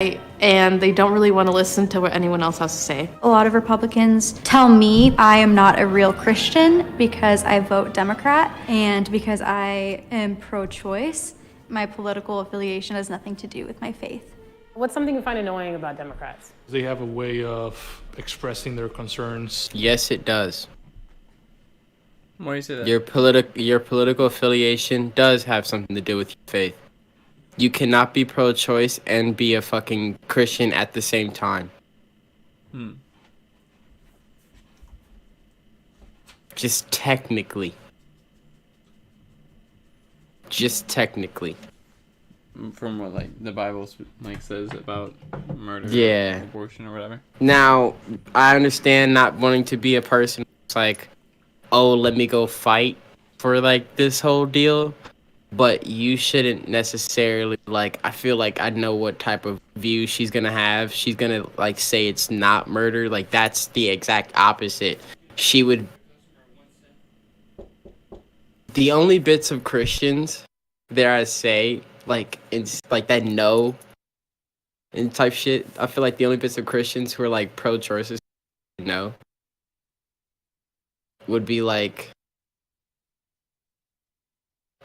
and they don't really want to listen to what anyone else has to say. A lot of Republicans tell me I am not a real Christian because I vote Democrat and because I am pro-choice. My political affiliation has nothing to do with my faith. What's something you find annoying about Democrats? They have a way of expressing their concerns. Yes, it does. Why do you say that? Your political affiliation does have something to do with your faith. You cannot be pro-choice and be a fucking Christian at the same time. Just technically. From what like the Bible like says about murder, Yeah. or abortion, or whatever. Now, I understand not wanting to be a person who's like, oh, let me go fight for like this whole deal. But you shouldn't necessarily, like, I feel like I know what type of view she's gonna have. She's gonna, like, say it's not murder. Like, that's the exact opposite. She would... The only bits of Christians, dare I say, like, it's like that no and type shit. I feel like the only bits of Christians who are, like, pro-choices, no, would be, like...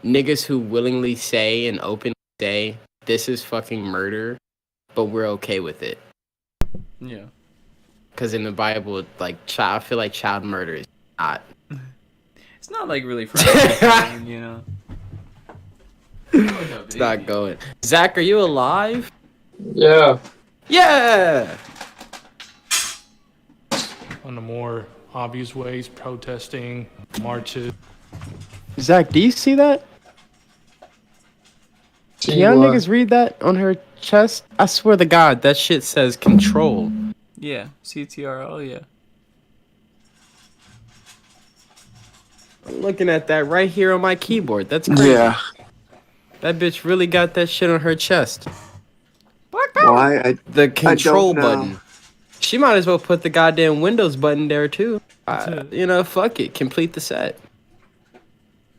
niggas who willingly say and openly say this is fucking murder, but we're okay with it. Yeah. Because in the Bible, like, I feel like child murder is not. It's not like really frightening, you know. It's not going. Zach, are you alive? Yeah. Yeah. On the more obvious ways, protesting, marches. Zach, do you see that? Can y'all niggas read that on her chest? I swear to God, that shit says control. Yeah, CTRL, yeah. I'm looking at that right here on my keyboard. That's crazy. Yeah. That bitch really got that shit on her chest. Why? The control know. button. She might as well put the goddamn Windows button there too. You know, fuck it. Complete the set.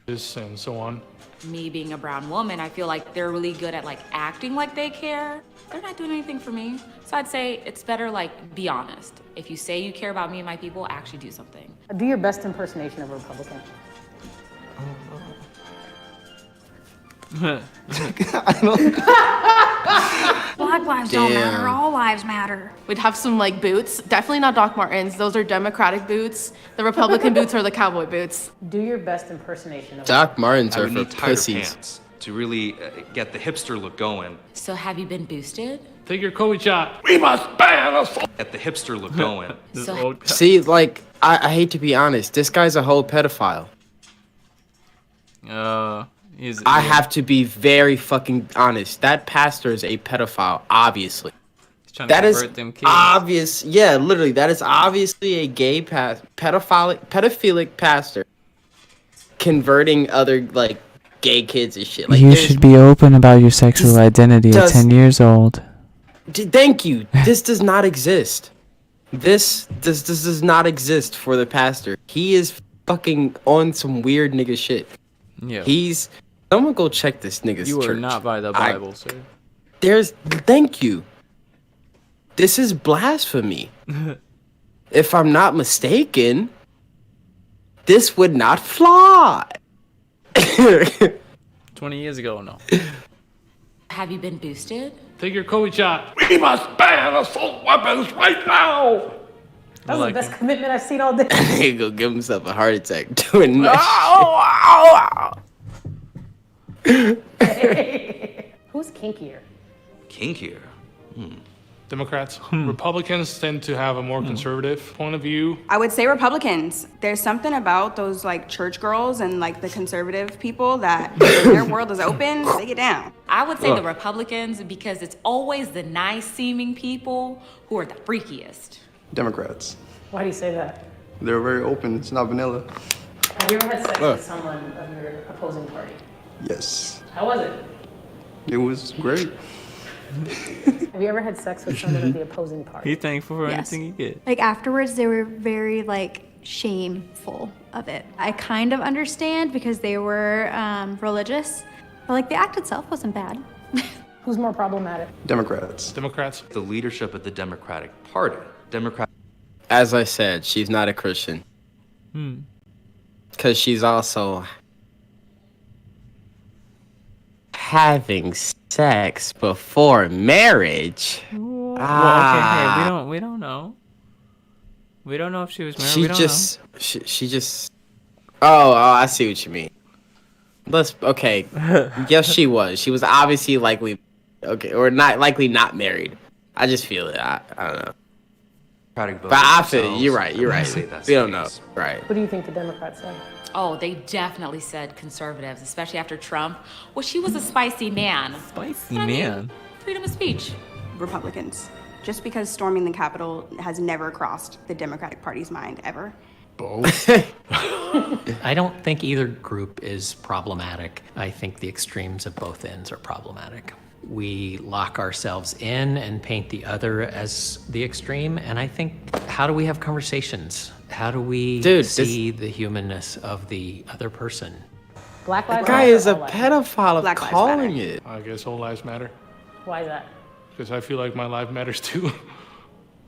And so on. Me being a brown woman, I feel like they're really good at like acting like they care. They're not doing anything for me. So I'd say it's better like be honest. If you say you care about me and my people, actually do something. Do your best impersonation of a Republican. Black lives don't matter, all lives matter. We'd have some like boots, definitely not Doc Martens. Those are Democratic boots. The Republican boots are the cowboy boots. Do your best impersonation of Doc Martens I are would for need tighter pussies. pants to really get the hipster look going. So have you been boosted? Take your COVID shot. Get the hipster look going. This So- old guy. See, like, I hate to be honest. This guy's a whole pedophile. I have to be very fucking honest. That pastor is a pedophile, obviously. He's trying That to is convert them kids. obvious. Yeah, literally, that is obviously a gay pedophilic pastor converting other like gay kids and shit. Like, You there's- should be open about your sexual This identity at does- 10 years old. Thank you. This does not exist. This does not exist for the pastor. He is fucking on some weird nigga shit. Yeah. He's. Someone go check this nigga's You church. are not by the Bible, sir. Thank you. This is blasphemy. If I'm not mistaken, this would not fly. 20 years ago, no. Have you been boosted? Take your COVID shot. That's the best commitment I've seen all day. He go give himself a heart attack doing that Who's kinkier? Kinkier. Democrats. Republicans tend to have a more conservative point of view. I would say Republicans. There's something about those like church girls and like the conservative people that when their world is open, they get down. I would say the Republicans because it's always the nice seeming people who are the freakiest. Democrats. Why do you say that? They're very open. It's not vanilla. Have you ever had sex with someone of your opposing party? Yes. How was it? It was great. Have you ever had sex with someone of the opposing party? He thankful for Yes. anything he get. Like afterwards, they were very like shameful of it. I kind of understand because they were religious, but like the act itself wasn't bad. Who's more problematic? Democrats. Democrats. The leadership of the Democratic Party. As I said, she's not a Christian. Because she's also having sex before marriage. Well, okay, hey, we don't know. We don't know if she was married. We don't know. She just. Oh, I see what you mean. Okay. Yes, she was. She was obviously likely, okay, or not likely not married. I just feel it. I don't know. But I feel you're right. You're right. We don't know. Right. What do you think the Democrats said? Oh, they definitely said conservatives, especially after Trump. Well, she was a spicy man. Spicy I mean, man. freedom of speech. Republicans. Just because storming the Capitol has never crossed the Democratic Party's mind ever. I don't think either group is problematic. I think the extremes of both ends are problematic. We lock ourselves in and paint the other as the extreme. And I think, how do we have conversations? How do we see the humanness of the other person? Black The Lives guy Matter. is a All lives. pedophile of Black Lives calling Matter. it. I guess all lives matter. Why is that? Because I feel like my life matters too.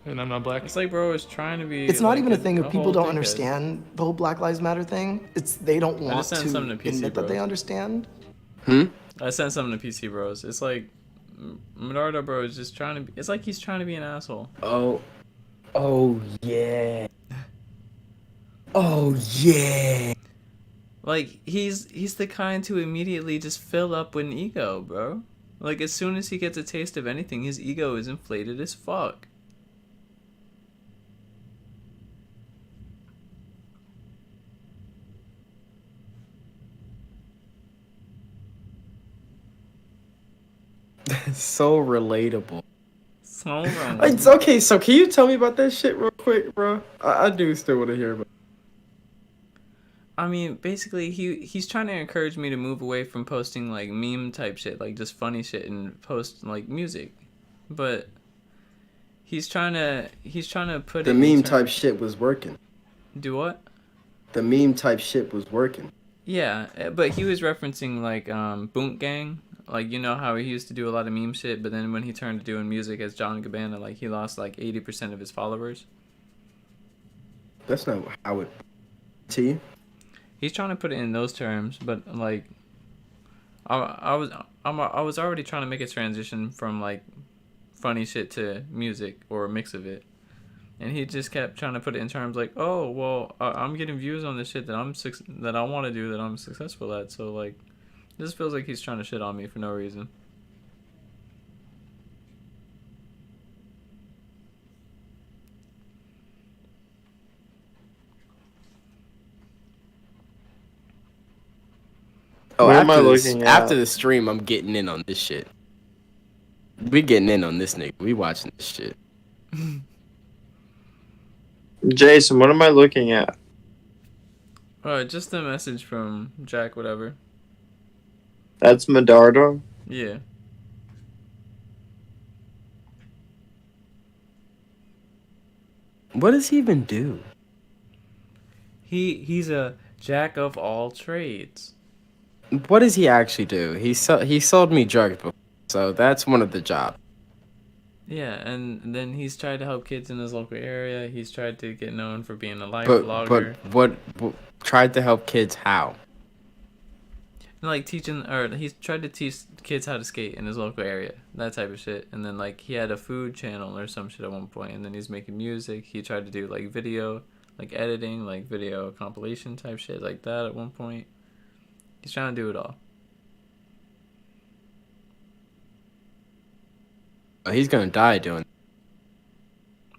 And I'm not black. It's like, bro, it's trying to be. It's not like, even a thing of people whole don't thing understand the whole Black Lives Matter thing. It's they don't want just to sent something to PC, admit that bro. they understand. I sent something to PC Bros. It's like, Medardo, bro, is just trying to be. It's like he's trying to be an asshole. Oh yeah. Oh yeah. Like he's the kind to immediately just fill up with an ego, bro. Like as soon as he gets a taste of anything, his ego is inflated as fuck. So relatable. So wrong. It's okay. So can you tell me about that shit real quick, bro? I do still want to hear about. I mean, basically, he's trying to encourage me to move away from posting like meme type shit, like just funny shit, and post like music. But he's trying to put The it meme in type shit was working. Do what? The meme type shit was working. Yeah, but he was referencing like Boont Gang, like you know how he used to do a lot of meme shit, but then when he turned to doing music as John Gabbana, like he lost like 80% of his followers. That's not how it. To you. He's trying to put it in those terms, but like, I was already trying to make a transition from like funny shit to music or a mix of it, and he just kept trying to put it in terms like, oh well, I'm getting views on this shit that I want to do, that I'm successful at. So like, this feels like he's trying to shit on me for no reason. Oh, What am I after looking at? after the stream, I'm getting in on this shit. We getting in on this nigga. We watching this shit. Jason, what am I looking at? Just a message from Jack, whatever. That's Medardo? Yeah. What does he even do? He's a jack of all trades. What does he actually do? He sold me drugs before, so that's one of the jobs. Yeah, and then he's tried to help kids in his local area. He's tried to get known for being a life But vlogger. what tried to help kids how? Like teaching, or he's tried to teach kids how to skate in his local area, that type of shit. And then like he had a food channel or some shit at one point, and then he's making music. He tried to do like video, like editing, like video compilation type shit like that at one point. He's trying to do it all. He's gonna die doing it.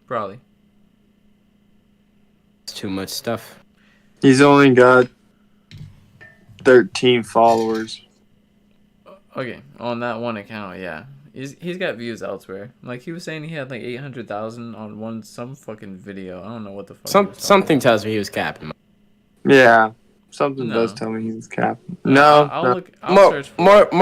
Probably. It's too much stuff. He's only got 13 followers. Okay, on that one account, yeah. He's got views elsewhere. Like he was saying he had like 800,000 on some fucking video. I don't know what the fuck. Something tells me he was capping. Yeah, something does tell me he was capping. No, I'll no. look. I'll search for it.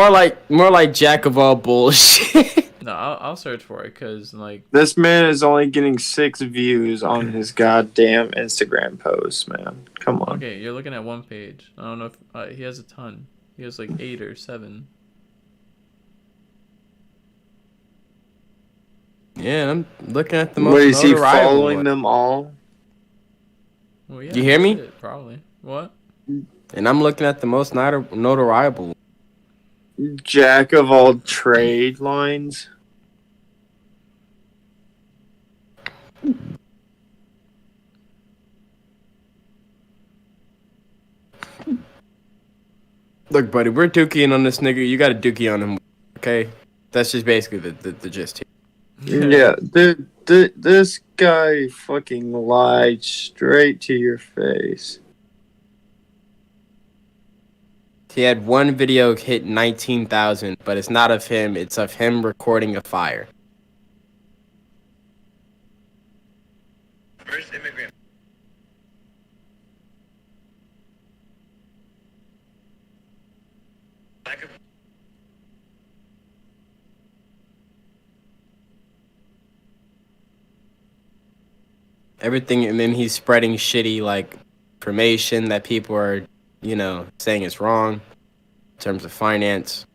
more like jack of all bullshit. No, I'll search for it because like This man is only getting 6 views on his goddamn Instagram post, man. Come on. okay, you're looking at one page. I don't know if he has a ton. He has like 8 or 7. Yeah, I'm looking at the most What is he notoriety following one. them all? Well, yeah, You hear me? shit, probably. What? And I'm looking at the most notoriety. Jack of all trade lines. Look, buddy, we're dookie on this nigga. You got to dookie on him, okay? That's just basically the gist here. Yeah, this guy fucking lied straight to your face. He had one video hit 19,000, but it's not of him. It's of him recording a fire. First immigrant. Everything, and then he's spreading shitty, like, information that people are, you know, saying is wrong in terms of finance.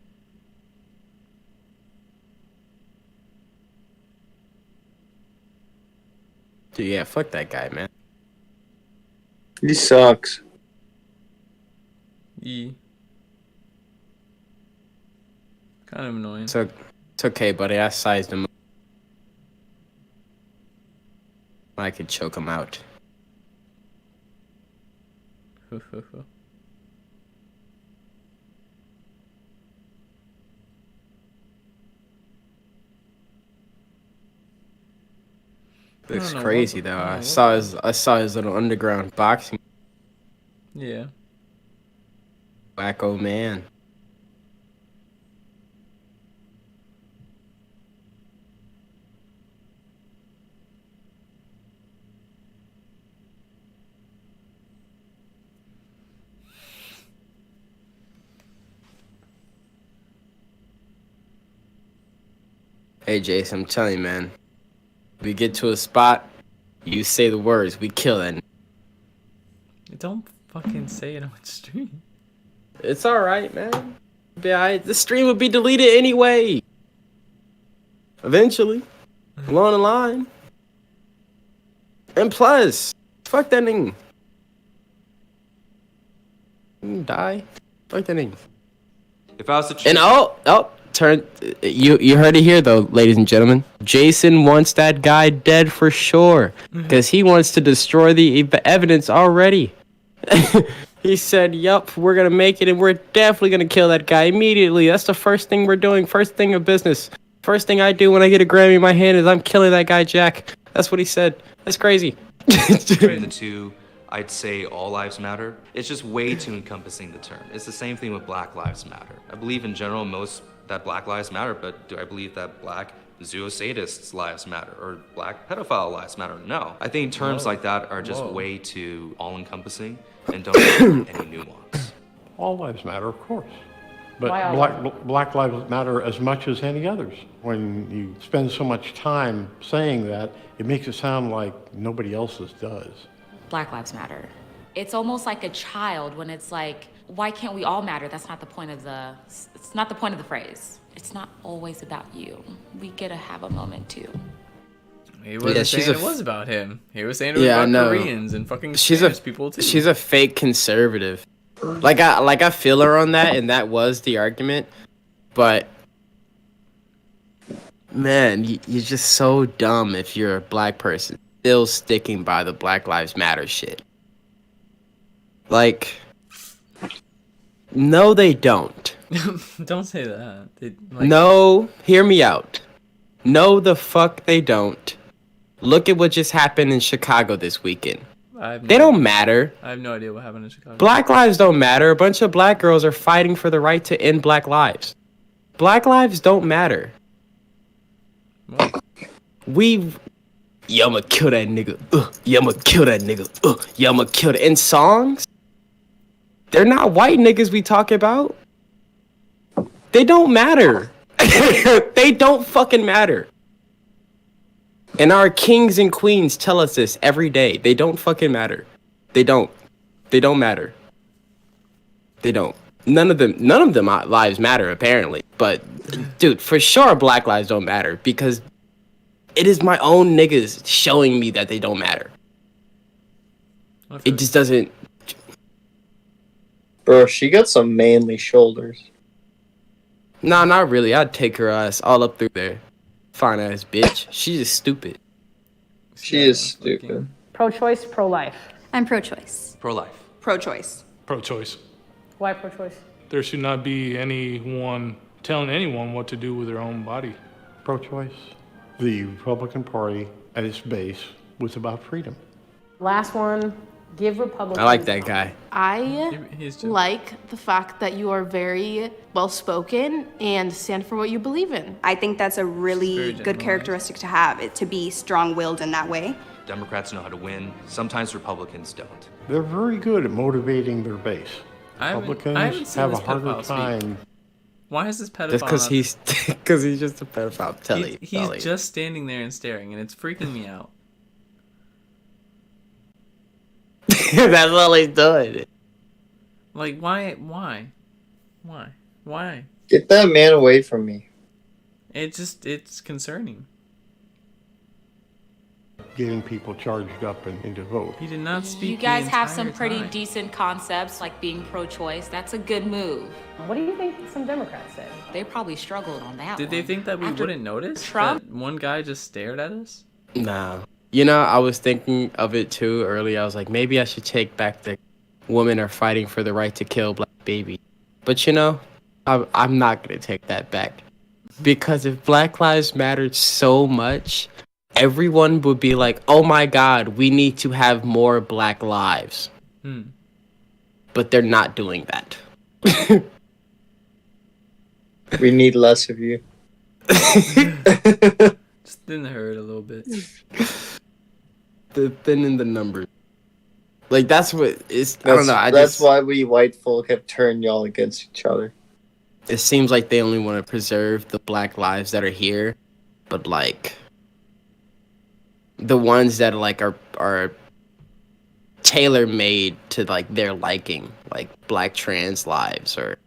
Dude, yeah, fuck that guy, man. He sucks. Yeah. Kind of annoying. It's okay, buddy. I sized him up. I could choke him out. Looks crazy though. I saw his little underground boxing. Yeah. Wacko man. Hey Jason, I'm telling you, man. We get to a spot, you say the words, we kill it. Don't fucking say it on stream. It's alright, man. The stream would be deleted anyway. Eventually. Along the line. And plus, fuck that thing. Die. Fuck that thing. If I was to choose, And you heard it here though, ladies and gentlemen. Jason wants that guy dead for sure, because he wants to destroy the evidence already. He said, "Yup, we're gonna make it, and we're definitely gonna kill that guy immediately. That's the first thing we're doing. First thing of business. First thing I do when I get a Grammy in my hand is I'm killing that guy, Jack." That's what he said. That's crazy. between the two, I'd say all lives matter. It's just way too encompassing the term. It's the same thing with Black Lives Matter. I believe in general that Black lives matter, but do I believe that Black zoosadists' lives matter or Black pedophile lives matter? No. I think terms like that are just way too all-encompassing and don't have any nuance. All lives matter, of course. But Why all black lives matter as much as any others. When you spend so much time saying that, it makes it sound like nobody else's does. Black Lives Matter. It's almost like a child when it's like, why can't we all matter? That's not the point of it's not the point of the phrase. It's not always about you. We get to have a moment too. He wasn't saying it was about him. He was saying it was about Koreans and fucking Spanish people too. She's a fake conservative. Like I feel her on that, and that was the argument. But man, you're just so dumb if you're a black person still sticking by the Black Lives Matter shit. Like, no, they don't. Don't say that. No, hear me out. No, the fuck they don't. Look at what just happened in Chicago this weekend. They don't matter. I have no idea what happened in Chicago. Black lives don't matter. A bunch of black girls are fighting for the right to end black lives. Black lives don't matter. Y'all kill that nigga. Y'all kill that nigga. Y'all kill that. In songs, they're not white niggas we talk about. They don't matter. They don't fucking matter. And our kings and queens tell us this every day. They don't fucking matter. They don't. They don't matter. They don't. None of them lives matter apparently. But dude, for sure black lives don't matter because it is my own niggas showing me that they don't matter. It just doesn't. Bro, she got some manly shoulders. Nah, not really. I'd take her ass all up through there. Fine ass bitch. She's just stupid. She is stupid. Pro-choice, pro-life. I'm pro-choice. Pro-life. Pro-choice. Pro-choice. Why pro-choice? There should not be anyone telling anyone what to do with their own body. Pro-choice. The Republican Party at its base was about freedom. Last one, give Republicans. I like that guy. I like the fact that you are very well-spoken and stand for what you believe in. I think that's a really good characteristic to have, it to be strong-willed in that way. Democrats know how to win. Sometimes Republicans don't. They're very good at motivating their base. I haven't Republicans seen have a this harder pedophile speak. time. Why is this pedophile? Just because not- he's just a pedophile. Tell you. He's just standing there and staring, and it's freaking me out. That's all he's doing. Like, why? Get that man away from me. It's concerning. Getting people charged up and to vote. He did not speak. You guys the have some entire pretty time. decent concepts, like being pro-choice. That's a good move. What do you think some Democrats said? They probably struggled on that Did they one. think that we After wouldn't notice? Trump? That one guy just stared at us? Nah. You know, I was thinking of it too earlier. I was like, maybe I should take back the women are fighting for the right to kill black baby. But you know, I'm not going to take that back. Because if Black Lives mattered so much, everyone would be like, oh my God, we need to have more black lives. But they're not doing that. We need less of you. Just didn't hurt a little bit. The thin in the numbers. Like, that's what it's. I don't know. That's why we white folk have turned y'all against each other. It seems like they only want to preserve the black lives that are here, but like the ones that like are tailor made to like their liking, like black trans lives or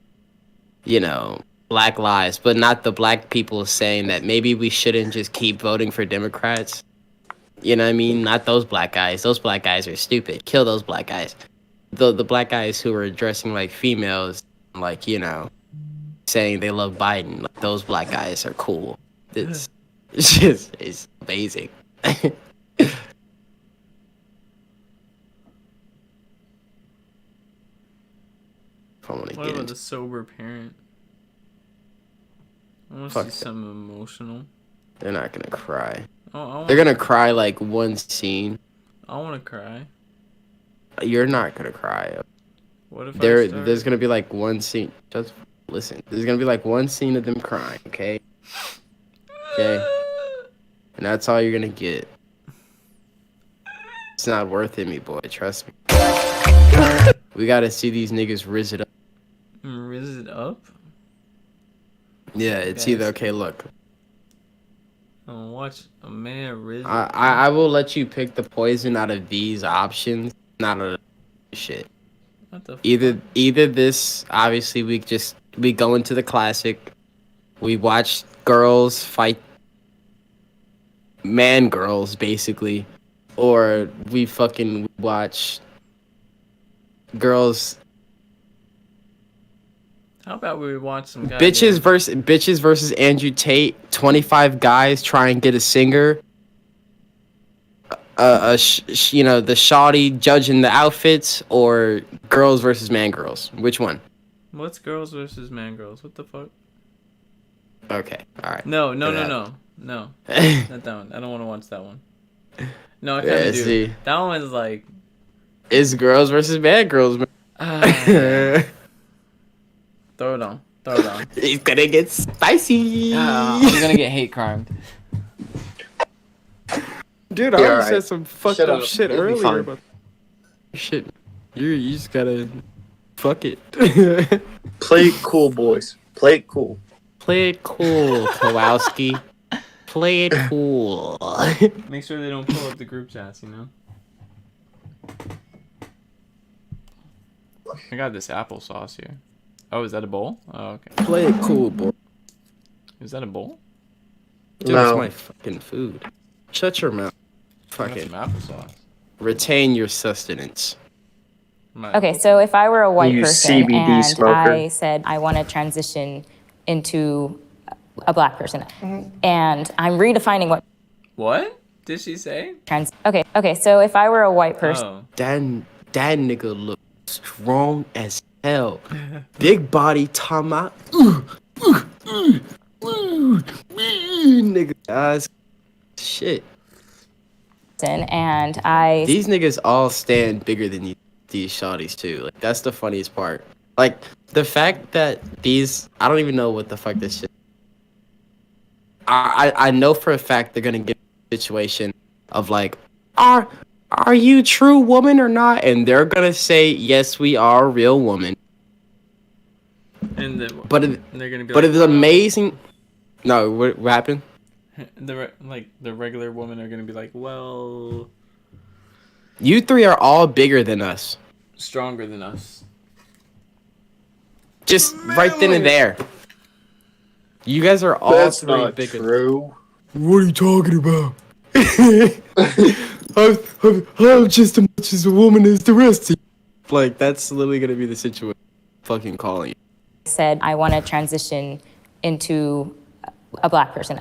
you know black lives, but not the black people saying that maybe we shouldn't just keep voting for Democrats. You know what I mean? Not those black guys. Those black guys are stupid. Kill those black guys. The black guys who are dressing like females, like, you know, saying they love Biden. Like, those black guys are cool. It's just, it's amazing. What about the sober parent? I want to Fuck see something emotional. They're not gonna cry. Oh, They're gonna cry like one scene. I want to cry. You're not gonna cry. What if There's gonna be like one scene. Just listen. There's gonna be like one scene of them crying. Okay. Okay. And that's all you're gonna get. It's not worth it, me boy. Trust me. We gotta see these niggas riz it up. Riz it up? Yeah, it's either okay. Look, I'll watch a man riz. I will let you pick the poison out of these options, not out of shit. What the Either this. Obviously, we go into the classic. We watch girls fight man girls basically, or we fucking watch girls. How about we watch some guys? Bitches versus Andrew Tate. 25 guys try and get a singer. You know, the shawty judging the outfits, or girls versus man girls. Which one? What's girls versus man girls? What the fuck? Okay, all right. No. Not that one. I don't want to watch that one. No, I kind of do. See. That one's like. It's girls versus man girls. Throw it on. It's gonna get spicy. I'm gonna get hate crimed. Dude, I Yeah, already alright. said some fucked Shut up up. shit It'll be earlier. fine. About shit. You just gotta fuck it. Play it cool, boys. Play it cool. Play it cool, Kowalski. Play it cool. Make sure they don't pull up the group chats, you know? I got this applesauce here. Oh, is that a bowl? Oh, okay. Play it cool, boy. Is that a bowl? Dude, it's my fucking food. Shut your mouth. Fucking applesauce. Retain your sustenance. Okay, so if I were a white You person CBD and smoker. I said I want to transition into a black person, and I'm redefining what What did she say? Okay, so if I were a white person, Oh. That nigga look strong as hell. Big body, tama. Nigga, guys. Shit. and I These niggas all stand bigger than these shawties too. Like that's the funniest part. Like the fact that these, I don't even know what the fuck this shit. I know for a fact they're gonna get a situation of like, are you true woman or not? And they're gonna say yes, we are a real woman. And then, But they're gonna be but like, it's amazing. No, what happened? The regular women are gonna be like, well, You three are all bigger than us. stronger than us. Just right then and there. You guys are all That's three not bigger. true. What are you talking about? I'm just as much as a woman as the rest of you. Like, that's literally gonna be the situation. Fucking calling you. said I want to transition into a black person,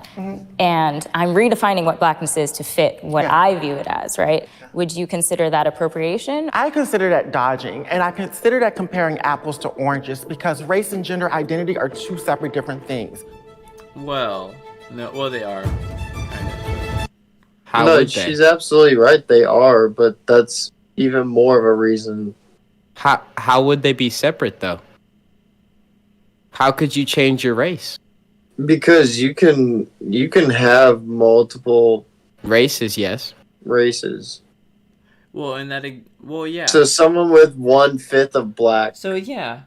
and I'm redefining what blackness is to fit what I view it as, right? Would you consider that appropriation? I consider that dodging, and I consider that comparing apples to oranges because race and gender identity are two separate different things. Well, no, well they are. How no, would they? she's absolutely right. They are, but that's even more of a reason. How would they be separate though? How could you change your race? Because you can have multiple races, yes. Races. Well, and that, well, yeah. So someone with 1/5 of black. So yeah,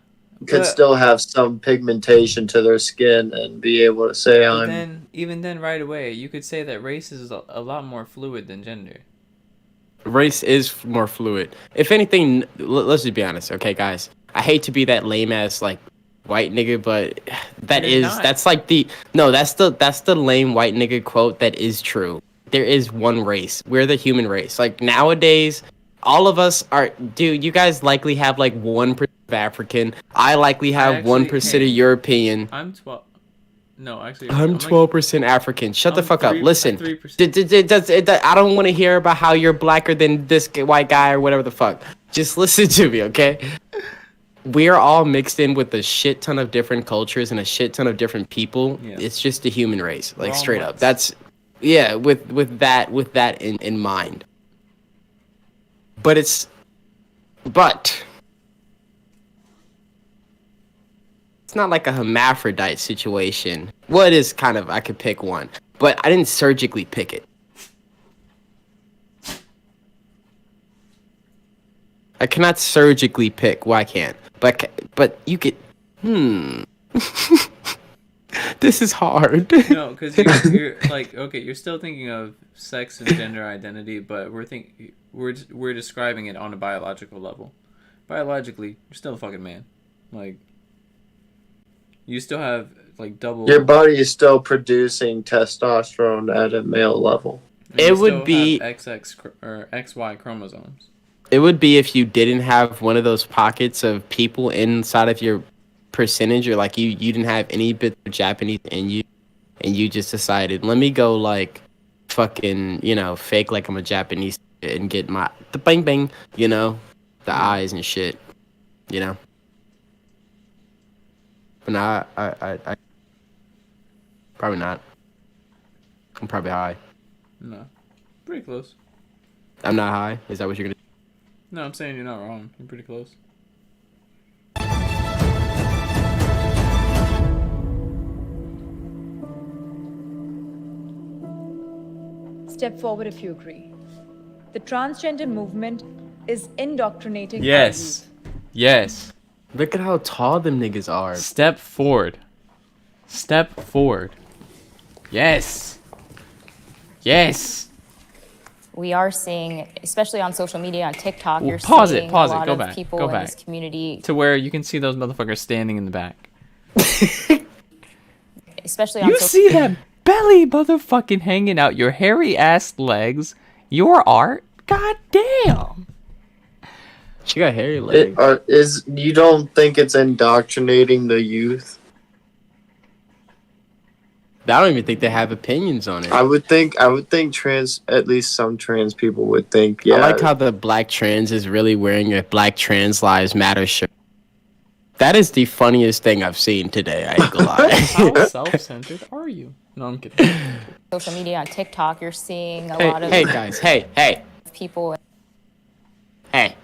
could but- still have some pigmentation to their skin and be able to say But I'm. then, even then, right away, you could say that race is a lot more fluid than gender. Race is more fluid. If anything, let's just be honest, okay, guys. I hate to be that lame ass like white nigga, but that's the lame white nigga quote that is true. There is one race. We're the human race. Like nowadays, all of us are. Dude, you guys likely have like 1% of African. I likely have 1% of European. I'm 12. No, actually, I'm 12% African. Shut the fuck up. Listen, 3%. I don't want to hear about how you're blacker than this white guy or whatever the fuck. Just listen to me, okay? We are all mixed in with a shit ton of different cultures and a shit ton of different people. Yeah. It's just the human race, like straight up. That's with that in mind. But it's not like a hermaphrodite situation. Well, it is kind of. I could pick one, but I didn't surgically pick it. I cannot surgically pick. Well, I can't. But you could. This is hard. No, because you're like, okay, you're still thinking of sex and gender identity, but we're describing it on a biological level. Biologically, you're still a fucking man. Like, you still have like double. Your body is still producing testosterone at a male level. It would be XX or XY chromosomes. It would be if you didn't have one of those pockets of people inside of your percentage, or like you didn't have any bit of Japanese in you, and you just decided, let me go like fucking, fake like I'm a Japanese and get the bang bang, the eyes and shit, But nah, I probably not. I'm probably high. No, pretty close. I'm not high. Is that what you're gonna? No, I'm saying you're not wrong. You're pretty close. Step forward if you agree. The transgender movement is indoctrinating. Yes. Yes. Look at how tall them niggas are. Step forward. Step forward. Yes. Yes. We are seeing, especially on social media, on TikTok, you're Pause seeing it. a lot Go of back. people Go in back. this community. To where you can see those motherfuckers standing in the back. Especially on You social see them belly motherfucking hanging out, your hairy ass legs, your art. God damn. She got hairy legs. You don't think it's indoctrinating the youth? I don't even think they have opinions on it. I would think at least some trans people would think, yeah. I like how the black trans is really wearing a Black Trans Lives Matter shirt. That is the funniest thing I've seen today, I ain't gonna lie. How self-centered are you? No, I'm kidding. Social media on TikTok, you're seeing a Hey, lot of hey guys, hey. people. Hey,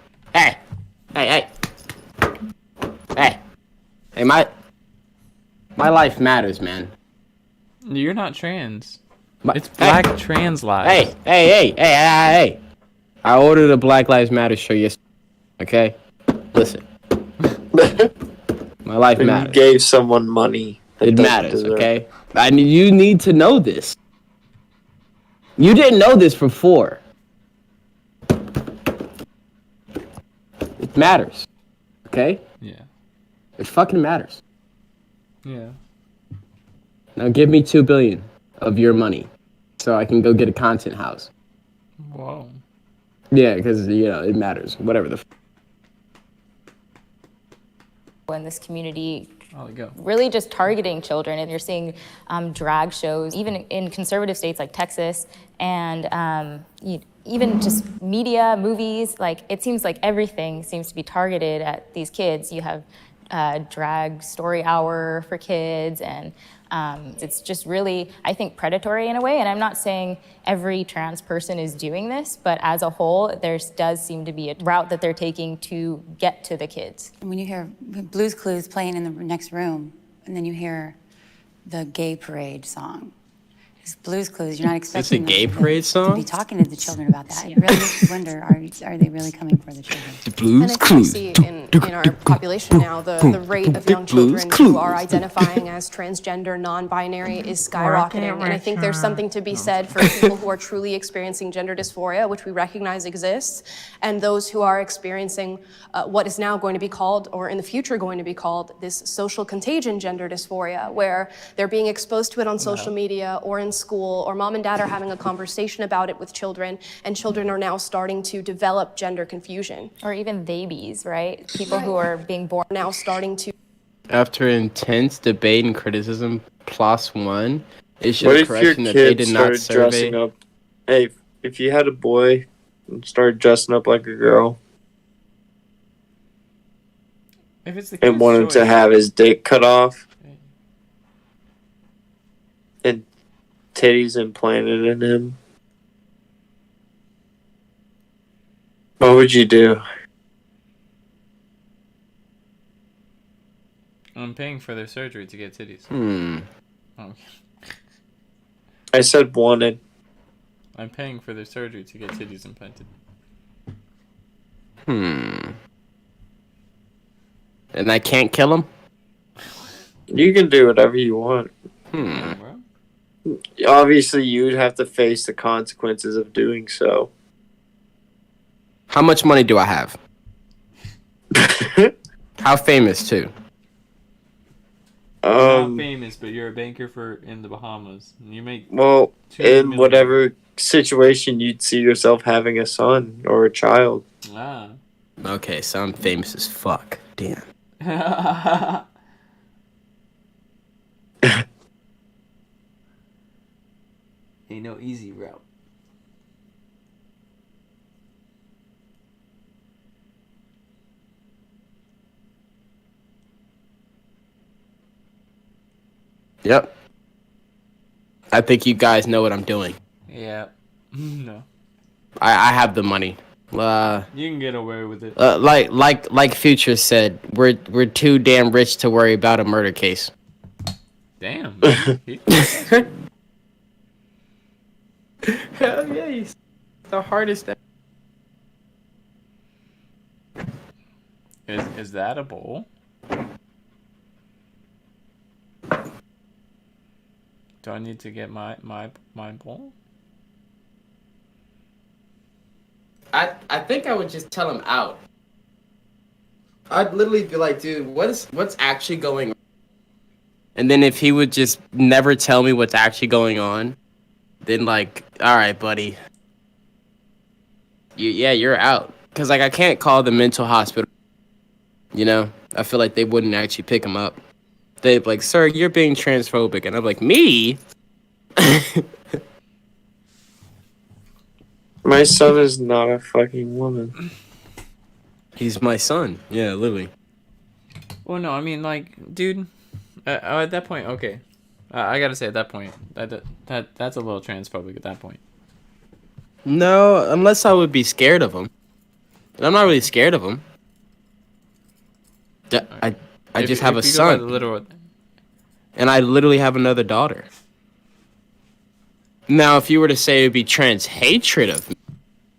my life matters, man. You're not trans. It's Black Trans Lives. Hey. I ordered a Black Lives Matter shirt yesterday. Okay? Listen. My life matters. You gave someone money. It matters, okay? You need to know this. You didn't know this before. It matters. Okay? Yeah. It fucking matters. Yeah. Now give me $2 billion of your money so I can go get a content house. Whoa. Yeah, because, it matters. Whatever the In this community, go. really just targeting children. And you're seeing drag shows, even in conservative states like Texas, and even just media, movies. Like, it seems like everything seems to be targeted at these kids. You have drag story hour for kids, and it's just really, I think, predatory in a way. And I'm not saying every trans person is doing this, but as a whole, there does seem to be a route that they're taking to get to the kids. When you hear Blue's Clues playing in the next room, and then you hear the Gay Parade song, it's Blue's Clues, you're not expecting It's a Gay Parade song? to be talking to the children about that. It really makes you wonder, are they really coming for the children? The Blues And I think we see in our population now, the rate of young children who are identifying as transgender, non-binary is skyrocketing. And I think there's something to be said for people who are truly experiencing gender dysphoria, which we recognize exists, and those who are experiencing what is now going to be called, or in the future going to be called, this social contagion gender dysphoria, where they're being exposed to it on social media or in school, or mom and dad are having a conversation about it with children, and children are now starting to develop gender confusion. Or even babies, right? People who are being born now starting to. After intense debate and criticism, PLOS One issued What a if your correction that they kid did not started dressing survey. up? Hey, if you had a boy and started dressing up like a girl If it's the and kid's wanted to choice. have his dick cut off and titties implanted in him, what would you do? I'm paying for their surgery to get titties. Oh, I said wanted. I'm paying for their surgery to get titties implanted. And I can't kill him? You can do whatever you want. Obviously, you would have to face the consequences of doing so. How much money do I have? How famous, too? You're not famous, but you're a banker in the Bahamas. And you make Well, $2 in million. whatever situation you'd see yourself having a son or a child. Ah. Okay, so I'm famous as fuck. Damn. Ain't no easy route. Yep. I think you guys know what I'm doing. Yeah. No. I have the money. You can get away with it. Like Future said, we're too damn rich to worry about a murder case. Damn. Hell yeah, he's the hardest. Is that a bowl? Do I need to get my bowl? I think I would just tell him out. I'd literally be like, dude, what's actually going on? And then if he would just never tell me what's actually going on, then like, all right, buddy. You're out. Because like I can't call the mental hospital. You know? I feel like they wouldn't actually pick him up. They'd be like, sir, you're being transphobic. And I'm like, me? My son is not a fucking woman. He's my son. Yeah, literally. Well, no, I mean, like, dude, at that point, okay. I gotta say, at that point, that's a little transphobic at that point. No, unless I would be scared of him. And I'm not really scared of him. I just have a son. And I literally have another daughter. Now, if you were to say it would be trans hatred of me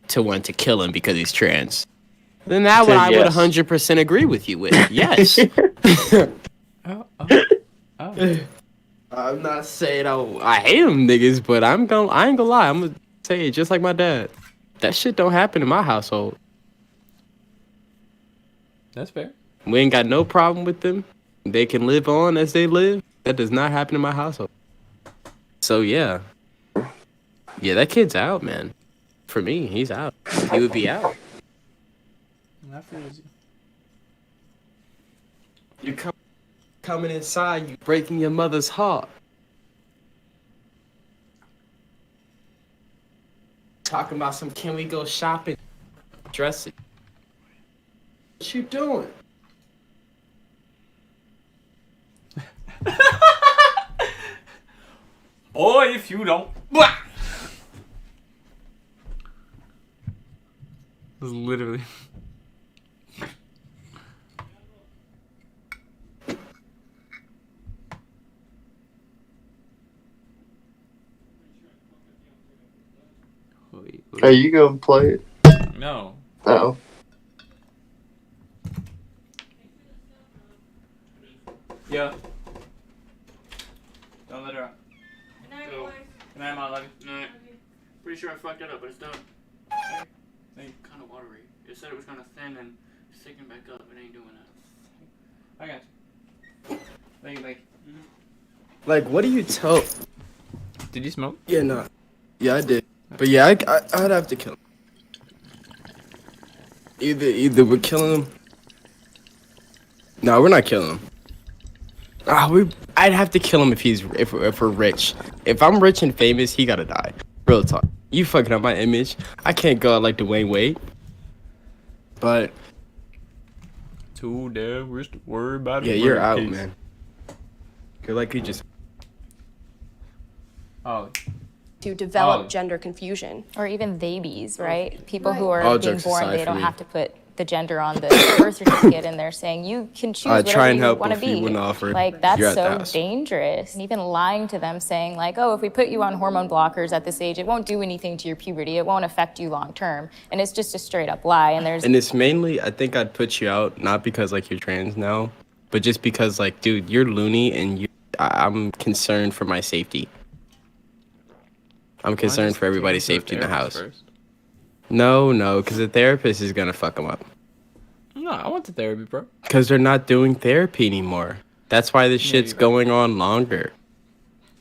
to want to kill him because he's trans, then that one I would 100% agree with you with. Yes. I'm not saying I hate them niggas, but I ain't gonna lie. I'm gonna say it just like my dad. That shit don't happen in my household. That's fair. We ain't got no problem with them. They can live on as they live. That does not happen in my household. So yeah. Yeah, that kid's out, man. For me, he's out. He would be out. You coming inside, you breaking your mother's heart. Talking about some, can we go shopping? Dressing. What you doing? Boy, if you don't. This is literally. Are you gonna play it? No. Oh. Yeah. Don't let her out. Good night, Mom. Love you. Night. Pretty sure I fucked it up, but it's done. It's kind of watery. It said it was kind of thin and sticking back up. It ain't doing that. I got you. Thank you. Like, what do you tell? Did you smoke? Yeah, no. Yeah, I did. But yeah, I'd have to kill him. Either we're killing him. No, we're not killing him. I'd have to kill him if we're rich. If I'm rich and famous, he gotta die. Real talk. You fucking up my image. I can't go out like Dwayne Wade. But too damn rich to worry about it. Yeah, you're out, man. You're like you just. Oh. To develop gender confusion. Or even babies, right? People who Right. are All being jokes born, aside they for don't me. have to put the gender on the birth certificate, and they're saying you can choose I'd whatever try and you help want to if you be. wouldn't offer it. Like that's You're at the so house. dangerous. And even lying to them, saying like, oh, if we put you on hormone blockers at this age, it won't do anything to your puberty. It won't affect you long term. And it's just a straight up lie. And there's And it's mainly, I think I'd put you out not because like you're trans now, but just because like, dude, you're loony and I'm concerned for my safety. I'm concerned for everybody's safety in the house. No, because the therapist is gonna fuck them up. No, I went to therapy, bro. Because they're not doing therapy anymore. That's why this shit's going on longer.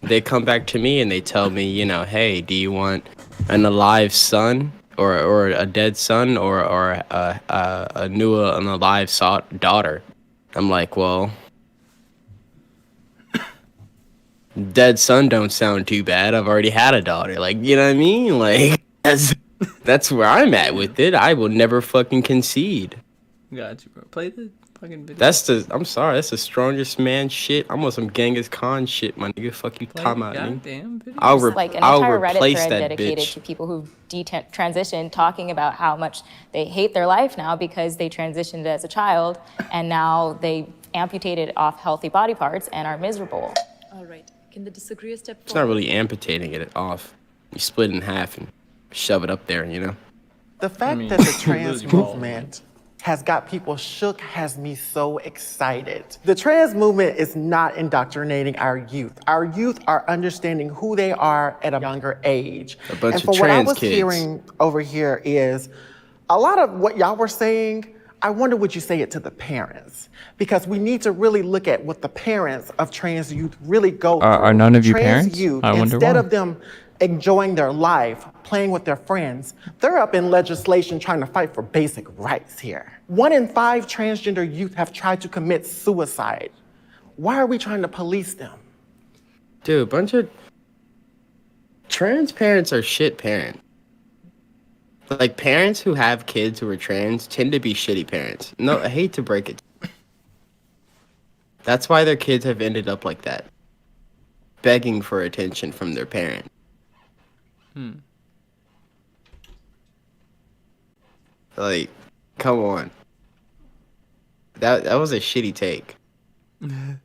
They come back to me and they tell me, you know, hey, do you want an alive son or a dead son or an alive daughter? I'm like, well, dead son don't sound too bad. I've already had a daughter. Like, you know what I mean? Like, that's where I'm at with it. I will never fucking concede. Got you, bro. Play the fucking video. I'm sorry, that's the strongest man shit. I'm on some Genghis Khan shit, my nigga. Fuck you, talking about me. I'll like an I'll entire Reddit replace thread that dedicated bitch. to people who transition, talking about how much they hate their life now because they transitioned as a child and now they amputated off healthy body parts and are miserable. All right. Can the disagree a step It's not really amputating it off. You split it in half and shove it up there, you know? The fact that the trans movement has got people shook has me so excited. The trans movement is not indoctrinating our youth. Our youth are understanding who they are at a younger age. A bunch and of for what I trans was kids. hearing over here is a lot of what y'all were saying, I wonder would you say it to the parents? Because we need to really look at what the parents of trans youth really go through. Are none of you Trans parents? Youth, I wonder instead why. of them enjoying their life, playing with their friends, they're up in legislation trying to fight for basic rights here. 1 in 5 transgender youth have tried to commit suicide. Why are we trying to police them? Dude, a bunch of trans parents are shit parents. Like, parents who have kids who are trans tend to be shitty parents. No, I hate to break it. That's why their kids have ended up like that. Begging for attention from their parent. Like, come on. That was a shitty take. And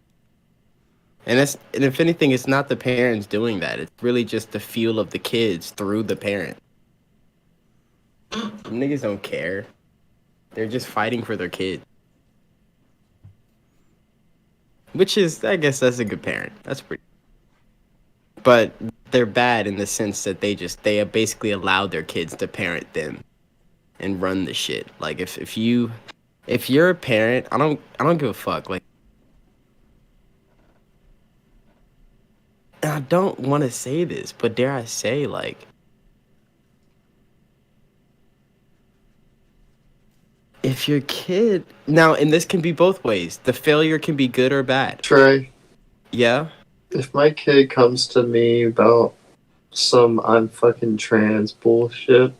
if anything, it's not the parents doing that. It's really just the feel of the kids through the parent. Niggas don't care. They're just fighting for their kid. Which is, I guess that's a good parent. That's pretty. But they're bad in the sense that they basically allowed their kids to parent them and run the shit. Like if you're a parent, I don't give a fuck. Like, I don't want to say this, but dare I say, like, if your kid now, and this can be both ways. The failure can be good or bad. Trey, Yeah. if my kid comes to me about some I'm fucking trans bullshit,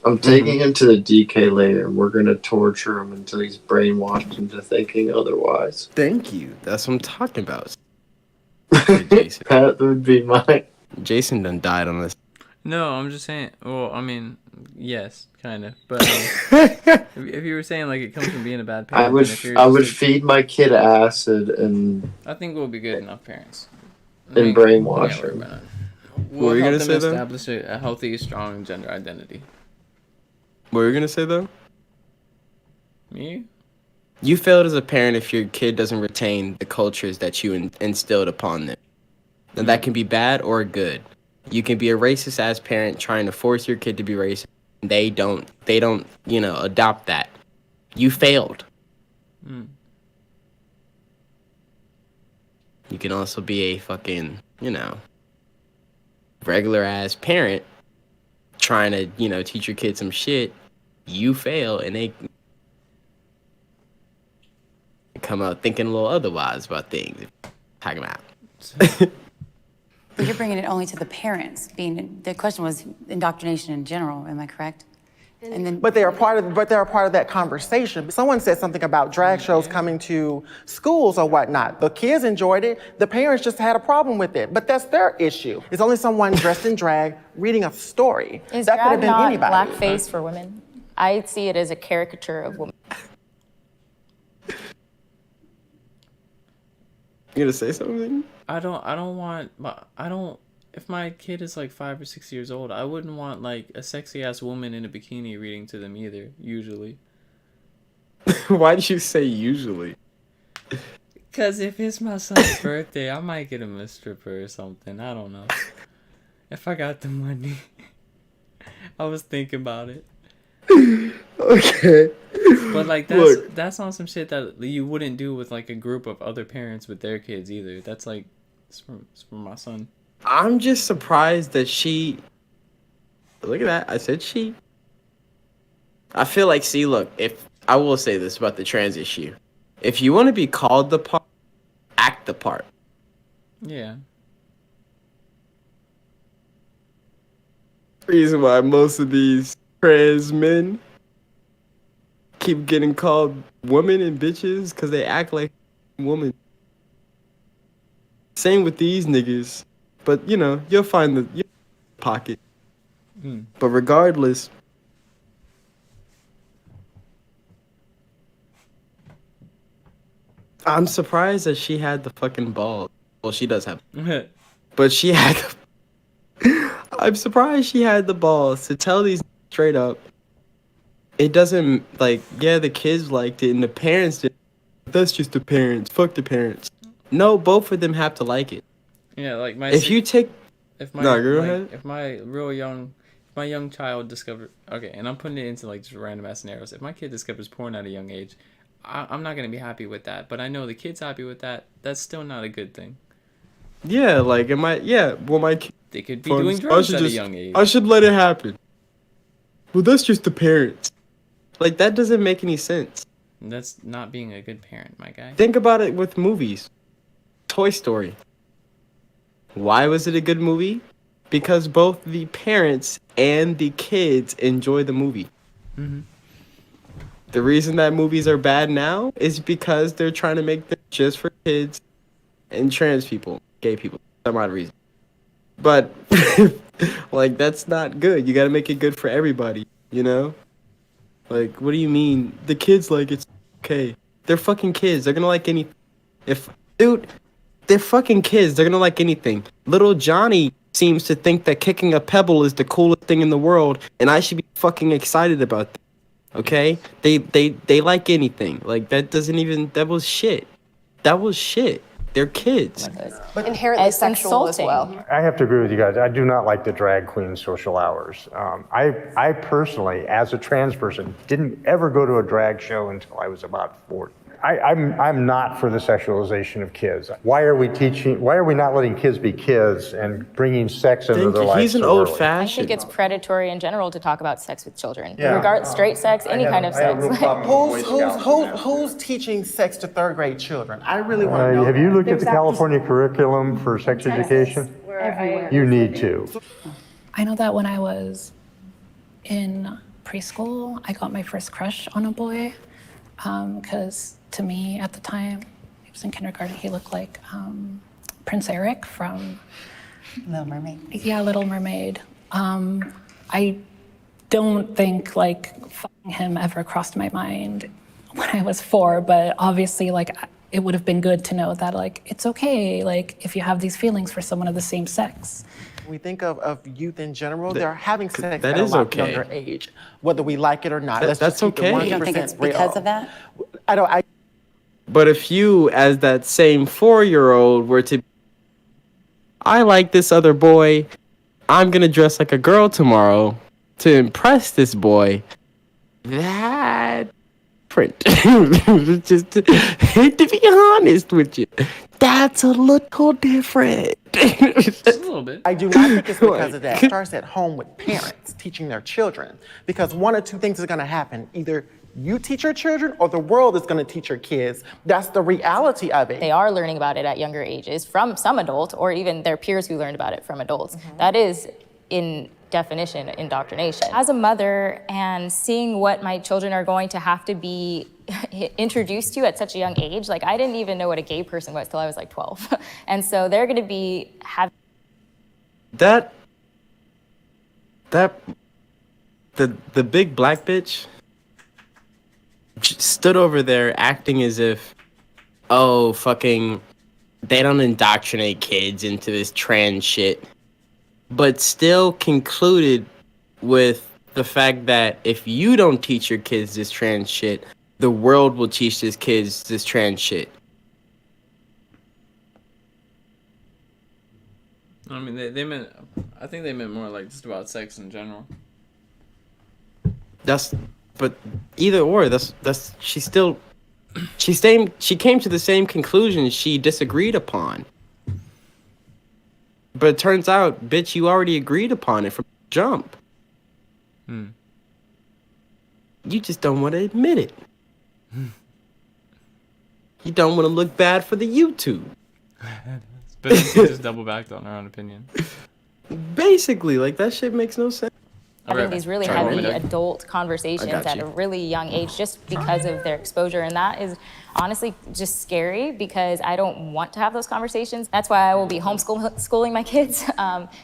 I'm taking him to the DK later and we're gonna torture him until he's brainwashed into thinking otherwise. Thank you. That's what I'm talking about. That would be mine. Jason done died on this. No, I'm just saying. Well, I mean, yes, kind of. But if you were saying like it comes from being a bad parent, I would then if you're I just, would like, feed my kid acid and I think we'll be good enough parents. and brainwash Yeah, we're him. gonna- What were you help gonna them say, though? establish a healthy, strong gender identity. What were you gonna say though? Me? You failed as a parent if your kid doesn't retain the cultures that you instilled upon them. And that can be bad or good. You can be a racist ass parent trying to force your kid to be racist. They don't, adopt that. You failed. You can also be a fucking, regular ass parent trying to, teach your kid some shit. You fail and they come out thinking a little otherwise about things. Talking about. But you're bringing it only to the parents. The question was indoctrination in general. Am I correct? And then, But they are part of that conversation. Someone said something about drag shows coming to schools or whatnot. The kids enjoyed it. The parents just had a problem with it. But that's their issue. It's only someone dressed in drag reading a story. Is that could have drag been not anybody. blackface for women? I see it as a caricature of women. You gonna say something? If my kid is like 5 or 6 years old, I wouldn't want like a sexy ass woman in a bikini reading to them either, usually. Why did you say usually? Because if it's my son's birthday, I might get him a stripper or something. I don't know. If I got the money. I was thinking about it. Okay. But like Look. that's on some shit that you wouldn't do with like a group of other parents with their kids either. That's like it's for my son. I'm just surprised that she. Look at that. I said she. I feel like, look, if I will say this about the trans issue. If you want to be called the part, act the part. Yeah. Reason why most of these trans men keep getting called women and bitches because they act like women. Same with these niggas. But, you'll find the pocket. But regardless, I'm surprised that she had the fucking balls. Well, she does have. But she had. I'm surprised she had the balls to tell these straight up. It doesn't, the kids liked it and the parents did. That's just the parents. Fuck the parents. No, both of them have to like it. Yeah, like my. If you take. If my No, go like, ahead. if my my young child discovers, okay, and I'm putting it into like just random ass scenarios. If my kid discovers porn at a young age, I'm not gonna be happy with that. But I know the kid's happy with that. That's still not a good thing. Yeah, like am I? Yeah, well, my kid, They could be doing drugs at a young age. I should let it happen. Well, that's just the parents. Like that doesn't make any sense. That's not being a good parent, my guy. Think about it with movies. Toy Story. Why was it a good movie? Because both the parents and the kids enjoy the movie. Mm-hmm. The reason that movies are bad now is because they're trying to make them just for kids and trans people, gay people, for some odd reason. But, like, that's not good. You gotta make it good for everybody, you know? Like, what do you mean? The kids like it's okay. They're fucking kids. They're gonna like anything. Dude, they're fucking kids. They're gonna like anything. Little Johnny seems to think that kicking a pebble is the coolest thing in the world, and I should be fucking excited about that. Okay? They like anything. Like, that was shit. That was shit. They're kids. But inherently It's sexual insulting. as well. I have to agree with you guys. I do not like the drag queen social hours. I personally, as a trans person, didn't ever go to a drag show until I was about 40. I'm not for the sexualization of kids. Why are we not letting kids be kids and bringing sex into their lives? He's an so old early? I fashioned. think it's predatory in general to talk about sex with children. Yeah. Straight sex, any kind of sex. Who's teaching sex to third grade children? I really want to know. Have you looked at the California curriculum for sex education? You need to. I know that when I was in preschool, I got my first crush on a boy because to me at the time, he was in kindergarten, he looked like Prince Eric from Little Mermaid. Yeah, Little Mermaid. I don't think like fucking him ever crossed my mind when I was 4, but obviously like it would have been good to know that like it's okay like if you have these feelings for someone of the same sex. When we think of youth in general, they're having sex that at a is lot okay. younger age, whether we like it or not. Let's That's just keep it okay. You don't think it's 100% real. because of that? I But if you, as that same 4-year-old, were to, I like this other boy, I'm gonna dress like a girl tomorrow to impress this boy, that print. Just to be honest with you, that's a little different. Just a little bit. I do not think it's because of that. It starts at home with parents teaching their children. Because one or two things is going to happen. Either you teach your children or the world is going to teach your kids. That's the reality of it. They are learning about it at younger ages from some adult or even their peers who learned about it from adults. That is, in definition, indoctrination. As a mother and seeing what my children are going to have to be introduced to at such a young age, like I didn't even know what a gay person was till I was like 12. And so they're gonna be having the big black bitch stood over there acting as if, oh, fucking, they don't indoctrinate kids into this trans shit, but still concluded with the fact that if you don't teach your kids this trans shit, the world will teach these kids this trans shit. I mean, they meant, I think they meant more like just about sex in general. But either or, she came to the same conclusion she disagreed upon. But it turns out, bitch, you already agreed upon it from the jump. You just don't want to admit it. You don't want to look bad for the YouTube. But she just double backed on her own opinion. Basically, like, that shit makes no sense. having these really heavy adult conversations at a really young age just because of their exposure. And that is honestly just scary because I don't want to have those conversations. That's why I will be homeschooling my kids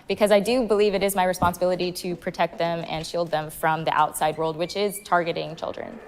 because I do believe it is my responsibility to protect them and shield them from the outside world, which is targeting children.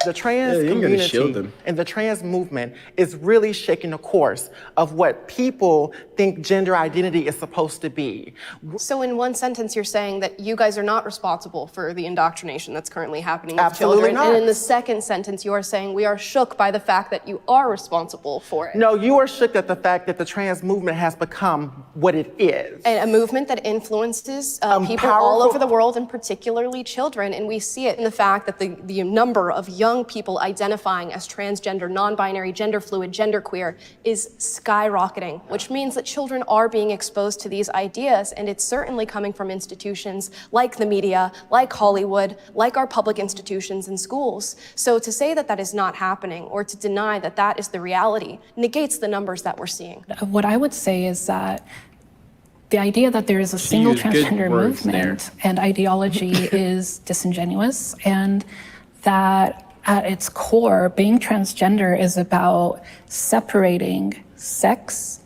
The trans Yeah, you ain't gonna shield community them. and the trans movement is really shaking the course of what people think gender identity is supposed to be. So in one sentence, you're saying that you guys are not responsible for the indoctrination that's currently happening with Absolutely children. not. And in the second sentence, you are saying we are shook by the fact that you are responsible for it. No, you are shook at the fact that the trans movement has become what it is. And a movement that influences people all over the world, and particularly children. And we see it in the fact that the number of young people identifying as transgender, non-binary, gender fluid, genderqueer is skyrocketing, which means that children are being exposed to these ideas. And it's certainly coming from institutions like the media, like Hollywood, like our public institutions and schools. So to say that that is not happening, or to deny that that is the reality, negates the numbers that we're seeing. What I would say is that the idea that there is a single used good transgender words movement and ideology is disingenuous, and that at its core, being transgender is about separating sex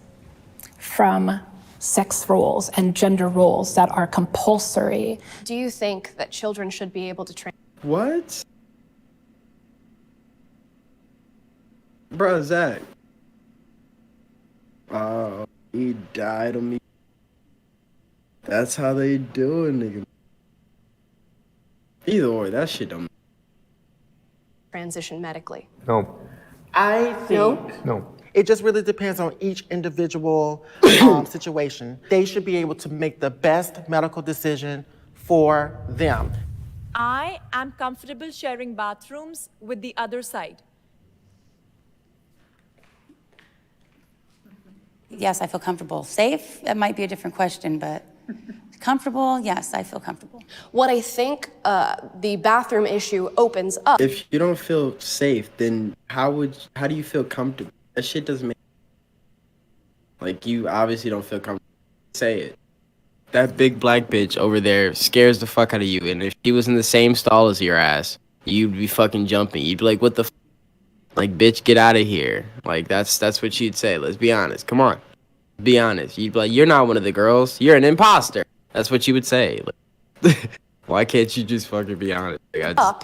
from sex roles and gender roles that are compulsory. Do you think that children should be able to What? Bro, Zach. Oh, he died on me. That's how they do it, nigga. Either way, that shit don't. transition medically? No. I think No. it just really depends on each individual situation. They should be able to make the best medical decision for them. I am comfortable sharing bathrooms with the other side. Yes, I feel comfortable. Safe? That might be a different question, but comfortable? Yes, I feel comfortable. What I think the bathroom issue opens up. If you don't feel safe, then how do you feel comfortable? That shit doesn't make. Like, you obviously don't feel comfortable. Say it. That big black bitch over there scares the fuck out of you, and if she was in the same stall as your ass, you'd be fucking jumping. You'd be like, what the f-? Like, bitch, get out of here. Like, that's what she'd say. Let's be honest. Come on. Be honest. You'd be like, you're not one of the girls. You're an imposter. That's what you would say. Like, why can't you just fucking be honest? Like, Up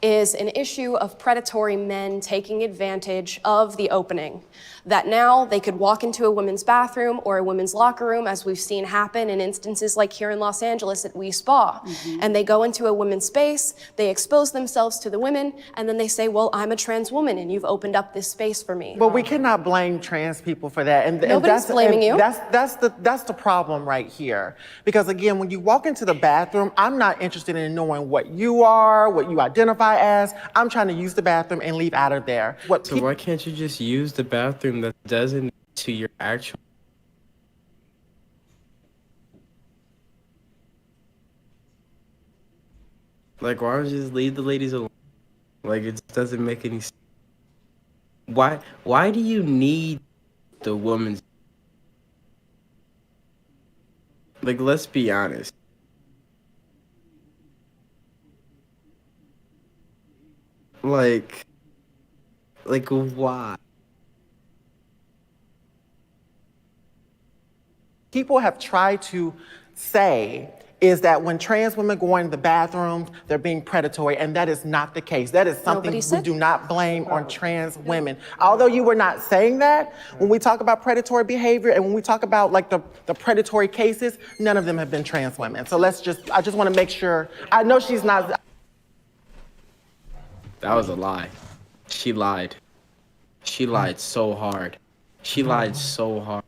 is an issue of predatory men taking advantage of the opening. That now they could walk into a women's bathroom or a women's locker room, as we've seen happen in instances like here in Los Angeles at We Spa. And they go into a women's space, they expose themselves to the women, and then they say, well, I'm a trans woman and you've opened up this space for me. But we cannot blame trans people for that. And Nobody's blaming you. That's the problem right here. Because again, when you walk into the bathroom, I'm not interested in knowing what you are, what you identify as. I'm trying to use the bathroom and leave out of there. so why can't you just use the bathroom that doesn't to your actual? Like, why don't you just leave the ladies alone? Like, it just doesn't make any sense. Why do you need the woman's? Like, let's be honest. Like why? People have tried to say is that when trans women go into the bathrooms, they're being predatory, and that is not the case. That is something we do not blame on trans women. Although you were not saying that, when we talk about predatory behavior and when we talk about like the predatory cases, none of them have been trans women. So I just want to make sure, I know she's not. That was a lie. She lied. She lied so hard. She lied so hard.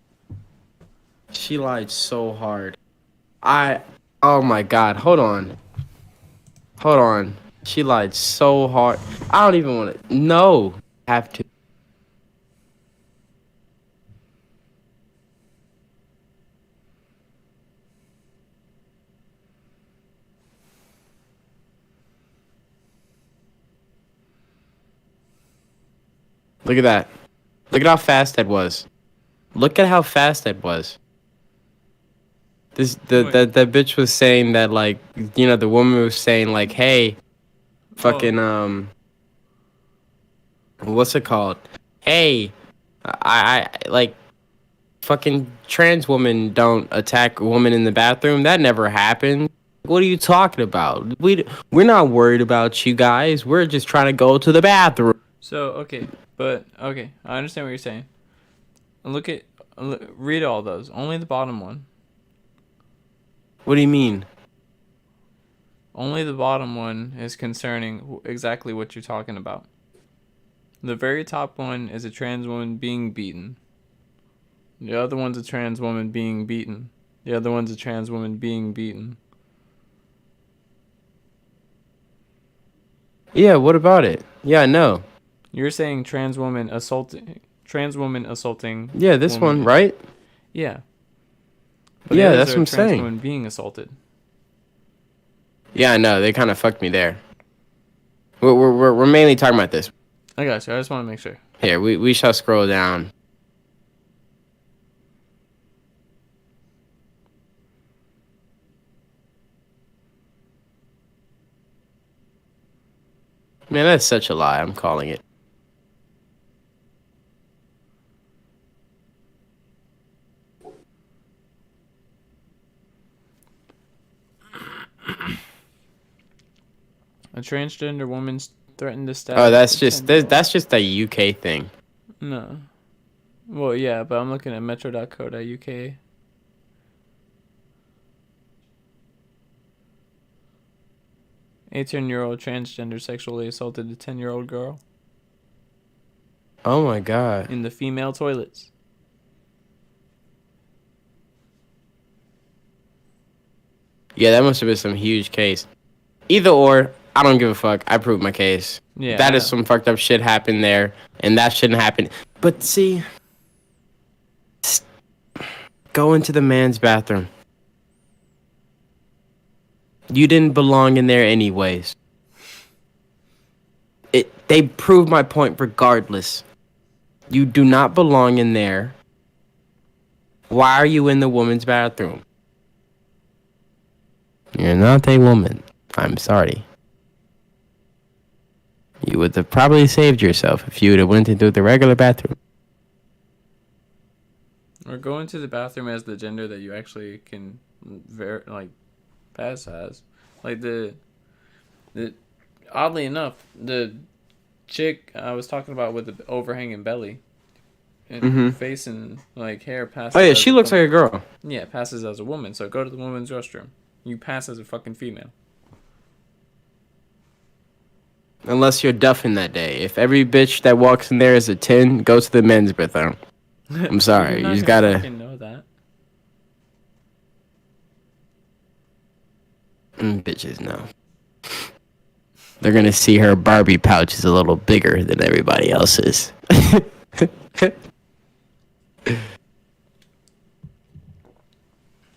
She lied so hard. Oh my God, hold on. Hold on. She lied so hard. I don't even want to. No. Have to. Look at that. Look at how fast that was. Look at how fast that was. That bitch was saying that, like, you know, the woman was saying like, hey, fucking what's it called? Hey, I like fucking trans women don't attack a woman in the bathroom. That never happened. What are you talking about? We're not worried about you guys. We're just trying to go to the bathroom. So okay, I understand what you're saying. Read all those. Only the bottom one. What do you mean? Only the bottom one is concerning exactly what you're talking about. The very top one is a trans woman being beaten. The other one's a trans woman being beaten. The other one's a trans woman being beaten. Yeah, what about it? Yeah, no. You're saying trans woman assaulting. Yeah, this woman. one, right? Yeah. But Yeah, the that's others what I'm are trans saying. woman being assaulted. Yeah, no, they kind of fucked me there. We're mainly talking about this. I got you. I just want to make sure. Here, we shall scroll down. Man, that's such a lie. I'm calling it. A transgender woman threatened to stab. Oh, that's just a UK thing. No. Well, yeah, but I'm looking at metro.co.uk. "18-year-old transgender sexually assaulted a 10-year-old girl Oh my god. in the female toilets." Yeah, that must have been some huge case. Either or, I don't give a fuck. I proved my case. Yeah, That I is know. some fucked up shit happened there, and that shouldn't happen. But see, go into the man's bathroom. You didn't belong in there anyways. They proved my point regardless. You do not belong in there. Why are you in the woman's bathroom? You're not a woman. I'm sorry. You would have probably saved yourself if you would have went into the regular bathroom. Or go into the bathroom as the gender that you actually can pass as. Like the oddly enough, the chick I was talking about with the overhanging belly and face and hair passes. Oh yeah, as she a looks like woman. a girl. Yeah, passes as a woman. So go to the woman's restroom. You pass as a fucking female. Unless you're duffing that day. If every bitch that walks in there is a 10, go to the men's bathroom. I'm sorry, You're you not just gonna gotta. fucking know that. Bitches know. They're gonna see her Barbie pouch is a little bigger than everybody else's.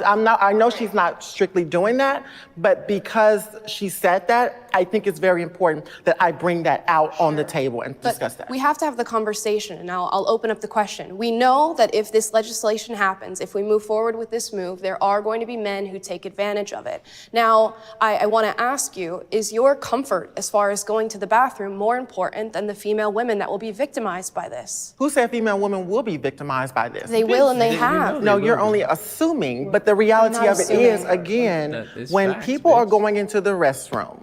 I know she's not strictly doing that, but because she said that, I think it's very important that I bring that out on the table and discuss that. We have to have the conversation, and I'll open up the question. We know that if this legislation happens, if we move forward with this move, there are going to be men who take advantage of it. Now, I want to ask you, is your comfort as far as going to the bathroom more important than the female women that will be victimized by this? Who said female women will be victimized by this? They will and they have. No, you're only assuming, but the reality not of it is, assuming. again, That is when facts, people are bitch. going into the restroom,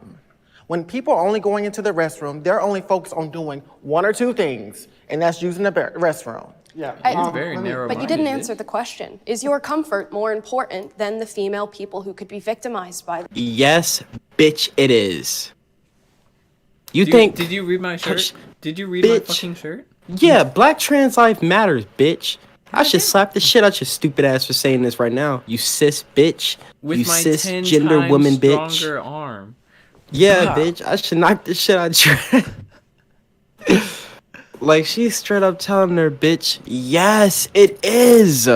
when people are only going into the restroom, they're only focused on doing one or two things, and that's using the restroom. Yeah. It's very narrow. But you didn't answer the question. Is your comfort more important than the female people who could be victimized by this? Yes, bitch, it is. Did you read my shirt? Did you read my Bitch. fucking shirt? Yeah, black trans life matters, bitch. I should slap the shit out your stupid ass for saying this right now. You cis bitch. With you my cisgender 10 woman times bitch. stronger arm. Yeah, Ah. bitch. I should knock the shit out your Like, she's straight up telling her, bitch, yes, it is.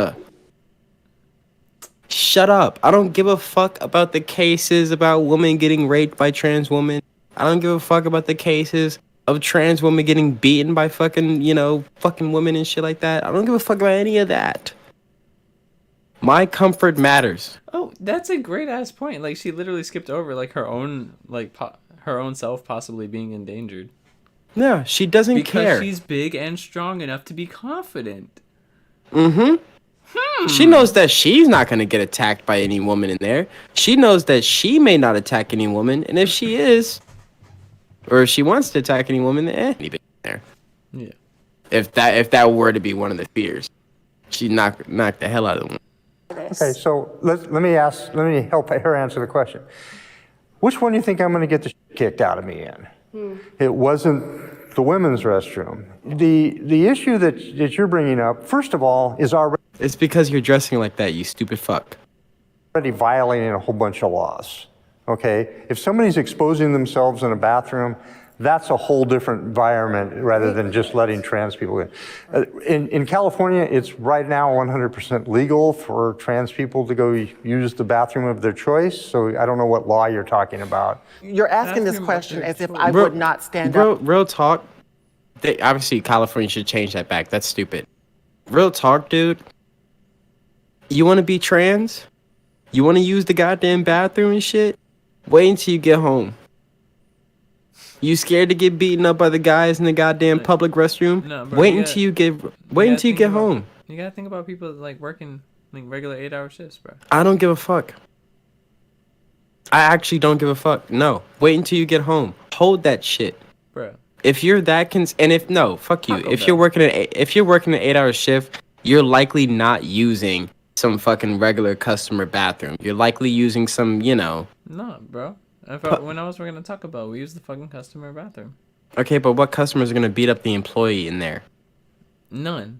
Shut up. I don't give a fuck about the cases about women getting raped by trans women. I don't give a fuck about the cases of trans women getting beaten by fucking women and shit like that. I don't give a fuck about any of that. My comfort matters. Oh, that's a great ass point. Like she literally skipped over her own her own self possibly being endangered. Yeah, she doesn't Because care. she's big and strong enough to be confident. Mm-hmm. She knows that she's not going to get attacked by any woman in there. She knows that she may not attack any woman, and if she is, or if she wants to attack any woman, anybody there. Yeah. If that were to be one of the fears, she'd knock the hell out of them. Okay, so let me help her answer the question. Which one do you think I'm going to get the shit kicked out of me in? It wasn't the women's restroom. The issue that you're bringing up, first of all, is already... It's because you're dressing like that, you stupid fuck. Already violating a whole bunch of laws, okay? If somebody's exposing themselves in a bathroom, that's a whole different environment rather than just letting trans people in. In California, it's right now 100% legal for trans people to go use the bathroom of their choice. So I don't know what law you're talking about. You're asking this question as if I would not stand up. Real talk, obviously California should change that back. That's stupid. Real talk, dude. You want to be trans? You want to use the goddamn bathroom and shit? Wait until you get home. You scared to get beaten up by the guys in the goddamn public restroom? No, bro, wait until you get home. You gotta think about people like working like regular 8-hour shifts, bro. I don't give a fuck. I actually don't give a fuck. No, wait until you get home. Hold that shit, bro. If you're that fuck you. If you're working an 8-hour shift, you're likely not using some fucking regular customer bathroom. You're likely using some, No, bro. When I was working at Taco Bell, we used the fucking customer bathroom. Okay, but what customers are gonna beat up the employee in there? None.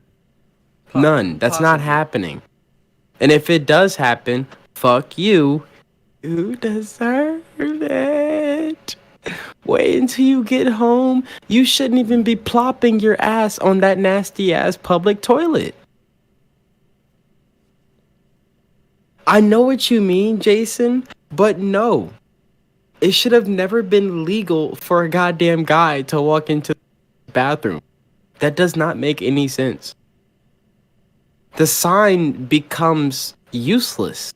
None. That's not happening. And if it does happen, fuck you. You deserve it. Wait until you get home. You shouldn't even be plopping your ass on that nasty ass public toilet. I know what you mean, Jason, but no. It should have never been legal for a goddamn guy to walk into the bathroom. That does not make any sense. The sign becomes useless.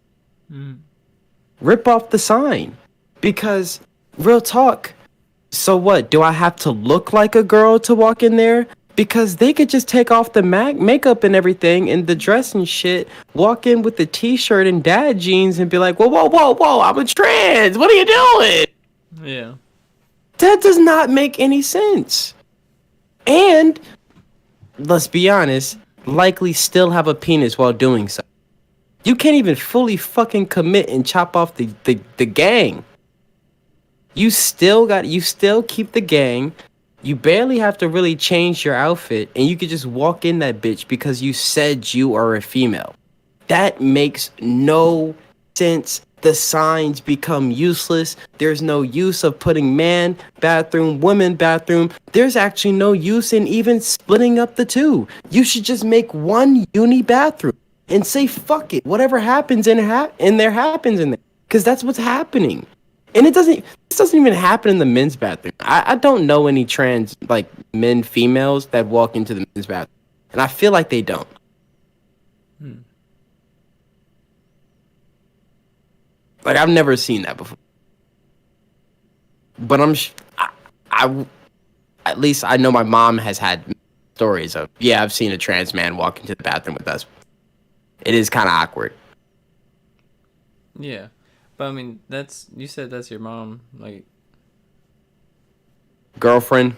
Rip off the sign. Because, real talk, so what? Do I have to look like a girl to walk in there? Because they could just take off the makeup and everything and the dress and shit, walk in with the t-shirt and dad jeans and be like, whoa, I'm a trans. What are you doing? Yeah. That does not make any sense. And, let's be honest, likely still have a penis while doing so. You can't even fully fucking commit and chop off the gang. You still keep the gang. You barely have to really change your outfit, and you could just walk in that bitch because you said you are a female. That makes no sense. The signs become useless. There's no use of putting man bathroom, woman bathroom. There's actually no use in even splitting up the two. You should just make one uni bathroom and say fuck it. Whatever happens in there happens in there, because that's what's happening. And this doesn't even happen in the men's bathroom. I don't know any trans, like, men, females that walk into the men's bathroom. And I feel like they don't. Like, I've never seen that before. But at least I know my mom has had stories of, yeah, I've seen a trans man walk into the bathroom with us. It is kind of awkward. Yeah. But I mean, you said that's your mom, like, girlfriend.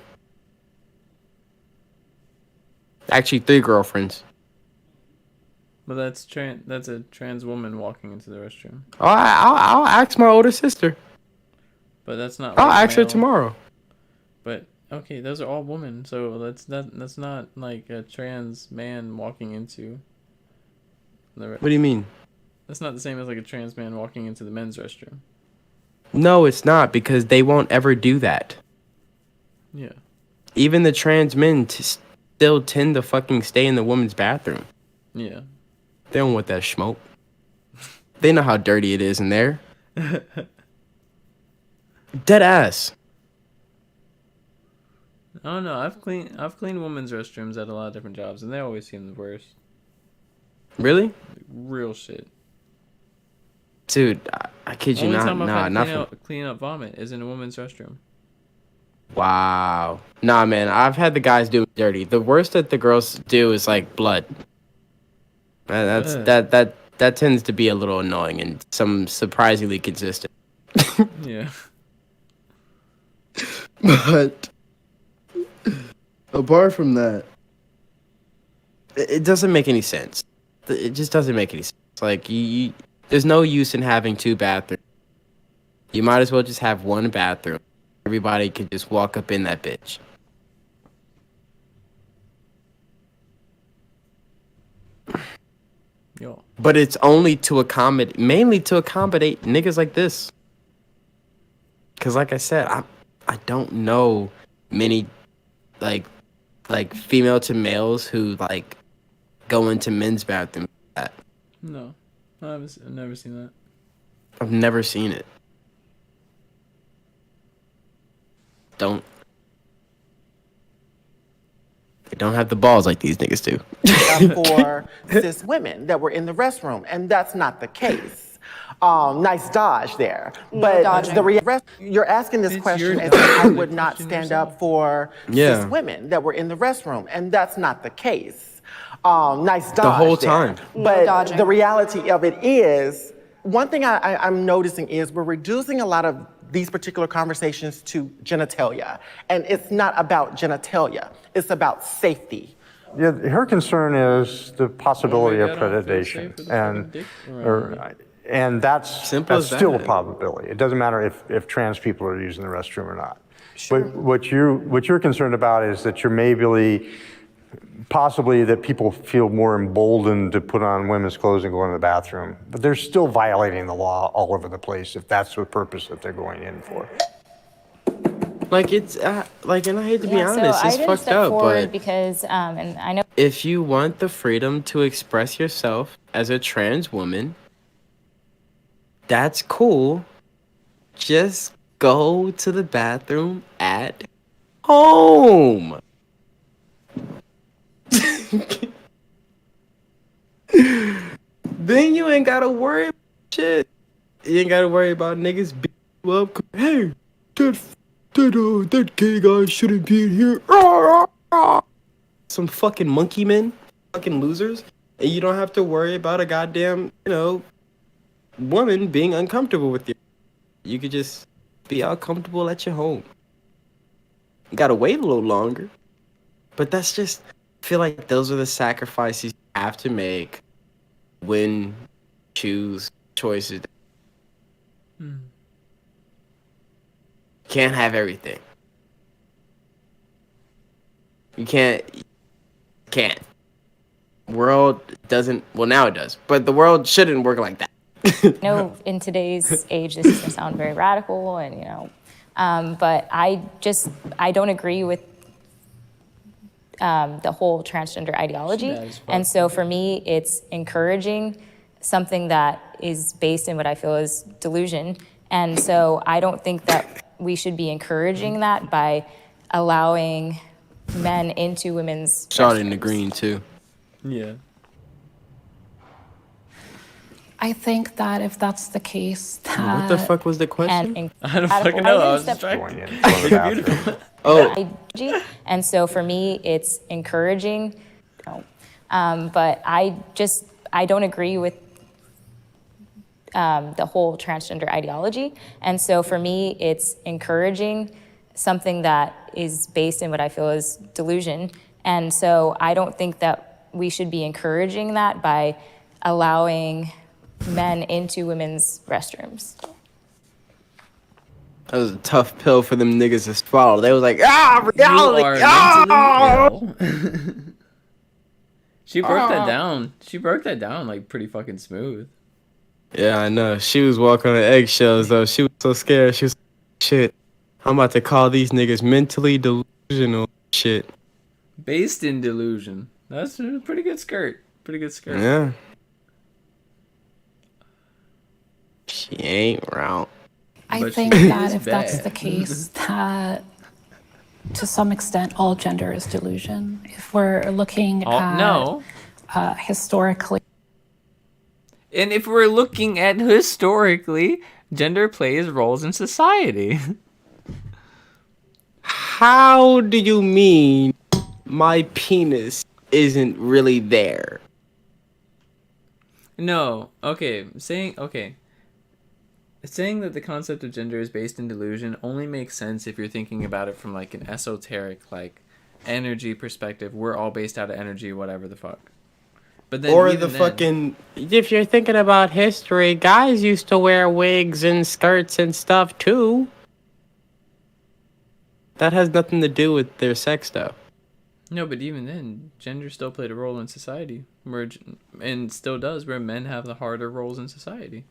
Actually, 3 girlfriends. But that's a trans woman walking into the restroom. Oh, I'll ask my older sister. But that's not. I'll ask her tomorrow. But okay, those are all women, so that's not like a trans man walking into. What do you mean? That's not the same as like a trans man walking into the men's restroom. No, it's not, because they won't ever do that. Yeah. Even the trans men still tend to fucking stay in the woman's bathroom. Yeah. They don't want that smoke. They know how dirty it is in there. Dead ass. I don't know. I've cleaned women's restrooms at a lot of different jobs, and they always seem the worst. Really? Like, real shit. Dude, I kid you not. Nah, not clean up vomit is in a woman's restroom. Wow. Nah, man, I've had the guys do it dirty. The worst that the girls do is like blood. That tends to be a little annoying and some surprisingly consistent. Yeah. But apart from that, it doesn't make any sense. It just doesn't make any sense. Like there's no use in having two bathrooms. You might as well just have one bathroom. Everybody can just walk up in that bitch. Yo. But it's only mainly to accommodate niggas like this. Cause like I said, I don't know many like female to males who like go into men's bathrooms like that. No, I've never seen that. I've never seen it. They don't have the balls like these niggas do. For cis women that were in the restroom, and that's not the case. Nice dodge there. But you're asking this question as if I would not stand up for cis women that were in the restroom, and that's not the case. Nice dodge the whole there. time. But the reality of it is, one thing I'm noticing is we're reducing a lot of these particular conversations to genitalia. And it's not about genitalia, it's about safety. Yeah, her concern is the possibility of predation, and that's still a probability. It doesn't matter if trans people are using the restroom or not. Sure. But what you're concerned about is that you're possibly that people feel more emboldened to put on women's clothes and go into the bathroom, but they're still violating the law all over the place if that's the purpose that they're going in for. Like it's and I hate to be honest, so it's I didn't fucked step up, forward but because and I know if you want the freedom to express yourself as a trans woman, that's cool. Just go to the bathroom at home. Then you ain't gotta worry about shit. You ain't gotta worry about niggas beating you up. Hey, that gay guy shouldn't be in here. Some fucking monkey men, fucking losers. And you don't have to worry about a goddamn, woman being uncomfortable with you. You could just be all comfortable at your home. You gotta wait a little longer. But that's just, I feel like those are the sacrifices you have to make when choose choices. Can't have everything. You can't. World doesn't, well now it does, but the world shouldn't work like that. I know in today's age this is gonna sound very radical and but I don't agree with the whole transgender ideology. And so for me, it's encouraging something that is based in what I feel is delusion. And so I don't think that we should be encouraging that by allowing men into women's Shot in the green too. Yeah. I think that if that's the case, What the fuck was the question? I don't fucking know. I was distracted. Beautiful. And so for me, it's encouraging. But I don't agree with the whole transgender ideology. And so for me, it's encouraging something that is based in what I feel is delusion. And so I don't think that we should be encouraging that by allowing men into women's restrooms. That was a tough pill for them niggas to swallow. They was like, reality. She broke that down. She broke that down like pretty fucking smooth. Yeah, I know. She was walking on eggshells though. She was so scared. She was shit. I'm about to call these niggas mentally delusional shit. Based in delusion. That's a pretty good skirt. Pretty good skirt. Yeah. She ain't wrong. I think that if that's the case, that to some extent all gender is delusion. If we're looking at historically. And if we're looking at historically, gender plays roles in society. How do you mean my penis isn't really there? No, okay, saying that the concept of gender is based in delusion only makes sense if you're thinking about it from like an esoteric, like, energy perspective. We're all based out of energy, whatever the fuck. But then Or even the then- fucking, if you're thinking about history, guys used to wear wigs and skirts and stuff too. That has nothing to do with their sex though. No, but even then, gender still played a role in society, and still does, where men have the harder roles in society.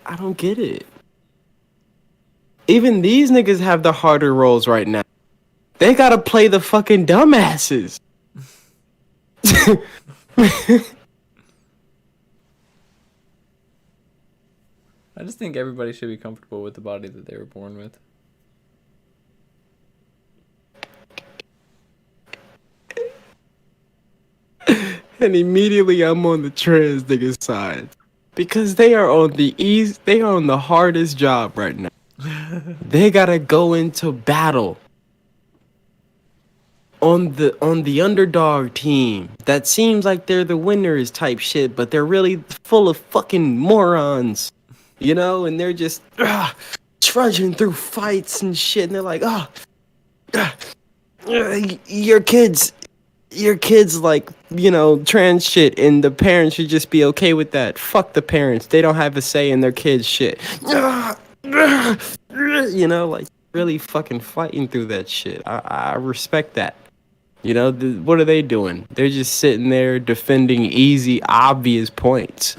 I don't get it. Even these niggas have the harder roles right now. They gotta play the fucking dumbasses. I just think everybody should be comfortable with the body that they were born with. And immediately I'm on the trans niggas side. Because they are on they are on the hardest job right now. They gotta go into battle on the underdog team that seems like they're the winners type shit, but they're really full of fucking morons, you know, and they're just trudging through fights and shit, and they're like, your kids like, you know, trans shit, and the parents should just be okay with that. Fuck the parents, they don't have a say in their kids' shit. You know, like, really fucking fighting through that shit. I respect that. You know, what are they doing? They're just sitting there defending easy, obvious points.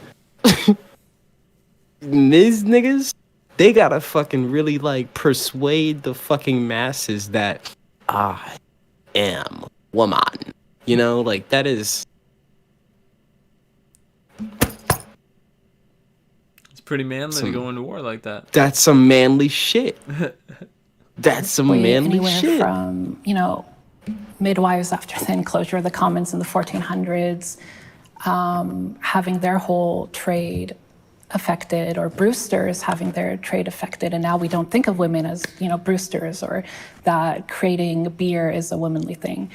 These niggas, they gotta fucking really, like, persuade the fucking masses that I am woman. You know, like, that is... It's pretty manly to go into war like that. That's some manly shit. That's some manly anywhere shit. from, you know, midwives after the enclosure of the commons in the 1400s, having their whole trade affected, or Brewsters having their trade affected, and now we don't think of women as, you know, Brewsters, or that creating beer is a womanly thing.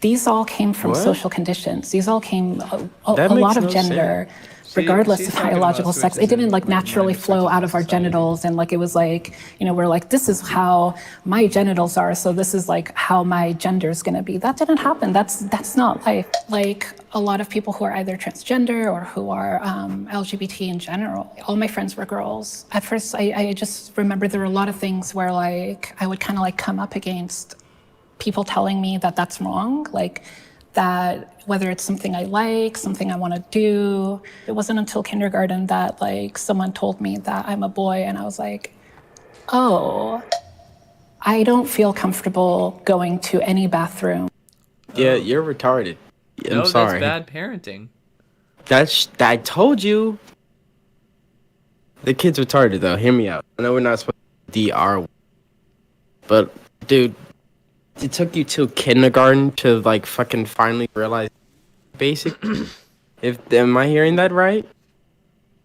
These all came from What? social conditions. These all came, a That lot makes of no gender, sense. regardless She's of talking about biological sex. It switches didn't in, like naturally flow out of our genitals, and like it was like, you know, we're like, this is how my genitals are, so this is like how my gender is gonna be. That didn't happen. That's not life. Like a lot of people who are either transgender or who are LGBT in general. All my friends were girls. At first, I just remember there were a lot of things where like I would kind of like come up against people telling me that that's wrong, like that whether it's something I like, something I want to do. It wasn't until kindergarten that like someone told me that I'm a boy, and I was like, oh, I don't feel comfortable going to any bathroom. Yeah, you're retarded. I'm No, sorry. that's bad parenting. I told you. The kid's retarded though. Hear me out. I know we're not supposed to DR, but dude, it took you till kindergarten to like fucking finally realize basic. Am I hearing that right?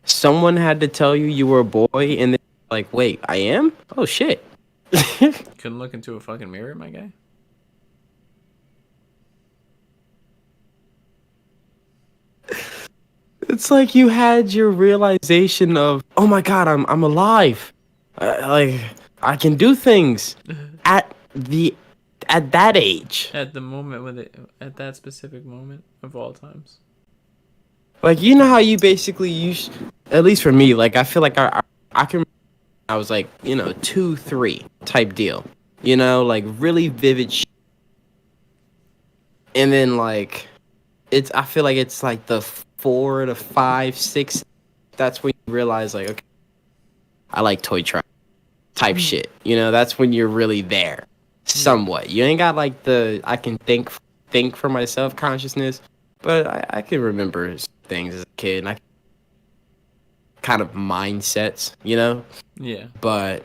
Someone had to tell you you were a boy, and then like, wait, I am? Oh shit. Couldn't look into a fucking mirror, my guy. It's like you had your realization of, oh my god, I'm alive. Like I can do things at that age. At the moment with it, at that specific moment of all times. Like, you know how you basically at least for me, like I feel like I can. I was like, you know, 2, 3 type deal. You know, like really vivid. And then like, I feel like it's like the 4 to 5, 6. That's when you realize like, okay, I like toy train type shit. You know, that's when you're really there, somewhat. You ain't got like the I can think for myself consciousness, but I can remember things as a kid, and I kind of mindsets, you know. Yeah. But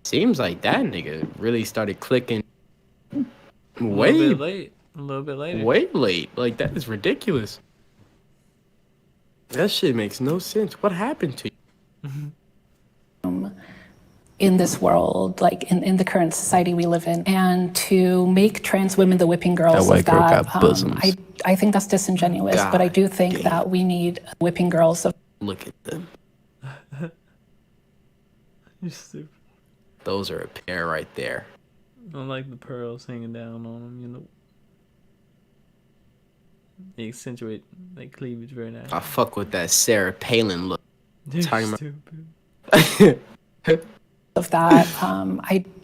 seems like that nigga really started clicking A way little bit late. A little bit later. way late. Like that is ridiculous. That shit makes no sense. What happened to you? in this world, like in the current society we live in, and to make trans women the whipping girls That white of girl that, got bosoms. I think that's disingenuous, but I do think that we need whipping girls of. Look at them. You're stupid. Those are a pair right there. I like the pearls hanging down on them, you know. They accentuate like cleavage very nice. I fuck with that Sarah Palin look. You're Talking stupid. Of that,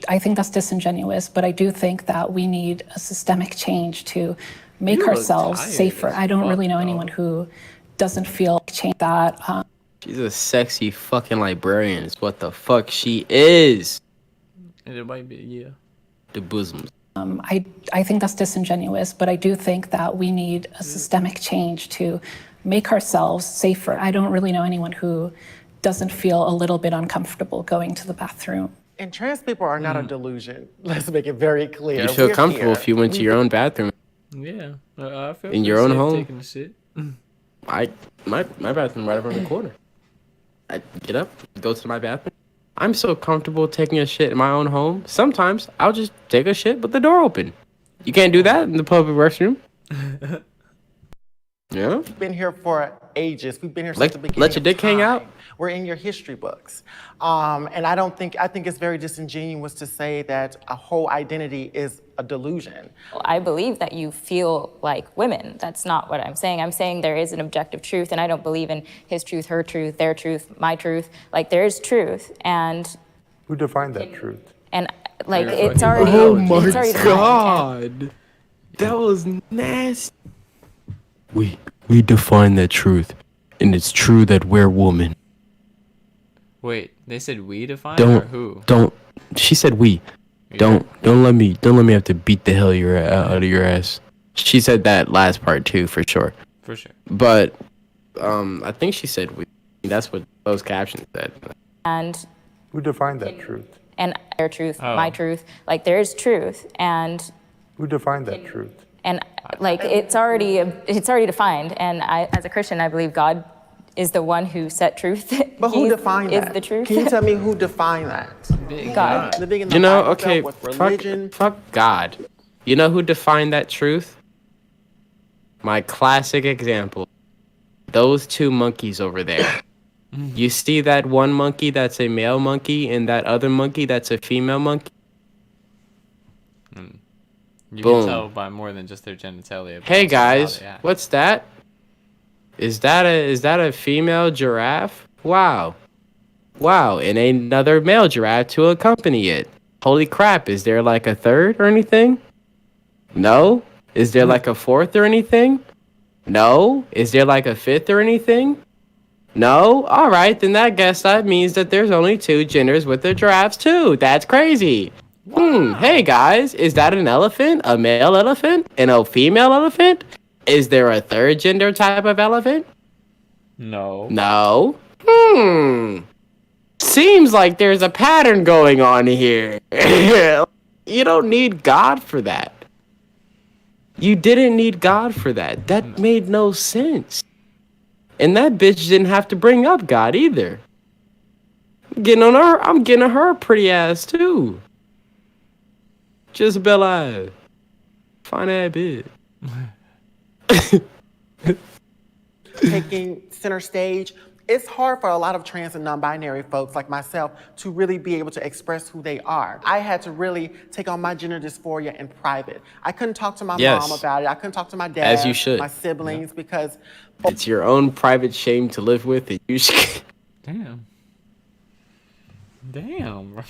I think that's disingenuous, but I do think that we need a systemic change to make You look ourselves tired safer. as I don't really fuck, know anyone who doesn't feel change that. She's a sexy fucking librarian. Is what the fuck she is. And it might be, yeah. The bosoms. I think that's disingenuous, but I do think that we need a systemic change to make ourselves safer. I don't really know anyone who doesn't feel a little bit uncomfortable going to the bathroom. And trans people are not a delusion. Let's make it very clear. You feel We're comfortable here. if you went to your own bathroom. Yeah. I feel In your pretty own safe home? taking the shit. My bathroom right around the corner. I get up, go to my bathroom. I'm so comfortable taking a shit in my own home. Sometimes I'll just take a shit with the door open. You can't do that in the public restroom. Yeah. We've been here for ages. We've been here since the beginning. Let your dick hang out. time. We're in your history books. And I think it's very disingenuous to say that a whole identity is a delusion. I believe that you feel like women. That's not what I'm saying. I'm saying there is an objective truth, and I don't believe in his truth, her truth, their truth, my truth. Like, there is truth, and Who defined that truth? like it's already. Oh my it's already defined. god. That was nasty. We define that truth. And it's true that we're women. Wait, they said we define or who? Don't. She said we. Don't let me have to beat the hell out of your ass. She said that last part too, for sure. For sure. But I think she said we. That's what those captions said. And Who defined that truth? and their truth, Oh. my truth. Like, there is truth, and Who defined that truth? like it's already defined. And I, as a Christian, I believe God is the one who set truth. But who defined is that? the truth. Can you tell me who defined that? God. Living in the You know, Bible okay, Belt with religion. fuck God. You know who defined that truth? My classic example. Those two monkeys over there. You see that one monkey that's a male monkey and that other monkey that's a female monkey? You Boom. can tell by more than just their genitalia. but Hey also how guys, they act. what's that? Is that a female giraffe? Wow. Wow, and another male giraffe to accompany it. Holy crap, is there like a third or anything? No? Is there like a fourth or anything? No? Is there like a fifth or anything? No? Alright, then that means that there's only two genders with the giraffes too. That's crazy. Hey guys, is that an elephant? A male elephant? And a female elephant? Is there a third gender type of elephant? No. No. Seems like there's a pattern going on here. You don't need God for that. You didn't need God for that. That made no sense. And that bitch didn't have to bring up God either. I'm getting on her pretty ass too. Jezebel, fine ass bitch. Taking center stage. It's hard for a lot of trans and non-binary folks like myself to really be able to express who they are. I had to really take on my gender dysphoria in private. I couldn't talk to my Yes. mom about it. I couldn't talk to my dad, As you should. my siblings, because It's your own private shame to live with, and you should. Damn. Damn.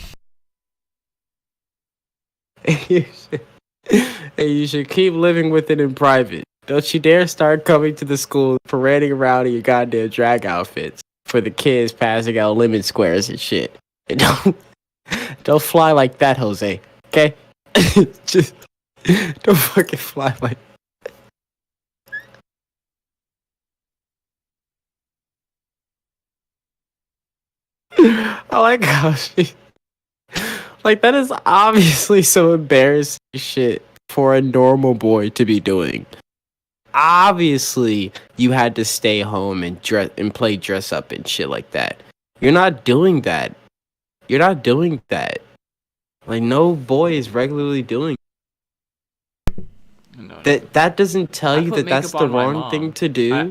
You should keep living with it in private. Don't you dare start coming to the school parading around in your goddamn drag outfits for the kids passing out lemon squares and shit. And don't fly like that, Jose. Okay? Just don't fucking fly like I like how she like that is obviously so embarrassing shit for a normal boy to be doing. Obviously, you had to stay home and play dress up and shit like that. You're not doing that. You're not doing that. Like, no boy is regularly doing that doesn't tell you that that's the wrong thing to do.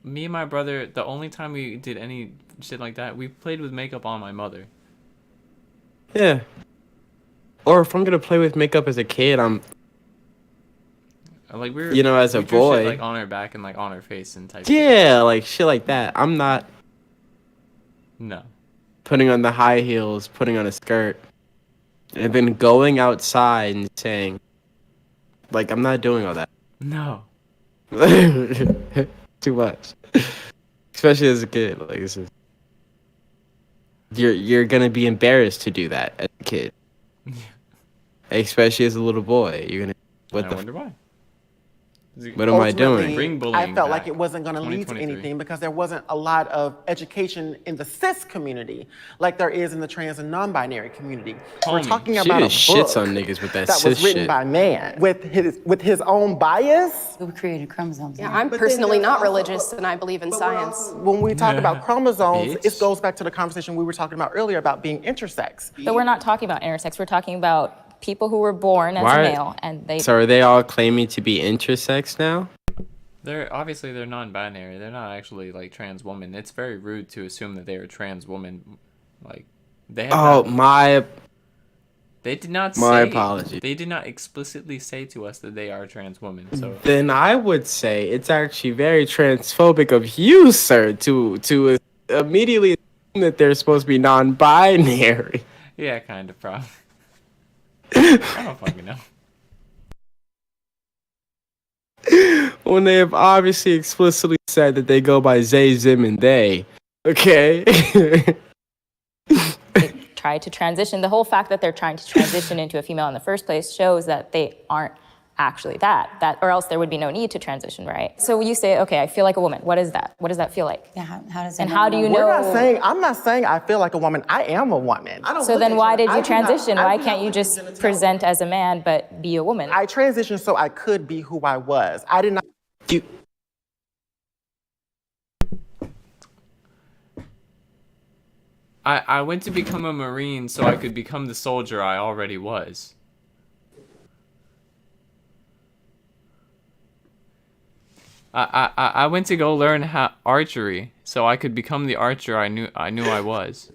Me and my brother, the only time we did any shit like that, we played with makeup on my mother. Yeah. Or if I'm gonna play with makeup as a kid, I'm like as a we drew boy. shit, like on her back and like on her face and type. Yeah, like shit like that. I'm not. No. Putting on the high heels, putting on a skirt, and then going outside and saying, like, I'm not doing all that. No. Too much. Especially as a kid. Like, this is. You're gonna be embarrassed to do that as a kid. Especially as a little boy. You're gonna. What the? I wonder why. What am I doing? Bring bullying I felt back. like it wasn't going to lead to anything because there wasn't a lot of education in the cis community like there is in the trans and non-binary community. We're talking She about a just book shits on niggas with that that cis was written shit. by man with his own bias. Who created chromosomes? Yeah, I'm personally not religious and I believe in science. When we talk about chromosomes, Bitch. it goes back to the conversation we were talking about earlier about being intersex. But we're not talking about intersex. We're talking about people who were born as Why- male and they. So are they all claiming to be intersex now? They're non-binary. They're not actually like trans women. It's very rude to assume that they are trans woman. Like they have they did not My say, apologies. They did not explicitly say to us that they are trans women. So Then I would say it's actually very transphobic of you, sir, to immediately assume that they're supposed to be non-binary. yeah, kind of probably. I don't fucking know. When they have obviously explicitly said that they go by they, them, and they. Okay. Try to transition. The whole fact that they're trying to transition into a female in the first place shows that they aren't actually that, or else there would be no need to transition, right? So you say, okay, I feel like a woman. What is that? What does that feel like? Yeah, how does And how do you know? I'm not saying I feel like a woman. I am a woman. So then why did you transition? Why can't you just present as a man but be a woman? I transitioned so I could be who I was. I did not. I went to become a Marine so I could become the soldier I already was. I went to go learn archery so I could become the archer I knew I was.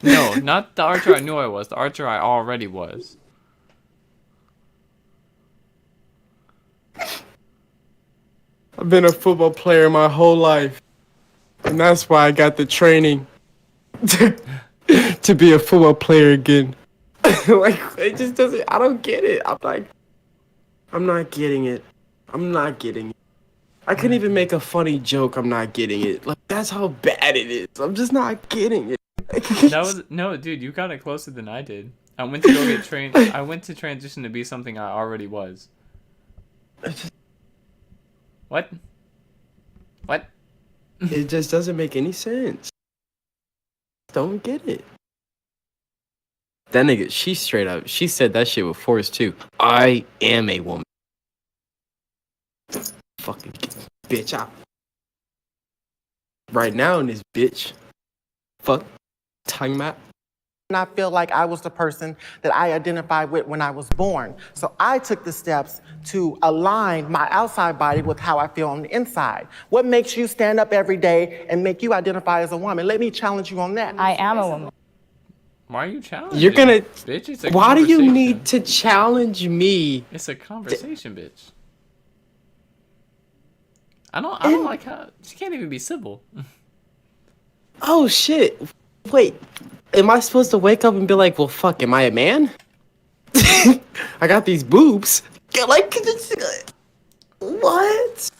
No, not the archer I knew I was, the archer I already was. I've been a football player my whole life. And that's why I got the training to be a football player again. Like, it just doesn't, I don't get it. I'm not getting it. I'm not getting it. I couldn't even make a funny joke. I'm not getting it. Like, that's how bad it is. I'm just not getting it. No, dude, you got it closer than I did. I went to go get trained. I went to transition to be something I already was. What? What? It just doesn't make any sense. Don't get it. That nigga, she straight up, she said that shit with force too. I am a woman. Fucking bitch out. Right now in this bitch. Fuck. Talking about. And I feel like I was the person that I identified with when I was born. So I took the steps to align my outside body with how I feel on the inside. What makes you stand up every day and make you identify as a woman? Let me challenge you on that. I am a woman. Why are you challenging? You're gonna. Bitch, it's a Why do you conversation. need to challenge me? It's a conversation, bitch. I don't like how she can't even be civil. Oh shit. Wait. Am I supposed to wake up and be like, well, fuck, am I a man? I got these boobs. Yeah, like, what?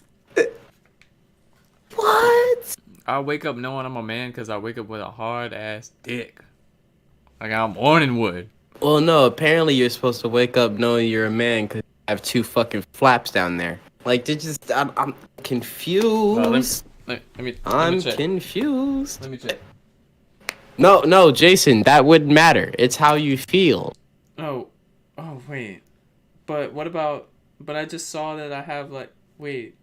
What? I wake up knowing I'm a man because I wake up with a hard ass dick. Like I'm morning wood. Well, no, apparently you're supposed to wake up knowing you're a man because you have two fucking flaps down there. Like, they're just, I'm confused. Let me I'm check. confused. Let me check. No, Jason, that wouldn't matter. It's how you feel. Oh, wait. But what about, but I just saw that I have like, wait.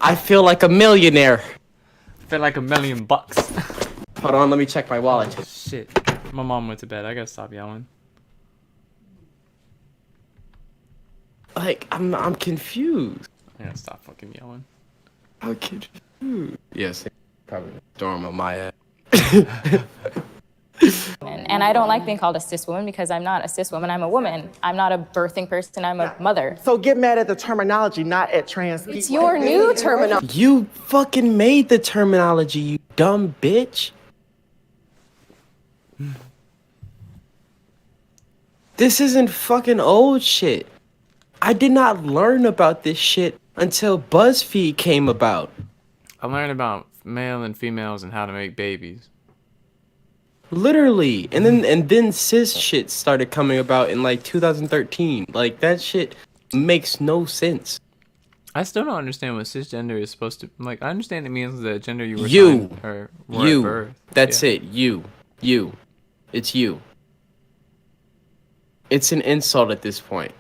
I feel like a millionaire. I feel like $1 million. Hold on, let me check my wallet. Shit. My mom went to bed. I gotta stop yelling. Like, I'm confused. I gotta stop fucking yelling. I'm confused. Yes, probably storm on my ass. And I don't like being called a cis woman because I'm not a cis woman. I'm a woman. I'm not a birthing person. I'm a mother. So get mad at the terminology, not at trans people. It's your new terminology. You fucking made the terminology, you dumb bitch. This isn't fucking old shit. I did not learn about this shit until BuzzFeed came about. I learned about male and females and how to make babies. Literally. And then cis shit started coming about in like 2013. Like that shit makes no sense. I still don't understand what cisgender is supposed to like. I understand it means the gender you were You. assigned or were You. at birth. That's Yeah. it. You. It's you. It's an insult at this point.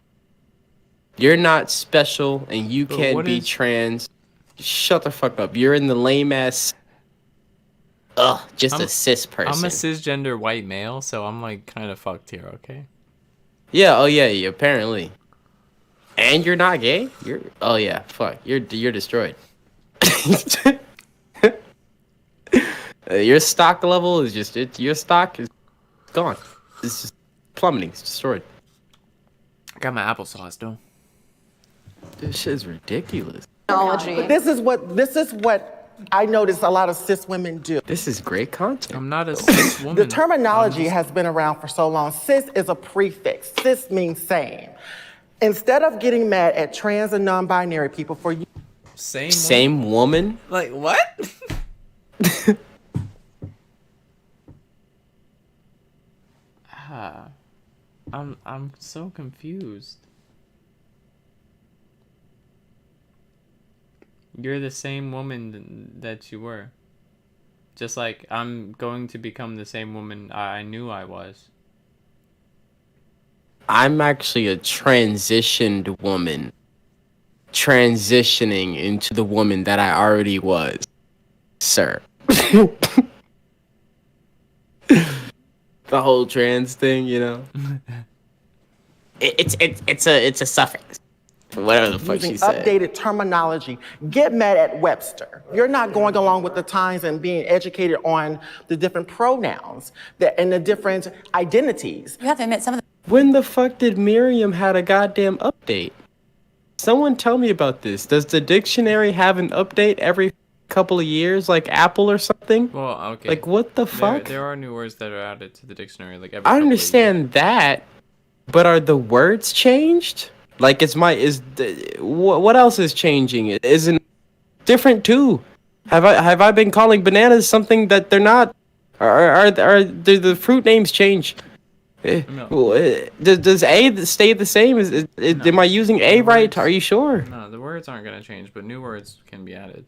You're not special and you But can't what be is- trans. Shut the fuck up. You're in the lame ass. Just a cis person. I'm a cisgender white male, so I'm like kind of fucked here. Okay. Yeah. Oh yeah. Apparently. And you're not gay. Oh yeah. Fuck. You're destroyed. Your stock level is just your stock is gone. It's just plummeting. It's destroyed. I got my applesauce though. This shit's ridiculous. But this is what I notice a lot of cis women do. This is great content. I'm not a cis woman. The terminology has been around for so long. Cis is a prefix. Cis means same. Instead of getting mad at trans and non-binary people for you, Same woman? Like what? I'm so confused. You're the same woman that you were. Just like I'm going to become the same woman I knew I was. I'm actually a transitioned woman. Transitioning into the woman that I already was, sir. The whole trans thing, you know. It's a suffix. Whatever the fuck using she said. updated terminology. Get mad at Webster. You're not going along with the times and being educated on the different pronouns and the different identities. You have to admit some of the When the fuck did Miriam had a goddamn update? Someone tell me about this. Does the dictionary have an update every couple of years, like Apple or something? Well, okay. Like what the fuck? There are new words that are added to the dictionary like every I couple of understand that, but are the words changed? Like what else is changing? Isn't different too? Have I been calling bananas something that they're not? Are the fruit names change? Does A stay the same? Am I using A right? Are you sure? No, the words aren't gonna change, but new words can be added.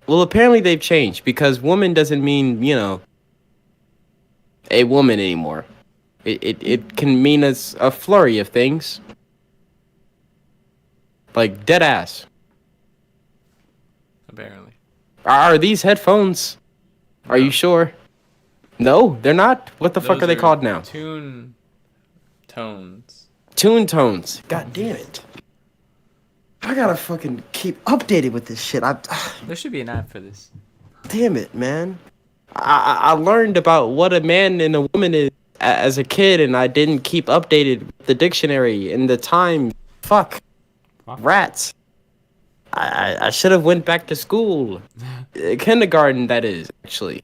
Well, apparently they've changed because woman doesn't mean, a woman anymore. It can mean as a flurry of things. Like dead ass. Apparently. Are these headphones? Are you sure? No, they're not. What the fuck Those are they called now? Tune tones. Tune tones. God damn it. I gotta fucking keep updated with this shit. There should be an app for this. Damn it, man. I learned about what a man and a woman is as a kid, and I didn't keep updated with the dictionary and the time. Fuck. Rats. I should have went back to school. Kindergarten, that is, actually.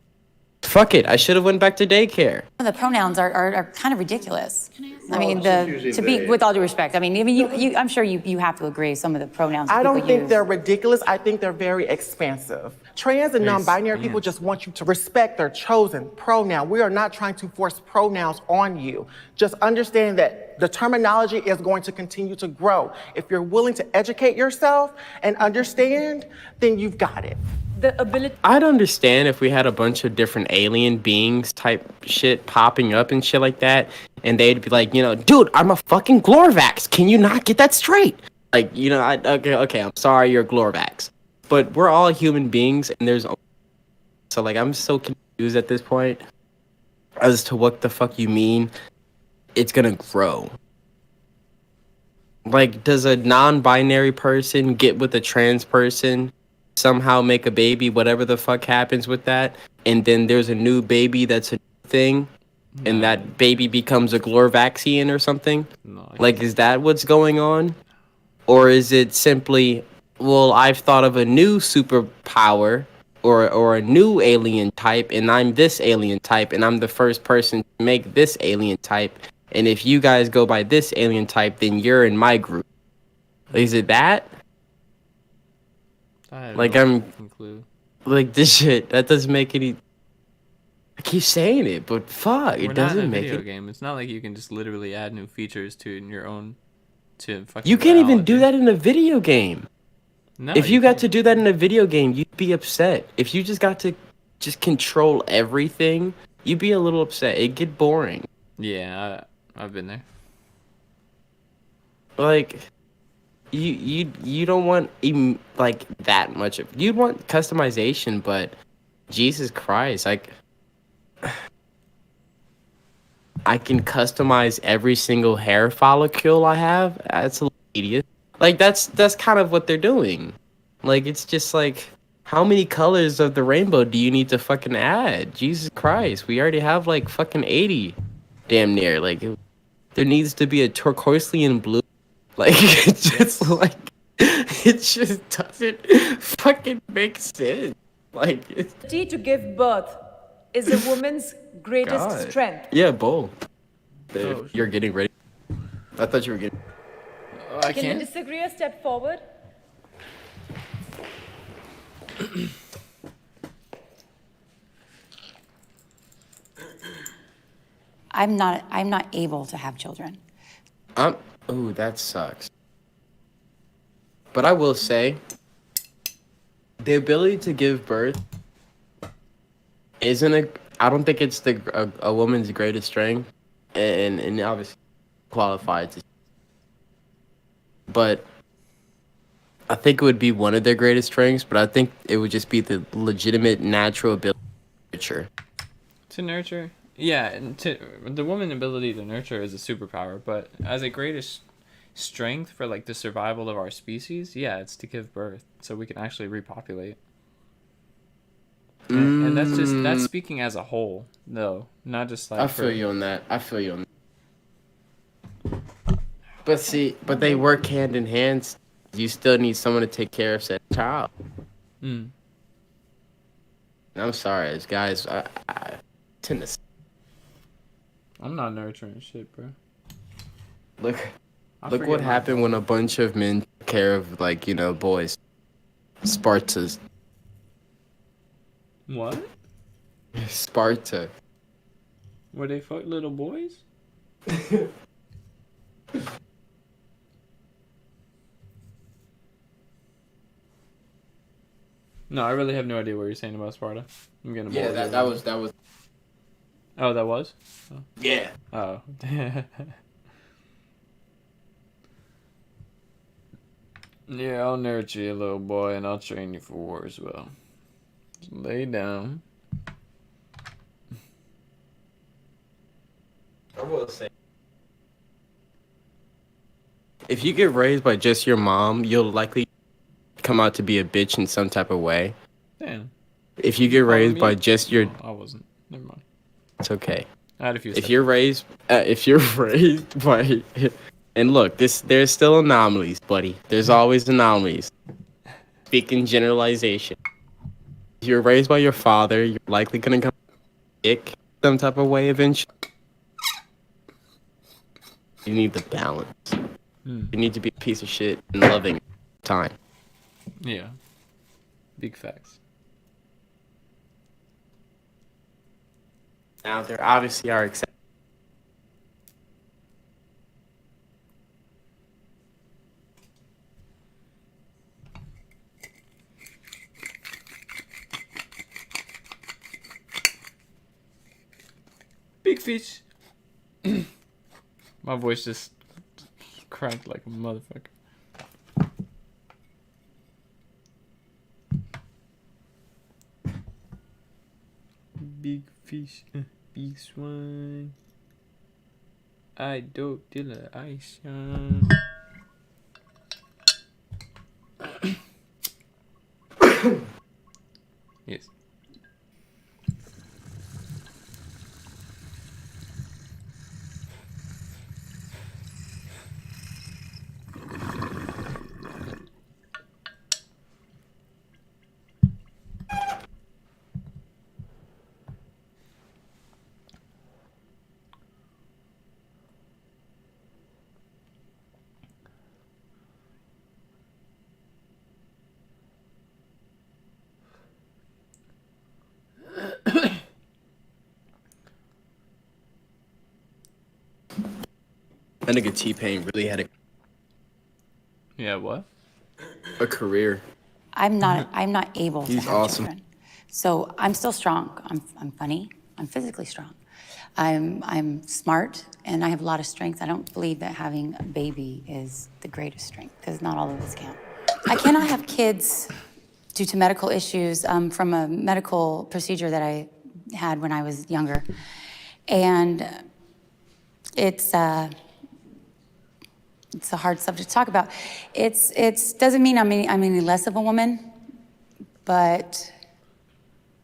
Fuck it. I should have went back to daycare. The pronouns are kind of ridiculous. I mean, to be with all due respect. I mean, you I'm sure you have to agree. Some of the pronouns. I don't people think use. they're ridiculous. I think they're very expansive. Trans and non-binary people just want you to respect their chosen pronoun. We are not trying to force pronouns on you. Just understand that the terminology is going to continue to grow. If you're willing to educate yourself and understand, then you've got it. The ability. I'd understand if we had a bunch of different alien beings type shit popping up and shit like that, and they'd be like, dude, I'm a fucking Glorvax. Can you not get that straight? Like, you know, okay, I'm sorry you're Glorvax. But we're all human beings, and so, like, I'm so confused at this point as to what the fuck you mean it's gonna grow. Like, does a non-binary person get with a trans person, somehow make a baby, whatever the fuck happens with that, and then there's a new baby that's a thing, and that baby becomes a Glorvaxian or something? Like, is that what's going on? Or is it simply, well, I've thought of a new superpower or a new alien type, and I'm this alien type, and I'm the first person to make this alien type, and if you guys go by this alien type, then you're in my group. Is it that? Like, like, this shit, that doesn't make any... I keep saying it, but fuck, it doesn't make it... We're not in a video game. It's not like you can just literally add new features to it in your own... to fucking You can't even biology. do that in a video game. No, If you got to do that in a video game, you'd be upset. If you just got to just control everything, you'd be a little upset. It'd get boring. Yeah, I've been there. Like, you don't want even like that much of. You'd want customization, but Jesus Christ, like, I can customize every single hair follicle I have. That's a little tedious. Like, that's kind of what they're doing. Like, it's just like, how many colors of the rainbow do you need to fucking add? Jesus Christ, we already have like fucking 80, damn near. Like, there needs to be a turquoisean blue. Like, it's just like, it just doesn't fucking make sense. Like, it's... ability to give birth is a woman's greatest God. strength. Yeah, both. You're getting ready. I thought you were getting... I Can can't. you disagree or step forward? I'm not able to have children. Ooh, that sucks. But I will say, the ability to give birth I don't think it's a woman's greatest strength, and obviously qualified to. But I think it would be one of their greatest strengths. But I think it would just be the legitimate natural ability to nurture. To nurture, yeah, and the woman ability to nurture is a superpower, but as a greatest strength for like the survival of our species, yeah, it's to give birth so we can actually repopulate. And that's speaking as a whole, though, not just like. I feel you on that. But they work hand in hand. You still need someone to take care of said child. Mm. I'm sorry, as guys, I tend to. I'm not nurturing shit, bro. Look I what forget my- happened when a bunch of men took care of, like, you know, boys. Spartas. What? Sparta. Where they fuck little boys? No, I really have no idea what you're saying about Sparta. I'm getting bored. Yeah, that was. Oh, that was? Oh. Yeah. Oh. Yeah, I'll nurture you, little boy, and I'll train you for war as well. Just lay down. I will say, if you get raised by just your mom, you'll likely come out to be a bitch in some type of way. Damn. If you get raised me? by just your, I wasn't. Never mind. it's okay. I had a few. If you're raised by, and look, there's still anomalies, buddy. There's always anomalies. Speaking generalization. If you're raised by your father, you're likely gonna come dick some type of way eventually. You need the balance. You need to be a piece of shit and loving time. Yeah. Big facts. Now there obviously are exceptions. Big fish. My voice just cracked like a motherfucker. big fish, big swine. I dope dealer, I shine. Yes. That nigga T-Pain really had Yeah, what? a career. I'm not able to He's have awesome. children. So I'm still strong. I'm funny. I'm physically strong. I'm smart and I have a lot of strength. I don't believe that having a baby is the greatest strength because not all of us can. I cannot have kids due to medical issues from a medical procedure that I had when I was younger. And it's a hard subject to talk about. It's doesn't mean I'm any less of a woman, but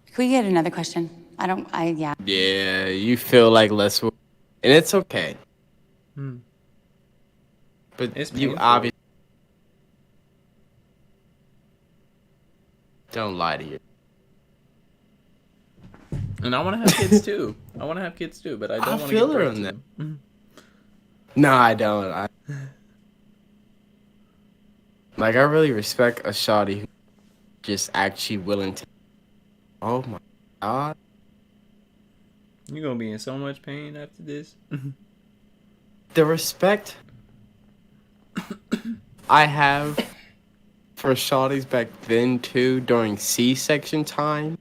can we get another question? Yeah. Yeah, you feel like less, and it's okay. But It's you painful. obviously don't lie to you. And I want to have kids too. I want to have kids too, but I don't want to feel give her birth on to that. them. No, I don't. I really respect a shawty who just actually willing to. Oh my god. You're gonna be in so much pain after this. The respect I have for shawties back then too during C-section time.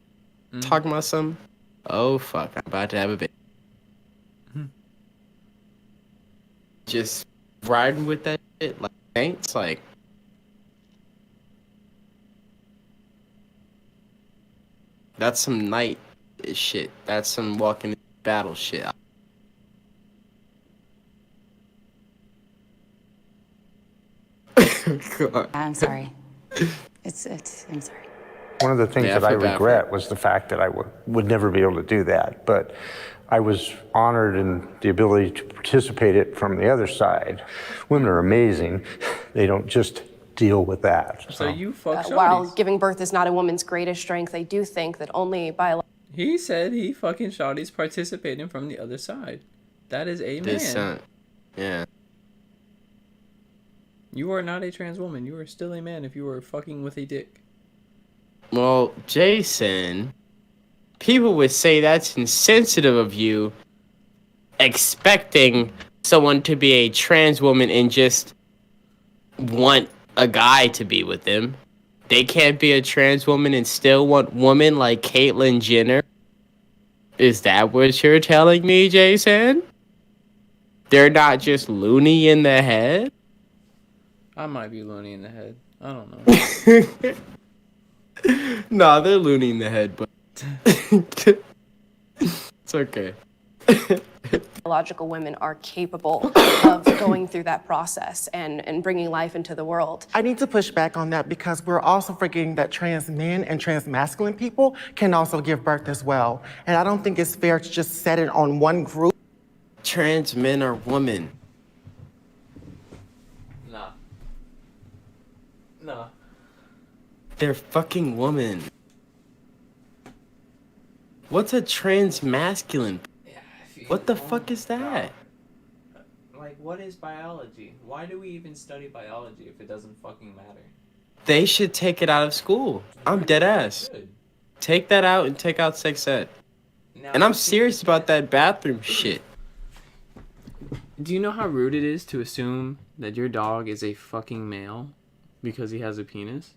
Talking about some. Oh fuck! I'm about to have a baby. Just riding with that shit like saints, like. That's some night shit. That's some walking battle shit. God. I'm sorry. I'm sorry. One of the things Yeah, I that I feel bad for regret was the fact that I would never be able to do that. But I was honored in the ability to participate it from the other side. Women are amazing. They don't just deal with that. So you fuck shorties. While giving birth is not a woman's greatest strength, I do think that only biological. He said he fucking shawties participating from the other side. That is a man. This yeah. You are not a trans woman. You are still a man if you are fucking with a dick. Well, Jason, people would say that's insensitive of you expecting someone to be a trans woman and just want a guy to be with them. They can't be a trans woman and still want women like Caitlyn Jenner. Is that what you're telling me, Jason? They're not just loony in the head? I might be loony in the head. I don't know. Nah, they're loony in the head, but it's okay. Biological women are capable of going through that process and bringing life into the world. I need to push back on that because we're also forgetting that trans men and trans masculine people can also give birth as well. And I don't think it's fair to just set it on one group. Trans men are women. Nah. They're fucking women. What's a trans masculine? What the fuck is that? Like, what is biology? Why do we even study biology if it doesn't fucking matter? They should take it out of school. I'm dead ass. Take that out and take out sex ed. And I'm serious about that bathroom shit. Do you know how rude it is to assume that your dog is a fucking male because he has a penis?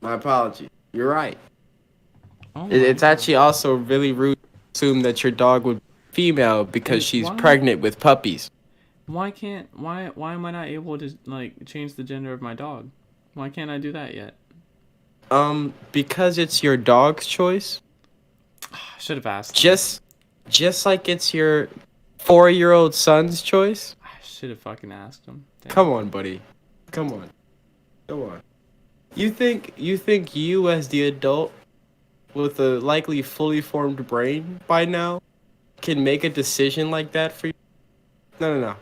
My apology. You're right. Oh It's actually also really rude to assume that your dog would be female because And she's why? pregnant with puppies. Why am I not able to like change the gender of my dog? Why can't I do that yet? Because it's your dog's choice. I should have asked. Just like it's your 4-year-old son's choice. I should have fucking asked him. Damn. Come on, buddy. Come on. You think you as the adult with a likely fully formed brain by now can make a decision like that for you? No.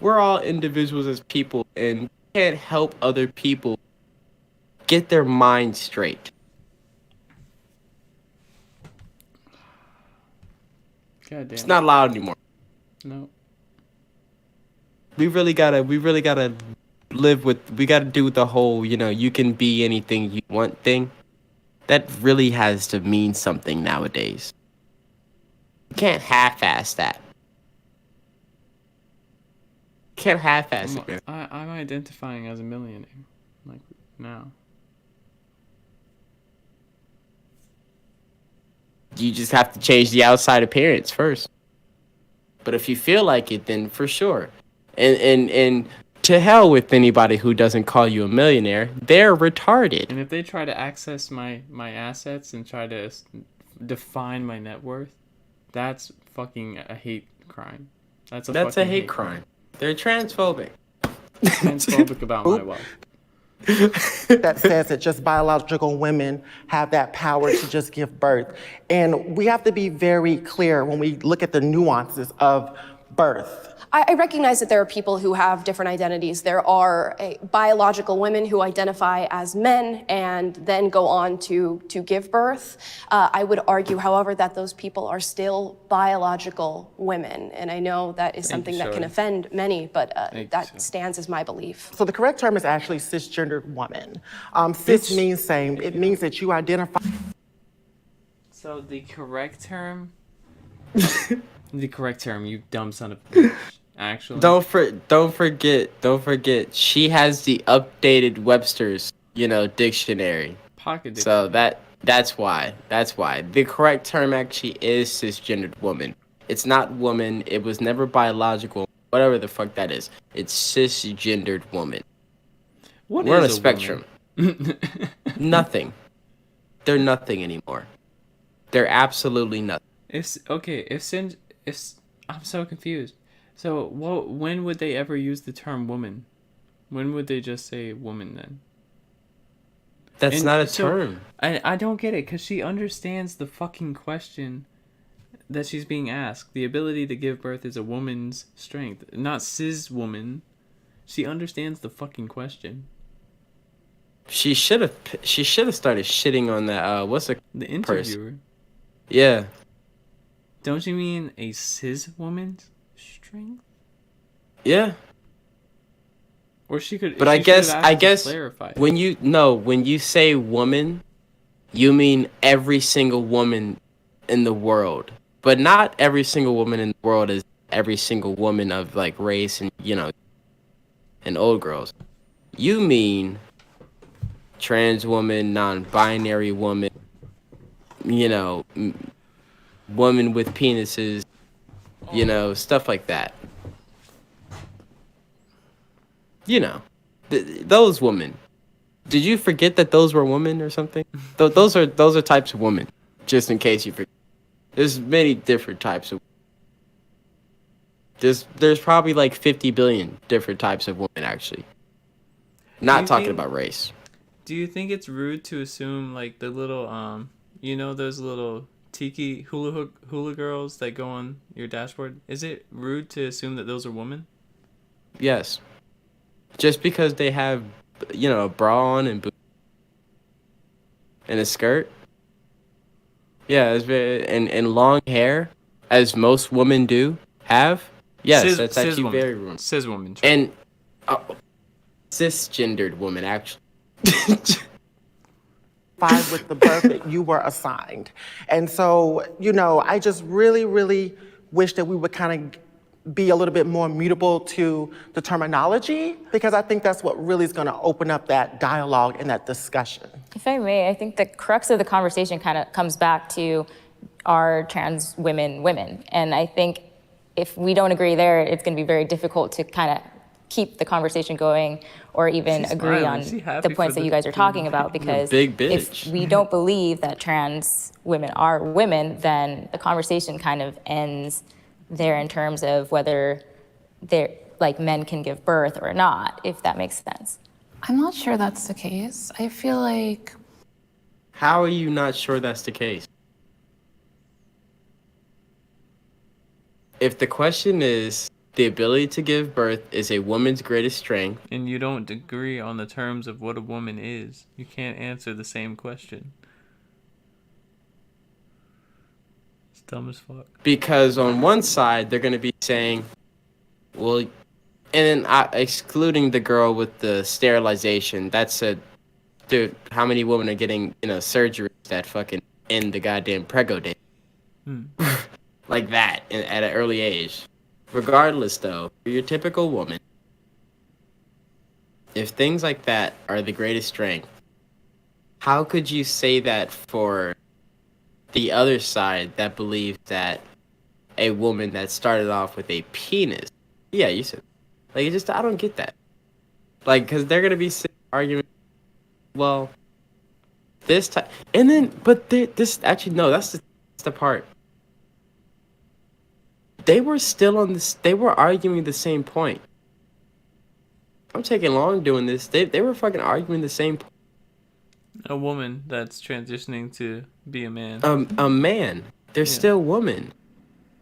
We're all individuals as people and can't help other people get their mind straight. God damn. It's not allowed anymore. No. We really gotta live with, we gotta do the whole, you can be anything you want thing. That really has to mean something nowadays. You can't half-ass that. Can't half-ass it, man. I'm identifying as a millionaire, like, now. You just have to change the outside appearance first. But if you feel like it, then for sure. And to hell with anybody who doesn't call you a millionaire. They're retarded. And if they try to access my assets and try to define my net worth, that's fucking a hate crime. That's a hate crime. They're transphobic. Transphobic about my wealth. That says that just biological women have that power to just give birth. And we have to be very clear when we look at the nuances of birth. I recognize that there are people who have different identities. There are biological women who identify as men and then go on to give birth. I would argue, however, that those people are still biological women. And I know that is something that can offend many, but that stands as my belief. So the correct term is actually cisgendered woman. Cis means same. It means that you identify. So the correct term, you dumb son of a bitch. Actually, Don't forget. She has the updated Webster's, dictionary. Pocket dictionary. So that's why. The correct term actually is cisgendered woman. It's not woman. It was never biological. Whatever the fuck that is. It's cisgendered woman. We're on a spectrum. Nothing. They're nothing anymore. They're absolutely nothing. I'm so confused. So, when would they ever use the term woman? When would they just say woman then? That's not a term. I don't get it, because she understands the fucking question that she's being asked. The ability to give birth is a woman's strength, not cis woman. She understands the fucking question. She should have started shitting on that. The interviewer? Yeah. Don't you mean a cis woman's strength? Yeah. Or she could. But I guess when you say woman, you mean every single woman in the world. But not every single woman in the world is every single woman of like race and and old girls. You mean trans woman, non-binary woman, woman with penises, stuff like that. Those women. Did you forget that those were women or something? Those are types of women. Just in case you forget. There's many different types of. There's probably like 50 billion different types of women actually. Not talking about race. Do you think it's rude to assume like the little those little tiki hula girls that go on your dashboard? Is it rude to assume that those are women? Yes. Just because they have, a bra on and a skirt. Yeah, it's very, and long hair, as most women do have. Yes, that's actually very rude. Cis woman. And cisgendered woman, actually. With the birth that you were assigned. And so, I just really, really wish that we would kind of be a little bit more mutable to the terminology, because I think that's what really is going to open up that dialogue and that discussion. If I may, I think the crux of the conversation kind of comes back to are trans women women? And I think if we don't agree there, it's going to be very difficult to kind of keep the conversation going or even She's agree smiling. on She happy the points for that you the- guys are talking about, because big if bitch. we don't believe that trans women are women, then the conversation kind of ends there in terms of whether they're like men can give birth or not, if that makes sense. I'm not sure that's the case. I feel like How are you not sure that's the case? If the question is the ability to give birth is a woman's greatest strength, And you don't agree on the terms of what a woman is, you can't answer the same question. It's dumb as fuck. because on one side they're going to be saying, well, and then excluding the girl with the sterilization, that's a, dude, how many women are getting, surgeries that fucking end the goddamn prego day? Like that at an early age. Regardless, though, for your typical woman, if things like that are the greatest strength, how could you say that for the other side that believes that a woman that started off with a penis? Yeah, you said. Like, it just, I don't get that. Like, because they're going to be arguing, well, this time. And then, but this, actually, no, that's the part. They were still on this, they were arguing the same point. I'm taking long doing this. They were fucking arguing the same point. A woman that's transitioning to be a man. A man. They're still women.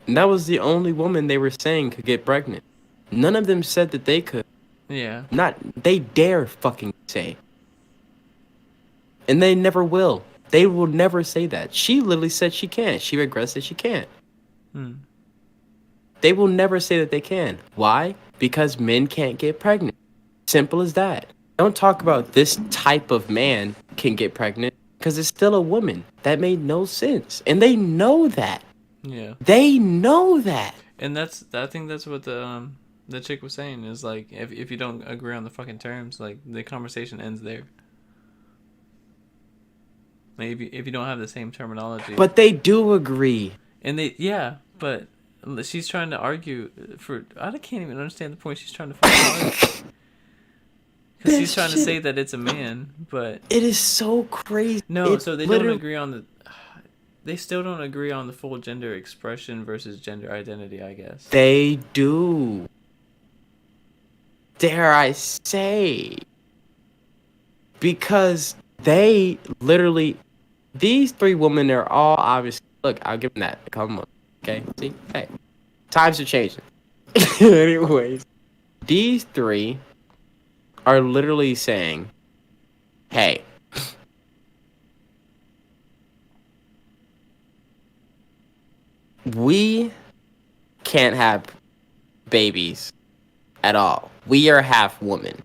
And that was the only woman they were saying could get pregnant. None of them said that they could. Yeah. They dare fucking say. And they never will. They will never say that. She literally said she can't. She regrets that she can't. They will never say that they can. Why? Because men can't get pregnant. Simple as that. Don't talk about this type of man can get pregnant, because it's still a woman. That made no sense. And they know that. Yeah. They know that. And I think that's what the chick was saying, is like, if you don't agree on the fucking terms, like, the conversation ends there. Like, if you don't have the same terminology. But they do agree. And but she's trying to argue for, I can't even understand the point she's trying to fucking argue. Because she's trying to say that it's a man, but it is so crazy. No, so they don't agree on the. They still don't agree on the full gender expression versus gender identity, I guess. They do. Dare I say? Because they literally, these three women are all obviously. Look, I'll give them that. Come on, okay? See, hey, times are changing. Anyways, these three are literally saying, hey, we can't have babies at all. We are half woman.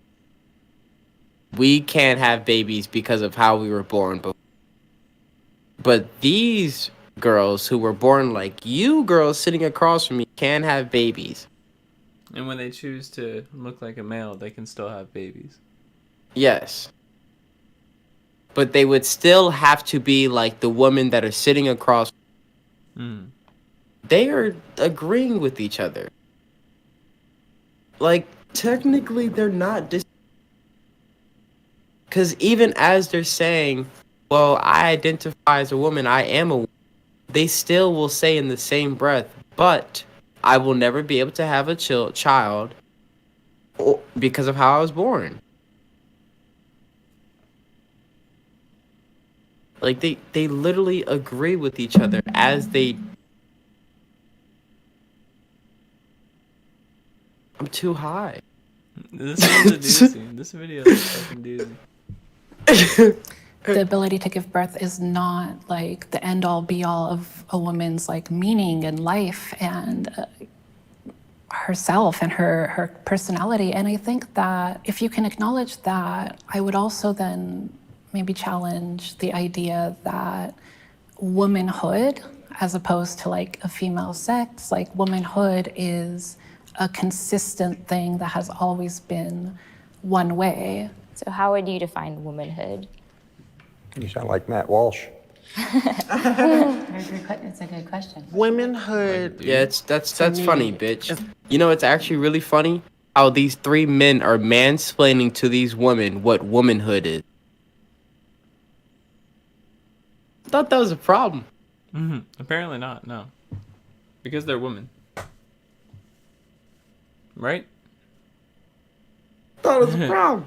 We can't have babies because of how we were born. But these girls who were born like you girls sitting across from me can have babies. And when they choose to look like a male, they can still have babies. Yes. But they would still have to be like the women that are sitting across. They are agreeing with each other. Like, technically, they're not because even as they're saying, well, I identify as a woman, I am a woman, they still will say in the same breath, but I will never be able to have a child because of how I was born. Like, they literally agree with each other as they... I'm too high. This is a doozy. This video is a fucking doozy. the ability to give birth is not like the end all be all of a woman's like meaning and life and herself and her personality. And I think that if you can acknowledge that, I would also then maybe challenge the idea that womanhood, as opposed to like a female sex, like womanhood is a consistent thing that has always been one way. So how would you define womanhood? You sound like Matt Walsh. It's a good question. Womanhood. Yeah, that's funny, bitch. You know, it's actually really funny. how these three men are mansplaining to these women what womanhood is. I thought that was a problem. Apparently not. No, because they're women, right? Thought it was a problem.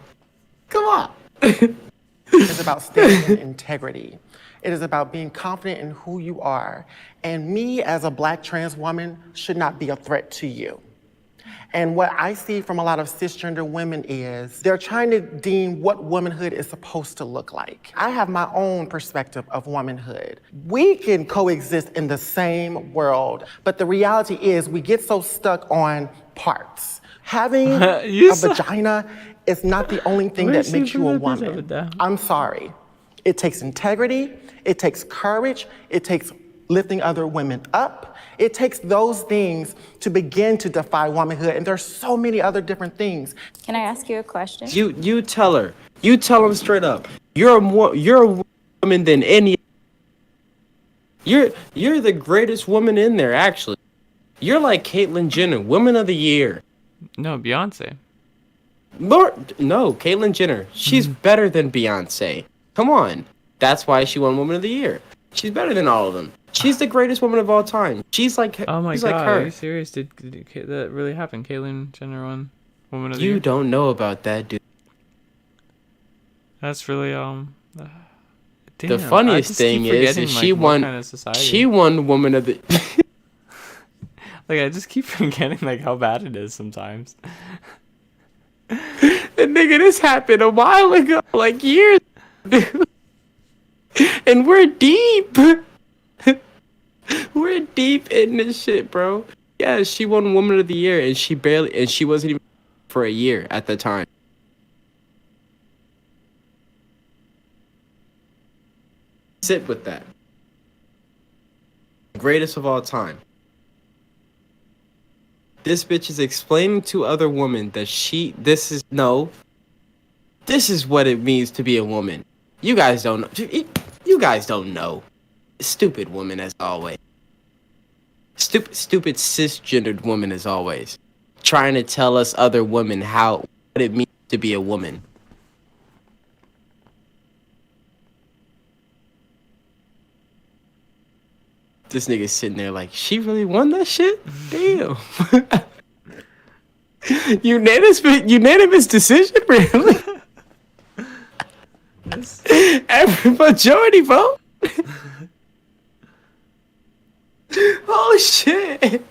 Come on. It's about standing in integrity. It is about being confident in who you are. And me as a Black trans woman should not be a threat to you. And what I see from a lot of cisgender women is they're trying to deem what womanhood is supposed to look like. I have my own perspective of womanhood. We can coexist in the same world, but the reality is we get so stuck on parts. Having a vagina is not the only thing that makes you a woman. I'm sorry. It takes integrity, it takes courage, it takes lifting other women up. It takes those things to begin to defy womanhood, and there's so many other different things. Can I ask you a question? You tell her. You tell him straight up. You're a woman than any. You're the greatest woman in there, actually. You're like Caitlyn Jenner, Woman of the Year. No, Beyonce. No, Caitlyn Jenner. She's better than Beyonce. Come on. That's why she won Woman of the Year. She's better than all of them. She's the greatest woman of all time. She's like, Oh my she's god, like her. are you serious? Did that really happen? Caitlyn Jenner won Woman of the You Year? don't know about that, dude. That's really Damn, The funniest thing is she won. Kind of society. She won Woman of the. Like I just keep forgetting like how bad it is sometimes. And nigga, this happened a while ago, like years, dude. And we're deep. We're deep in this shit, bro. Yeah, she won Woman of the Year, and she wasn't even for a year at the time. Sit with that. Greatest of all time. This bitch is explaining to other women that this is what it means to be a woman. You guys don't know. You guys don't know. Stupid woman as always. Stupid cisgendered woman as always. Trying to tell us other women what it means to be a woman. This nigga's sitting there like, she really won that shit? Damn. Unanimous decision, really? Every majority vote? Holy shit.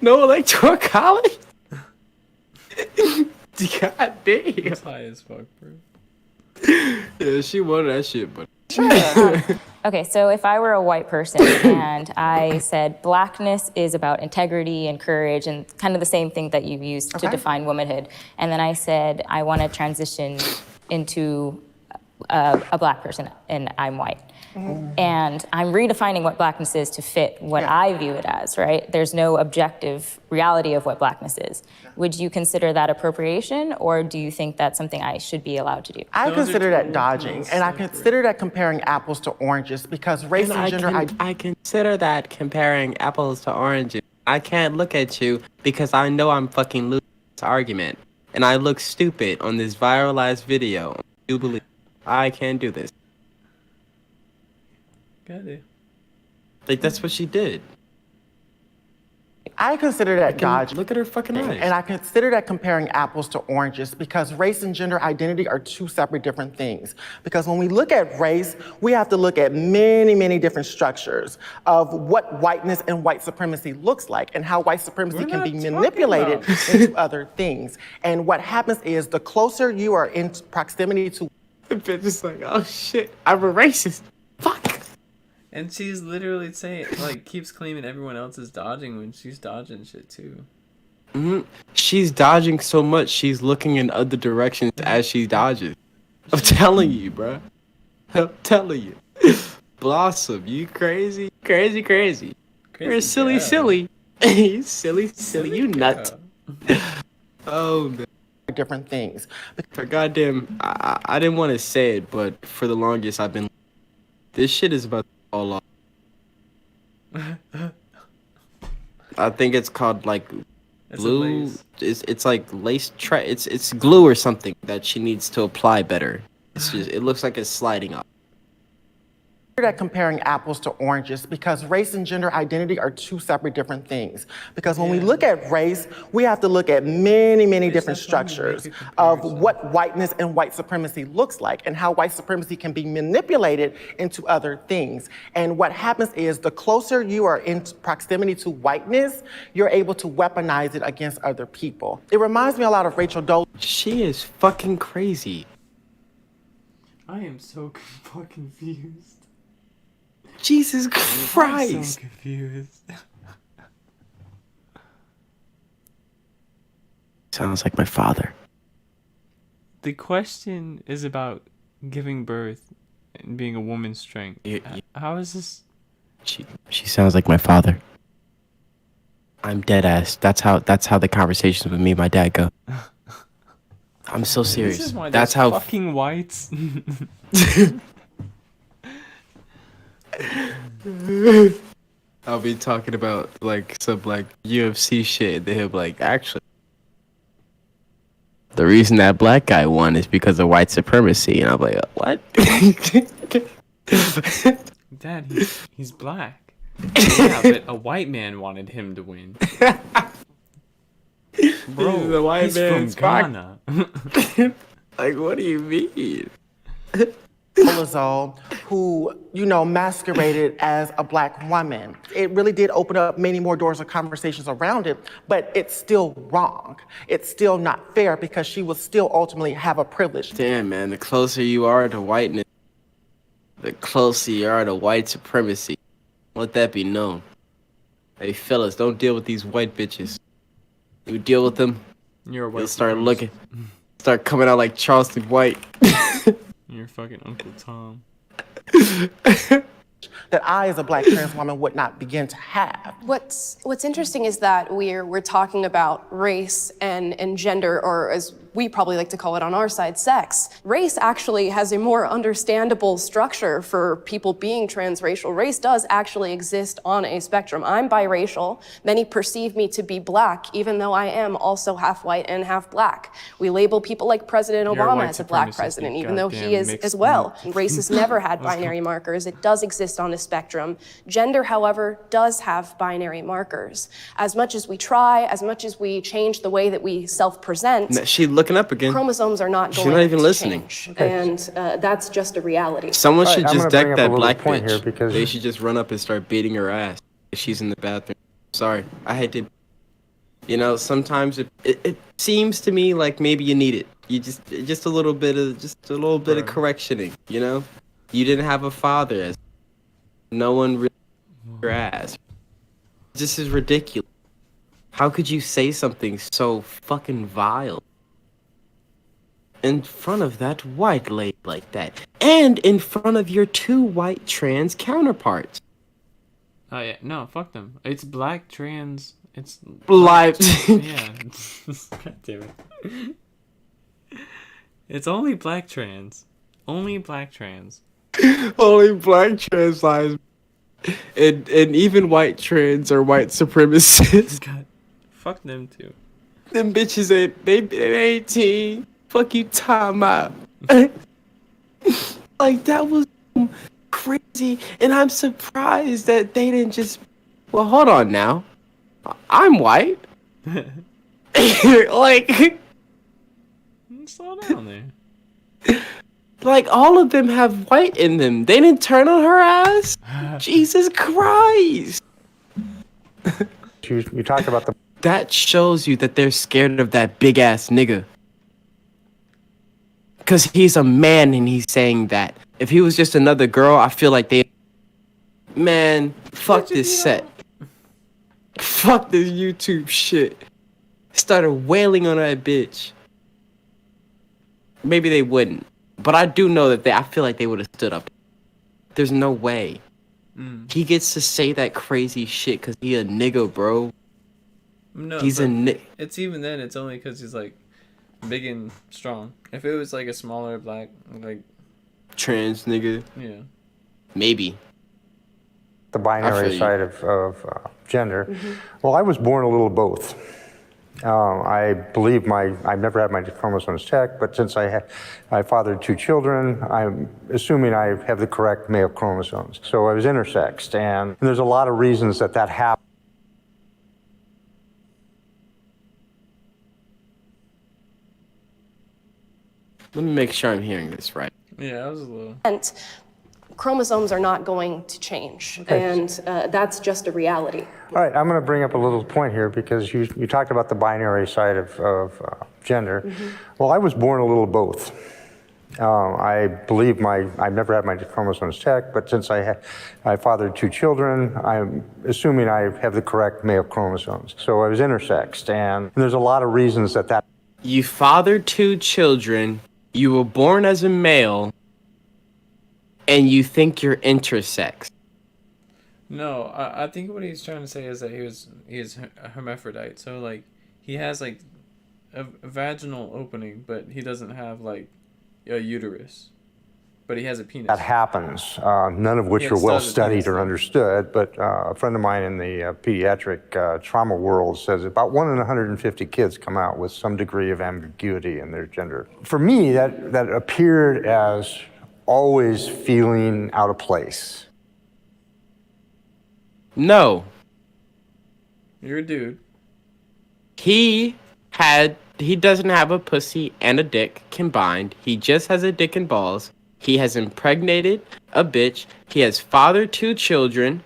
No electoral college? God damn. It's high as fuck, bro. Yeah, she won that shit, but. Okay, so if I were a white person and I said blackness is about integrity and courage and kind of the same thing that you used to define womanhood, and then I said I want to transition into a black person and I'm white. And I'm redefining what blackness is to fit what I view it as, right? There's no objective reality of what blackness is. Would you consider that appropriation, or do you think that's something I should be allowed to do? I consider that dodging, and I consider that comparing apples to oranges because race and gender. I consider that comparing apples to oranges. I can't look at you because I know I'm fucking losing this argument, and I look stupid on this viralized video. You believe I can't do this? Like, that's what she did. I consider that dodging. Look at her fucking eyes. And I consider that comparing apples to oranges because race and gender identity are two separate different things. Because when we look at race, we have to look at many, many different structures of what whiteness and white supremacy looks like and how white supremacy can be manipulated into other things. And what happens is the closer you are in proximity to... The bitch is like, oh shit, I'm a racist. Fuck. And she's literally saying, like, keeps claiming everyone else is dodging when she's dodging shit too. She's dodging so much, she's looking in other directions as she dodges. I'm telling you, bro. I'm telling you. Blossom, you crazy? Crazy. You're silly. You silly. You nut. Oh, man. Different things. For goddamn, I didn't want to say it, but for the longest I've been... This shit is about to fall off. I think it's called, like, glue. It's like lace. It's glue or something that she needs to apply better. It's just, it looks like it's sliding off. At comparing apples to oranges because race and gender identity are two separate different things. Because when we look at race, we have to look at many, many different structures of what whiteness and white supremacy looks like and how white supremacy can be manipulated into other things. And what happens is the closer you are in proximity to whiteness, you're able to weaponize it against other people. It reminds me a lot of Rachel Dolezal. She is fucking crazy. I am so fucking confused. Jesus Christ! I'm so confused. Sounds like my father. The question is about giving birth and being a woman's strength. How is this? She sounds like my father. I'm dead ass. That's how the conversations with me and my dad go. I'm so serious. This is why That's there's how fucking whites. I'll be talking about like some like UFC shit, and they'll be like, actually, the reason that black guy won is because of white supremacy, and I'm like, what? Dad, he's black. Yeah, but a white man wanted him to win. Bro, the white he's man's from Ghana. Like, what do you mean? Dolezal, who, you know, masqueraded as a black woman. It really did open up many more doors of conversations around it, but it's still wrong. It's still not fair because she will still ultimately have a privilege. Damn, man, the closer you are to whiteness, the closer you are to white supremacy. Let that be known. Hey, fellas, don't deal with these white bitches. You deal with them, You're a white you'll start coming out like Charleston White. You're fucking Uncle Tom. That I, as a black trans woman, would not begin to have. What's interesting is that we're talking about race and gender, or as we probably like to call it on our side, sex. Race actually has a more understandable structure for people being transracial. Race does actually exist on a spectrum. I'm biracial. Many perceive me to be black, even though I am also half white and half black. We label people like President Obama as a black president, even though he is as well. Race has never had binary markers. It does exist on a spectrum. Gender, however, does have binary markers. As much as we try, as much as we change the way that we self-present, She looking up again. chromosomes are not She's going not even to listening. change. And that's just a reality. Someone All right, should I'm just gonna bring deck up a that little black point bitch. here because- They should just run up and start beating her ass if she's in the bathroom. Sorry, I hate to. You know, sometimes it seems to me like maybe you need it. You just a little bit of of correctioning. You know, you didn't have a father. As no one really your ass. This is ridiculous. How could you say something so fucking vile in front of that white lady like that, and in front of your two white trans counterparts? Oh yeah, no, fuck them. It's black trans. It's Live. Yeah. God damn it. It's only black trans. Only black trans. Only black trans lives. And even white trans are white supremacists. God, fuck them too. Them bitches ain't, they 18. Fuck you, time out. Like, that was crazy. And I'm surprised that they didn't just, well, hold on now. I'm white. Like, slow down there. Like, all of them have white in them. They didn't turn on her ass? Jesus Christ. You talked about the... That shows you that they're scared of that big-ass nigga. Because he's a man and he's saying that. If he was just another girl, I feel like they... Man, fuck this set. Fuck this YouTube shit. Started wailing on that bitch. Maybe they wouldn't. But I do know that I feel like they would have stood up. There's no way. He gets to say that crazy shit because he a nigga, bro. No, He's a nigga. It's even then. It's only because he's like big and strong. If it was like a smaller black, like Trans nigga. yeah, Maybe. The binary side of gender. Well, I was born a little both. I believe I've never had my chromosomes checked, but since I fathered 2 children, I'm assuming I have the correct male chromosomes. So I was intersexed, and there's a lot of reasons that happened. Let me make sure I'm hearing this right. Yeah, I was a little. And chromosomes are not going to change, Okay. and that's just a reality. All right, I'm going to bring up a little point here because you talked about the binary side of gender. Well, I was born a little both. I believe I've never had my chromosomes checked, but since I fathered 2 children, I'm assuming I have the correct male chromosomes. So I was intersexed, and there's a lot of reasons that. You fathered 2 children, you were born as a male, and you think you're intersex. No, I think what he's trying to say is that he is a hermaphrodite. So like he has like a vaginal opening, but he doesn't have like a uterus. But he has a penis. That happens, none of which He are has well studied studied or understood, but a friend of mine in the pediatric trauma world says about 1 in 150 kids come out with some degree of ambiguity in their gender. For me, that appeared as always feeling out of place. No. You're a dude. He doesn't have a pussy and a dick combined. He just has a dick and balls. He has impregnated a bitch. He has fathered 2 children.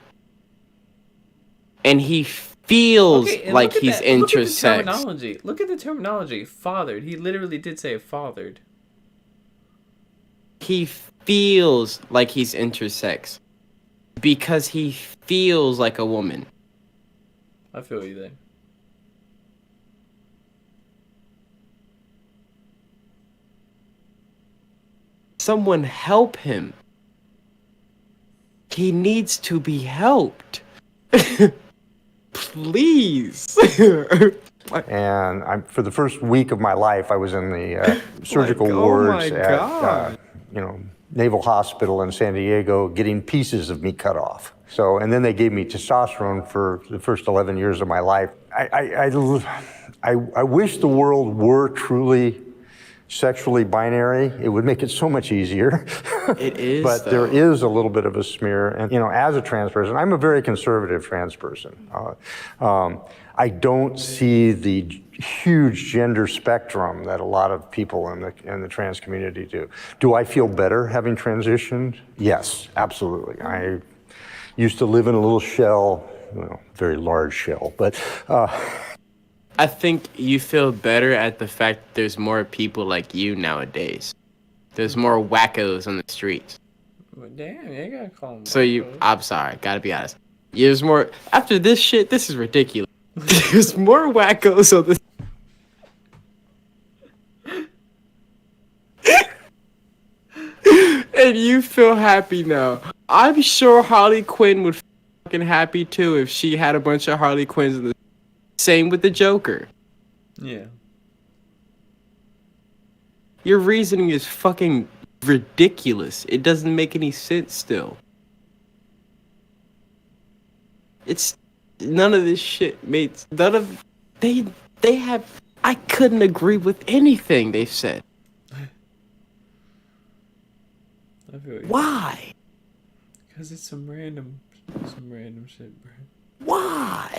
And he feels like he's intersex. Look at the terminology. Fathered. He literally did say fathered. He feels like he's intersex. Because he feels like a woman. I feel you there. Someone help him. He needs to be helped. Please. And for the first week of my life, I was in the surgical wards at Naval Hospital in San Diego getting pieces of me cut off. So, and then they gave me testosterone for the first 11 years of my life. I wish the world were truly sexually binary. It would make it so much easier. It is, but there is a little bit of a smear. And, as a trans person, I'm a very conservative trans person. I don't see the huge gender spectrum that a lot of people in the trans community do. Do I feel better having transitioned? Yes, absolutely. I used to live in a little shell, very large shell, but I think you feel better at the fact that there's more people like you nowadays. There's more wackos on the streets. Well, damn, you gotta call him. So I'm sorry, gotta be honest. There's more, after this shit, this is ridiculous. There's more wackos on the and you feel happy now. I'm sure Harley Quinn would fucking happy too if she had a bunch of Harley Quinns in the same with the Joker. Yeah. Your reasoning is fucking ridiculous. It doesn't make any sense still. It's none of this shit makes they have I couldn't agree with anything they've said. I feel you. Why? Because it's some random shit, bro. Why?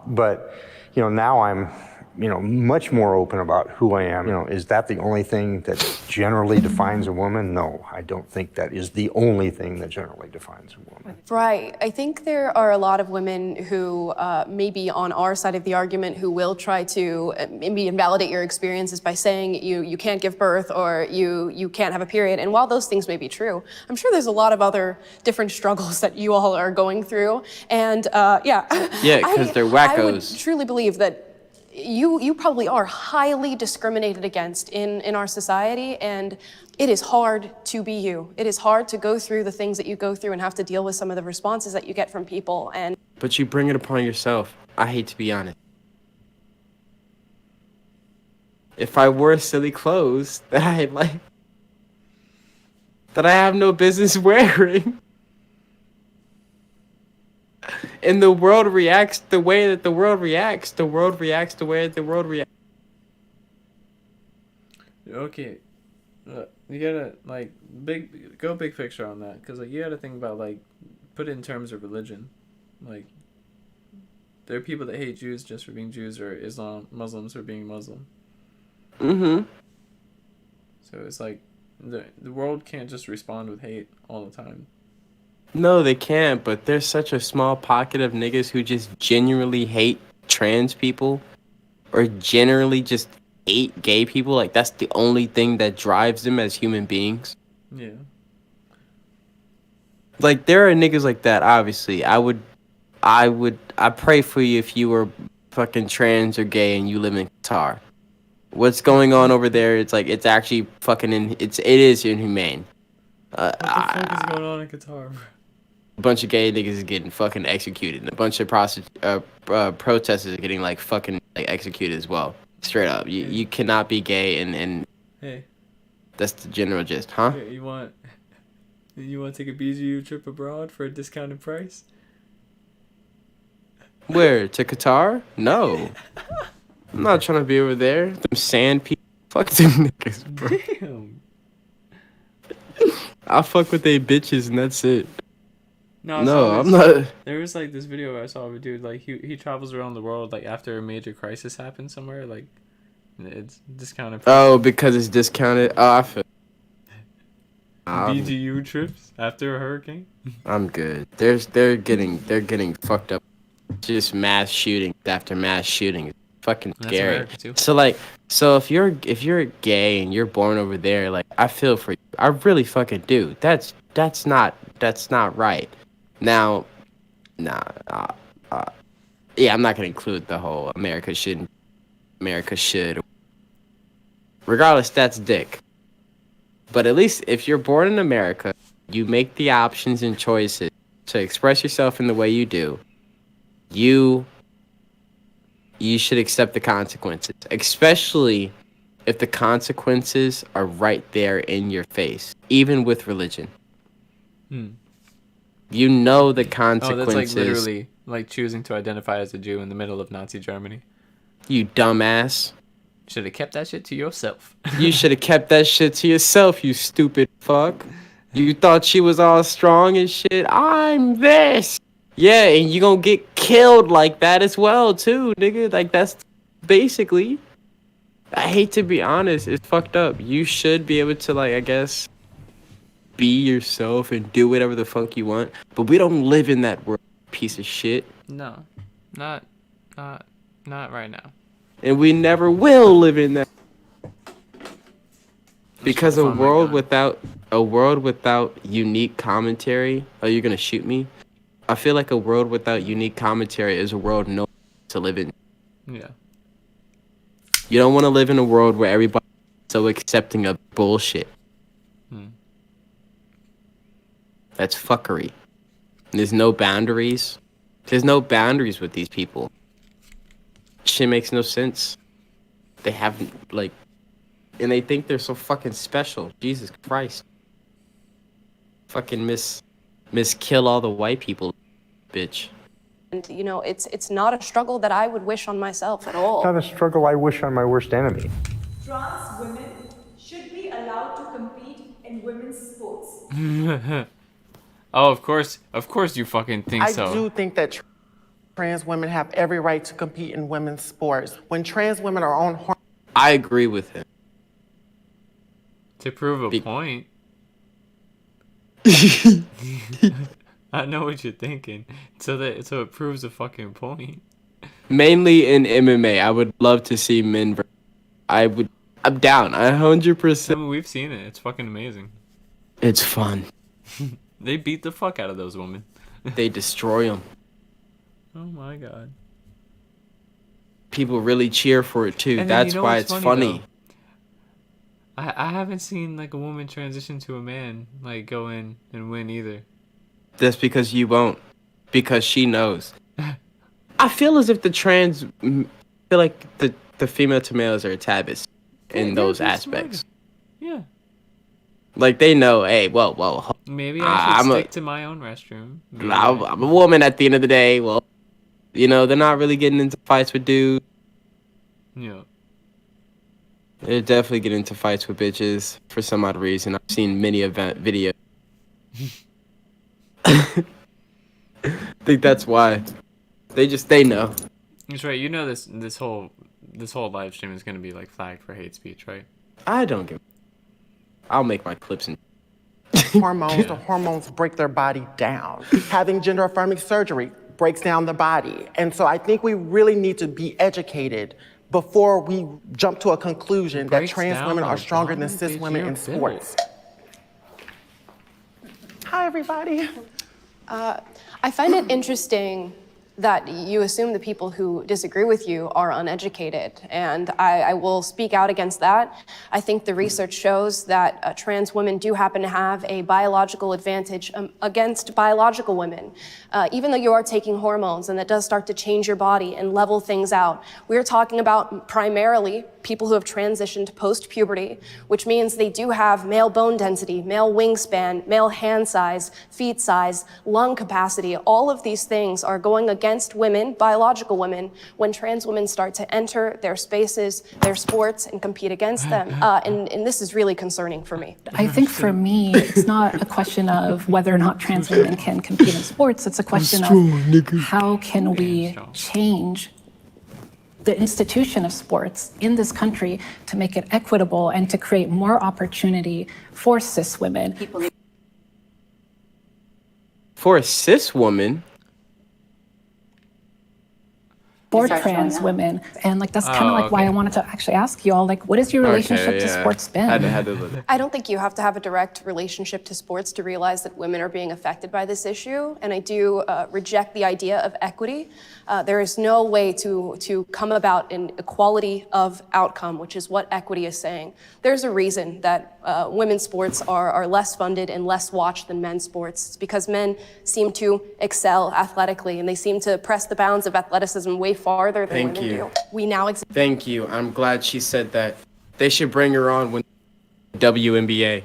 But now I'm much more open about who I am. Is that the only thing that generally defines a woman? No, I don't think that is the only thing that generally defines a woman. Right. I think there are a lot of women who may be on our side of the argument who will try to maybe invalidate your experiences by saying you can't give birth or you can't have a period. And while those things may be true, I'm sure there's a lot of other different struggles that you all are going through. And Yeah, because they're wackos. I would truly believe that you probably are highly discriminated against in our society, and it is hard to be you. It is hard to go through the things that you go through and have to deal with some of the responses that you get from people. And But you bring it upon yourself. I hate to be honest. If I wore silly clothes that I have no business wearing, and the world reacts the way that the world reacts. The world reacts the way that the world reacts. Okay, you gotta like go big picture on that, because like you gotta think about like put it in terms of religion, like there are people that hate Jews just for being Jews, or Muslims for being Muslim. Mm-hmm. So it's like the world can't just respond with hate all the time. No, they can't. But there's such a small pocket of niggas who just genuinely hate trans people, or generally just hate gay people. Like that's the only thing that drives them as human beings. Yeah. Like there are niggas like that. Obviously, I pray for you if you were fucking trans or gay and you live in Qatar. What's going on over there? It's like it's actually fucking it is inhumane. What the fuck is going on in Qatar? A bunch of gay niggas is getting fucking executed, and a bunch of protesters are getting like fucking like executed as well. Straight up, you cannot be gay and Hey. That's the general gist, huh? Yeah, you want to take a BGU trip abroad for a discounted price? Where, to Qatar? No, I'm not trying to be over there. Them sand people, fuck them niggas, bro. Damn. I'll fuck with they bitches and that's it. No, I'm not. There was like this video I saw of a dude, like he travels around the world like after a major crisis happens somewhere, like it's discounted. Oh, because it's discounted. Oh, I feel. BGU trips after a hurricane. I'm good. They're getting fucked up. Just mass shooting after mass shooting. It's fucking That's scary. America too. So if you're gay and you're born over there, like I feel for you. I really fucking do. That's not right. Now, yeah, I'm not gonna include the whole America should. Regardless, that's dick. But at least if you're born in America, you make the options and choices to express yourself in the way you do. You should accept the consequences, especially if the consequences are right there in your face, even with religion. You know the consequences. Oh, that's like literally like choosing to identify as a Jew in the middle of Nazi Germany. You dumbass. Should have kept that shit to yourself. You should have kept that shit to yourself, you stupid fuck. You thought she was all strong and shit. I'm this. Yeah, and you gonna get killed like that as well, too, nigga. Like, that's basically... I hate to be honest. It's fucked up. You should be able to, like, I guess... be yourself and do whatever the fuck you want. But we don't live in that world, piece of shit. No. Not right now. And we never will live in that. Because a world without unique commentary. Oh, you're gonna shoot me? I feel like a world without unique commentary is a world no one wants to live in. Yeah. You don't want to live in a world where everybody's so accepting of bullshit. That's fuckery. And there's no boundaries. There's no boundaries with these people. Shit makes no sense. They haven't, like... And they think they're so fucking special. Jesus Christ. Fucking miss kill all the white people, bitch. And, you know, it's not a struggle that I would wish on myself at all. Not a struggle I wish on my worst enemy. Trans women should be allowed to compete in women's sports. Oh, of course you fucking think so. I do think that trans women have every right to compete in women's sports. When trans women are on hormones... I agree with him. To prove a point. I know what you're thinking. So it proves a fucking point. Mainly in MMA, I would love to see men. I'm down. 100%. I mean, we've seen it. It's fucking amazing. It's fun. They beat the fuck out of those women. They destroy them. Oh my god. People really cheer for it too. And That's why it's funny. Though? I haven't seen like a woman transition to a man like go in and win either. That's because you won't. Because she knows. I feel as if the trans... I feel like the female to males are a tad bit in those aspects. Yeah. Like they know, hey, well, Maybe I should I'm stick to my own restroom. I'm a woman at the end of the day. Well, you know, they're not really getting into fights with dudes. Yeah. They definitely get into fights with bitches for some odd reason. I've seen many event videos. I think that's why. They know. That's right. You know this whole live stream is gonna be like flagged for hate speech, right? I don't give. I'll make my clips and. The hormones break their body down. Having gender affirming surgery breaks down the body. And so I think we really need to be educated before we jump to a conclusion that trans women are stronger than cis women in sports. Hi, everybody. I find it interesting that you assume the people who disagree with you are uneducated, and I will speak out against that. I think the research shows that trans women do happen to have a biological advantage against biological women. Even though you are taking hormones, and that does start to change your body and level things out, we're talking about primarily people who have transitioned post-puberty, which means they do have male bone density, male wingspan, male hand size, feet size, lung capacity. All of these things are going against women, biological women, when trans women start to enter their spaces, their sports, and compete against them. And this is really concerning for me. I think for me, it's not a question of whether or not trans women can compete in sports. It's a question of how can we change the institution of sports in this country to make it equitable and to create more opportunity for cis women. For a cis woman? For trans women. And like that's kind of like why I wanted to actually ask you all, like, what has your relationship to sports been? I don't think you have to have a direct relationship to sports to realize that women are being affected by this issue, and I do reject the idea of equity. There is no way to come about an equality of outcome, which is what equity is saying. There's a reason that women's sports are less funded and less watched than men's sports. It's because men seem to excel athletically, and they seem to press the bounds of athleticism way farther than women do. We now Thank you. I'm glad she said that. They should bring her on when WNBA.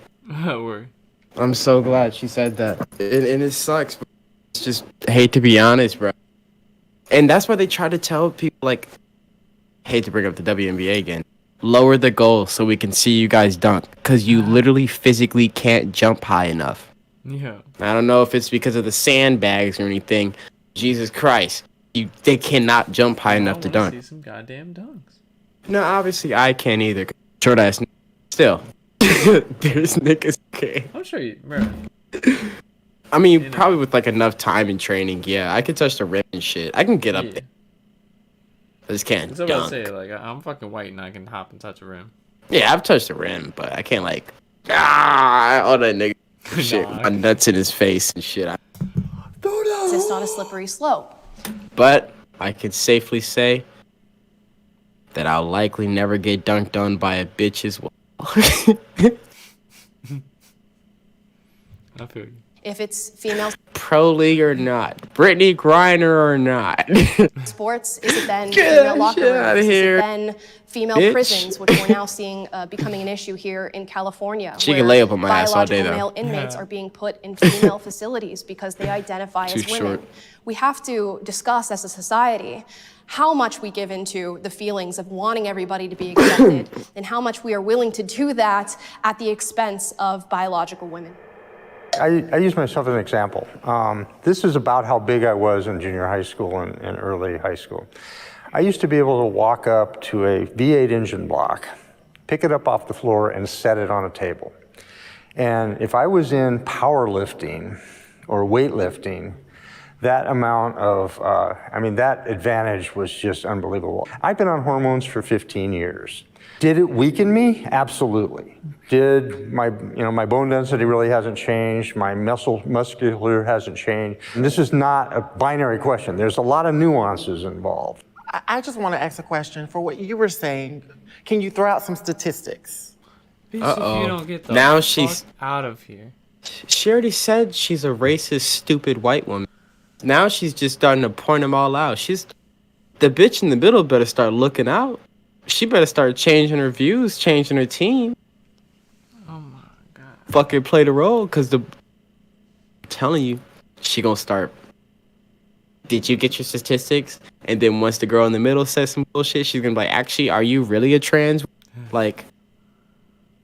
I'm so glad she said that. And it sucks. But it's just, I hate to be honest, bro. And that's why they try to tell people, like, hate to bring up the WNBA again, lower the goal so we can see you guys dunk. Because you literally physically can't jump high enough. Yeah. I don't know if it's because of the sandbags or anything. Jesus Christ. They cannot jump high enough to dunk. See some goddamn dunks. No, obviously I can't either. Short ass. Still, there's niggas. Okay. I'm sure you, bro. I mean, probably with like enough time and training, yeah, I can touch the rim and shit. I can get up there. I just can't That's what I was dunk. about to say. Like, I'm fucking white and I can hop and touch a rim. Yeah, I've touched the rim, but I can't like all that nigga shit. My nuts in his face and shit. exist on a slippery slope. But I can safely say that I'll likely never get dunked on by a bitch as well. I feel you. If it's female Pro league or not, Brittany Griner or not. sports, is it then Get female that locker shit outta rooms? Is here, it then female bitch. prisons, which we're now seeing becoming an issue here in California? She can where lay up on my ass all day, biological though. male inmates are being put in female facilities because they identify Too as women. short. We have to discuss as a society how much we give into the feelings of wanting everybody to be accepted and how much we are willing to do that at the expense of biological women. I use myself as an example. This is about how big I was in junior high school and early high school. I used to be able to walk up to a V8 engine block, pick it up off the floor, and set it on a table. And if I was in powerlifting or weightlifting, that amount of, that advantage was just unbelievable. I've been on hormones for 15 years. Did it weaken me? Absolutely. Did my bone density really hasn't changed, my muscular hasn't changed. And this is not a binary question. There's a lot of nuances involved. I just want to ask a question for what you were saying. Can you throw out some statistics? Bitch, if you don't get the Now fuck she's out of here. She already said she's a racist, stupid white woman. Now she's just starting to point them all out. The bitch in the middle better start looking out. She better start changing her views, changing her team. Oh my god. Fucking play the role, because telling you, she gonna start. Did you get your statistics? And then once the girl in the middle says some bullshit, she's gonna be like, actually, are you really a trans? Like,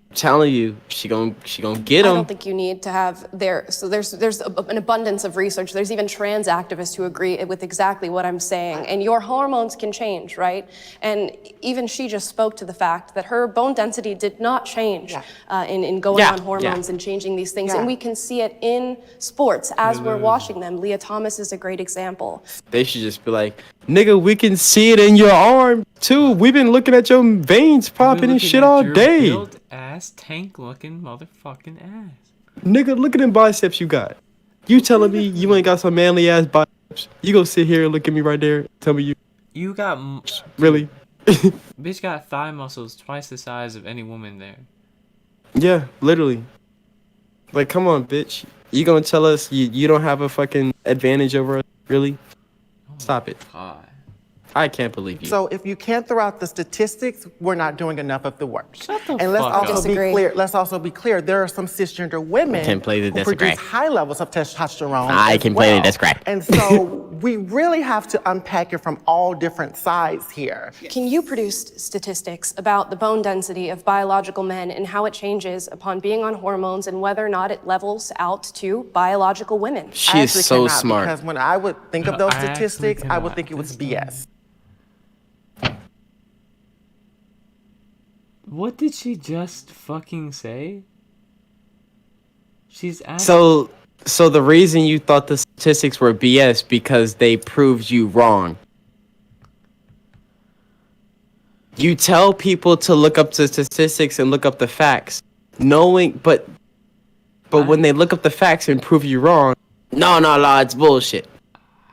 I'm telling you, she gonna get I them. don't think you need to have so there's an abundance of research. There's even trans activists who agree with exactly what I'm saying. And your hormones can change, right? And even she just spoke to the fact that her bone density did not change in going on hormones and changing these things. And we can see it in sports as we're watching them. Leah Thomas is a great example. They should just be like, nigga, we can see it in your arm too. We've been looking at your veins popping and shit all day. Built ass tank looking motherfucking ass. Nigga, look at them biceps you got. You telling me you ain't got some manly ass biceps? You gonna sit here and look at me right there? Tell me You got really? bitch got thigh muscles twice the size of any woman there. Yeah, literally. Like, come on, bitch. You gonna tell us you don't have a fucking advantage over us? Really? Stop it. God. I can't believe you. So if you can't throw out the statistics, we're not doing enough of the work. Shut the And let's fuck also up. be clear. Let's also be clear. There are some cisgender women Can play the who produce disagree. high levels of testosterone. I as can play the well. disagree. And so we really have to unpack it from all different sides here. Can you produce statistics about the bone density of biological men and how it changes upon being on hormones and whether or not it levels out to biological women? She is actually so cannot, smart. Because when I would think of those I actually statistics, I would cannot. think it was BS. What did she just fucking say? She's asking. So the reason you thought the statistics were BS because they proved you wrong. You tell people to look up the statistics and look up the facts, knowing, but when they look up the facts and prove you wrong, no, it's bullshit.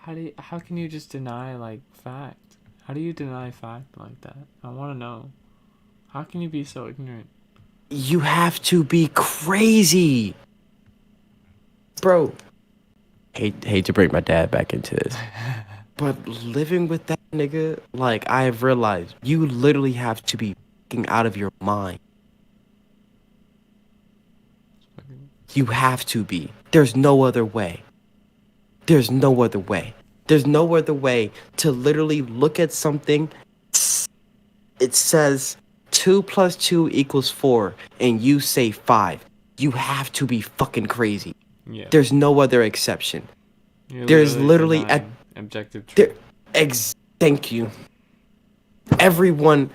How can you just deny like fact? How do you deny fact like that? I want to know. How can you be so ignorant? You have to be crazy, bro. Hate to bring my dad back into this, but living with that nigga, like, I've realized you literally have to be fucking out of your mind. You have to be. There's no other way. There's no other way. There's no other way to literally look at something. It says 2 + 2 = 4, and you say 5. You have to be fucking crazy. Yeah. There's no other exception. You're There's literally denying objective truth. Thank you. Everyone,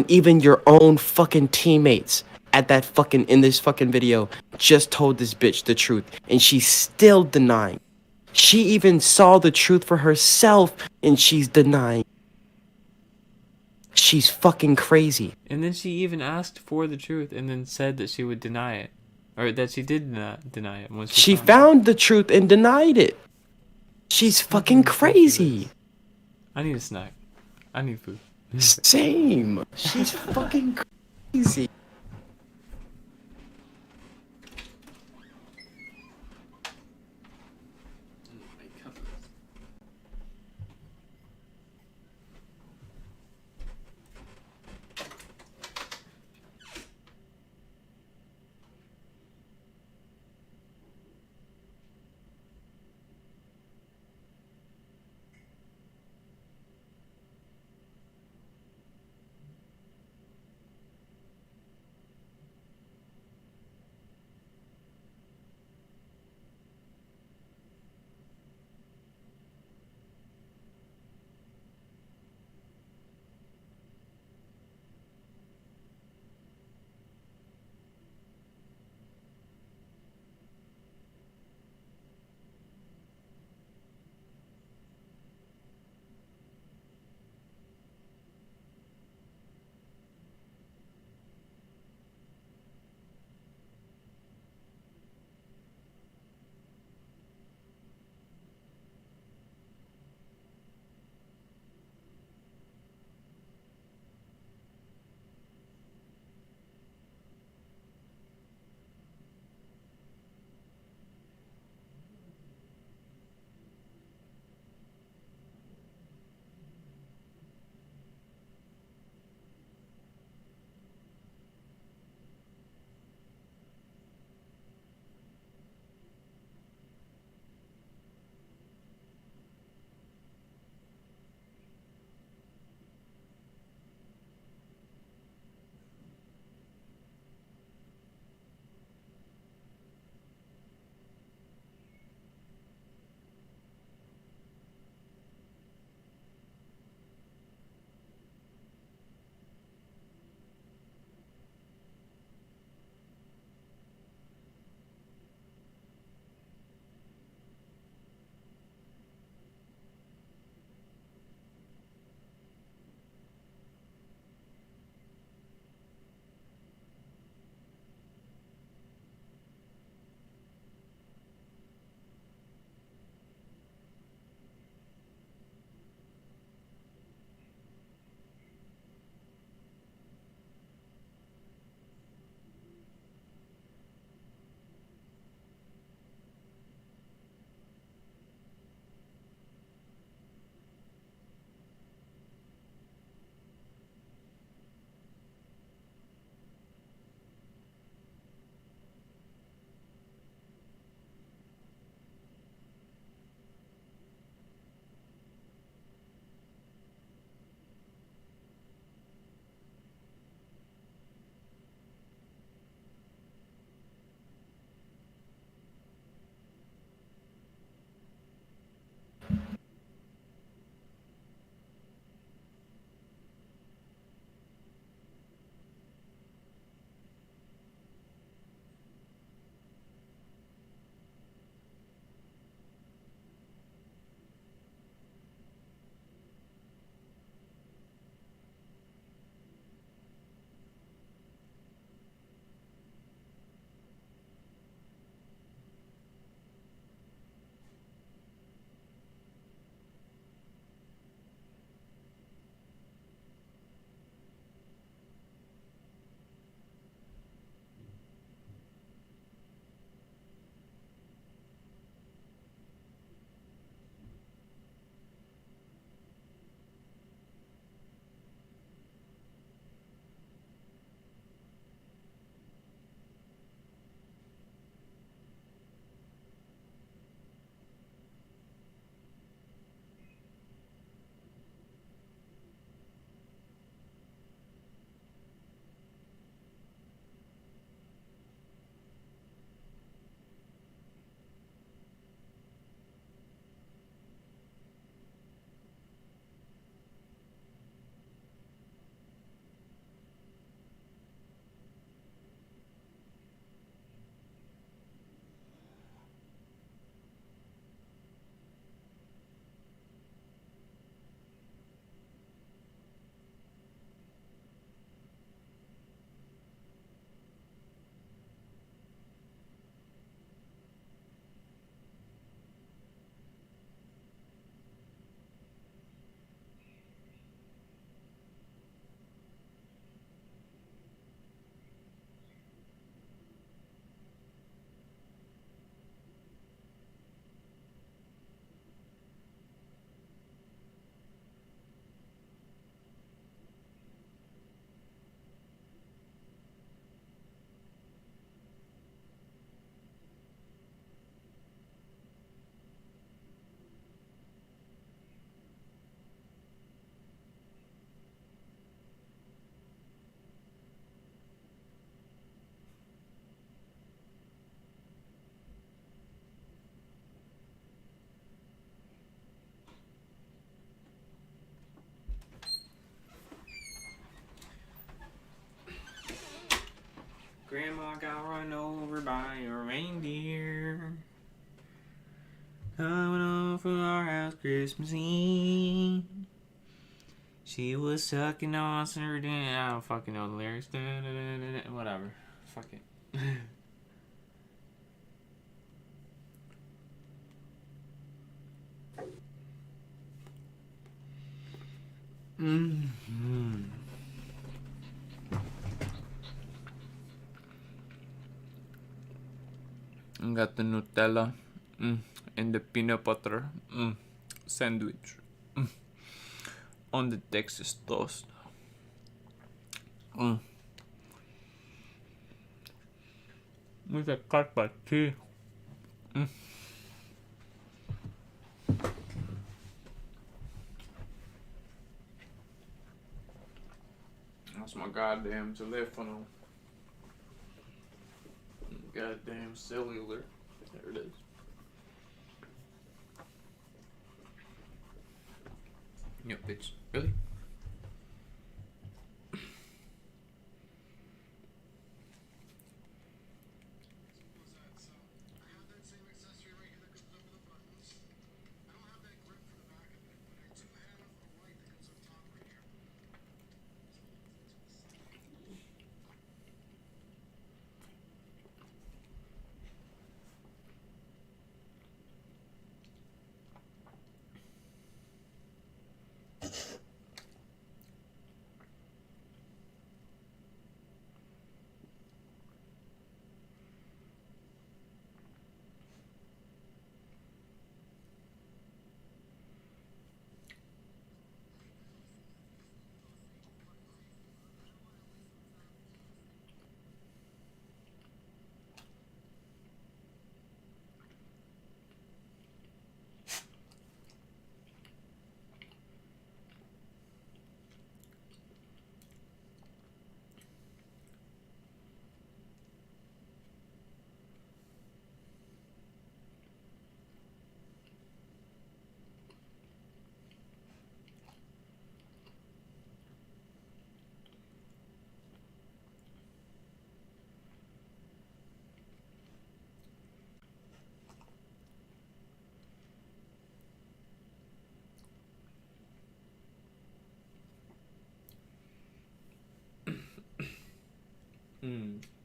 even your own fucking teammates at that fucking in this fucking video just told this bitch the truth, and she's still denying. She even saw the truth for herself, and she's denying. She's fucking crazy. And then she even asked for the truth and then said that she would deny it. Or that she did not deny it. Once She found the truth and denied it. She's fucking crazy. I need a snack. I need food. Same. She's fucking crazy. grandma got run over by a reindeer. Coming home from our house Christmas Eve. She was sucking on her damn. I don't fucking know the lyrics. Whatever. Fuck it. Mm-hmm. Got the Nutella and the peanut butter sandwich on the Texas toast. With a cut by tea. That's my goddamn telephone. Goddamn cellular. There it is. Yo, bitch. Really?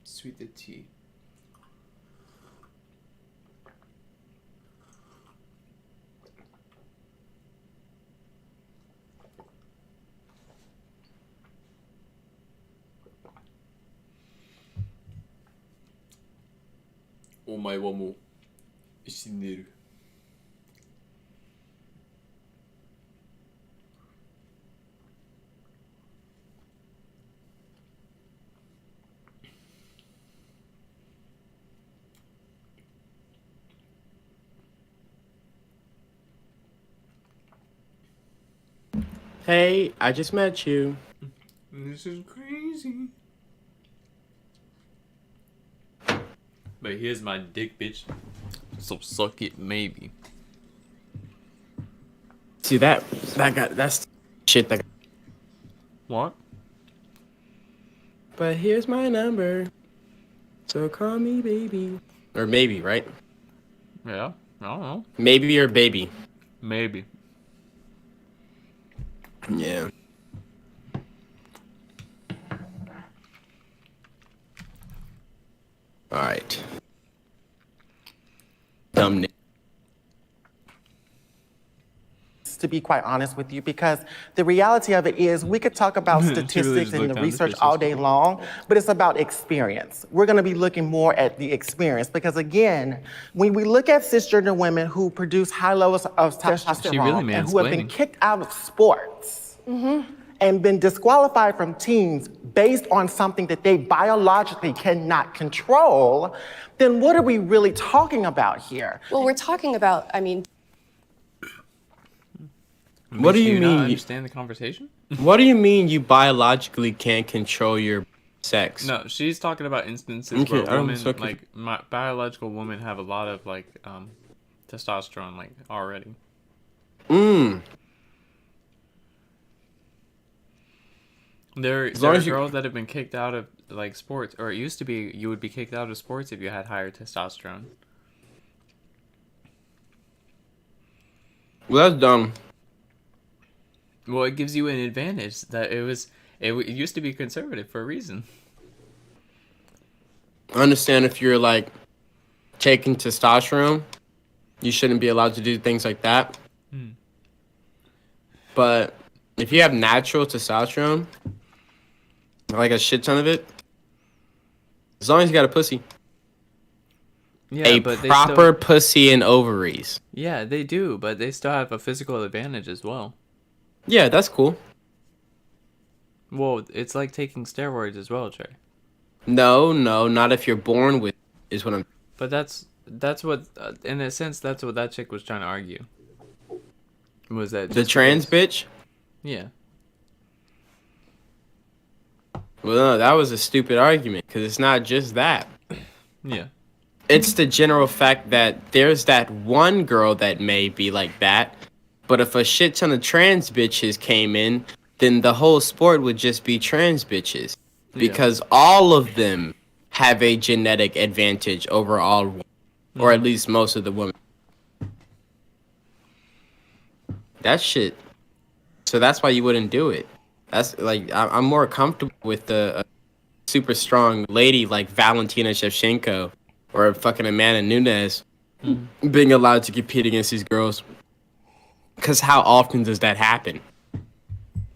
Sweet tea. O前はもう死んでいる。Hey, I just met you. This is crazy. But here's my dick, bitch. So suck it, maybe. See that's shit that. What? But here's my number. So call me baby. Or maybe, right? Yeah, I don't know. Maybe or baby. Maybe. Yeah. All right. Thumbnail. To be quite honest with you, because the reality of it is we could talk about statistics and the research all day long, but it's about experience. We're going to be looking more at the experience because, again, when we look at cisgender women who produce high levels of testosterone and who have been kicked out of sports and been disqualified from teams based on something that they biologically cannot control, then what are we really talking about here? Well, we're talking about, I mean, What do you not mean? Understand the conversation? What do you mean you biologically can't control your sex? No, she's talking about instances Okay, where I'm women, so confused. like biological women, have a lot of like testosterone, like already. There As long are as you- girls that have been kicked out of like sports, or it used to be you would be kicked out of sports if you had higher testosterone. Well, that's dumb. Well, it gives you an advantage that it used to be conservative for a reason. I understand if you're like taking testosterone, you shouldn't be allowed to do things like that. But if you have natural testosterone, like a shit ton of it, as long as you got a pussy, Yeah, a but proper pussy and ovaries. Yeah, they do, but they still have a physical advantage as well. Yeah, that's cool. Well, it's like taking steroids as well, Trey. No, not if you're born with. Is what I'm. But that's what, in a sense, that's what that chick was trying to argue. Was that The just trans because- bitch. Yeah. Well, no, that was a stupid argument because it's not just that. Yeah. It's the general fact that there's that one girl that may be like that, but if a shit ton of trans bitches came in, then the whole sport would just be trans bitches because all of them have a genetic advantage over all women, or at least most of the women. That shit. So that's why you wouldn't do it. That's like I'm more comfortable with a super strong lady like Valentina Shevchenko or fucking Amanda Nunes being allowed to compete against these girls. Because how often does that happen?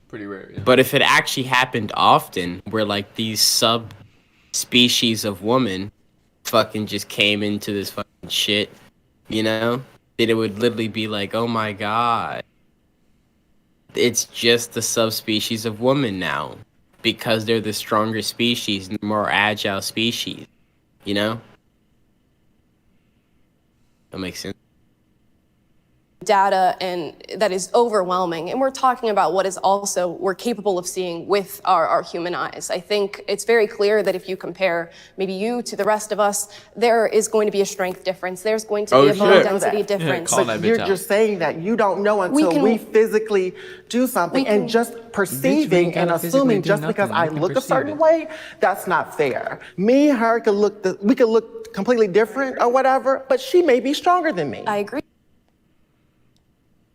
Pretty rare, yeah. But if it actually happened often, where like these subspecies of woman fucking just came into this fucking shit, you know, then it would literally be like, oh my god, it's just the subspecies of woman now, because they're the stronger species, the more agile species, you know? That makes sense. Data and that is overwhelming, and we're talking about what is also we're capable of seeing with our human eyes. I think it's very clear that if you compare maybe you to the rest of us, there is going to be a strength difference. There's going to be a bone density difference. But you're just saying that you don't know until we physically do something, and just perceiving and assuming just because I look a certain way, that's not fair. Me and her we could look completely different or whatever, but she may be stronger than me. I agree.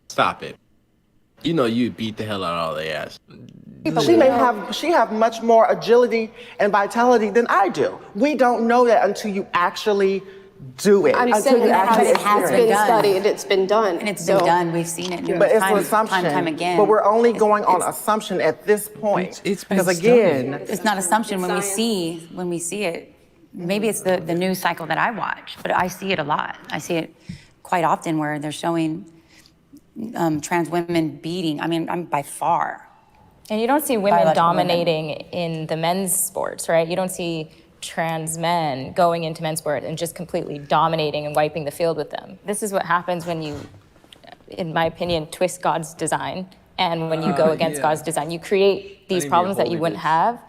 Stop it. You know you beat the hell out of all their ass. She have much more agility and vitality than I do. We don't know that until you actually do it. I'm until saying you actually it has experience been it. studied, it's been done. And it's been done. We've seen it But numerous it's an times, assumption. time and time again. But we're only going on assumption at this point. Because again, it's not assumption when we see it. Maybe it's the news cycle that I watch, but I see it a lot. I see it quite often where they're showing trans women beating. I mean, I'm by far. And you don't see women Biological dominating in the men's sports, right? You don't see trans men going into men's sport and just completely dominating and wiping the field with them. This is what happens when you, in my opinion, twist God's design. And when you go against God's design, you create these problems that you wouldn't have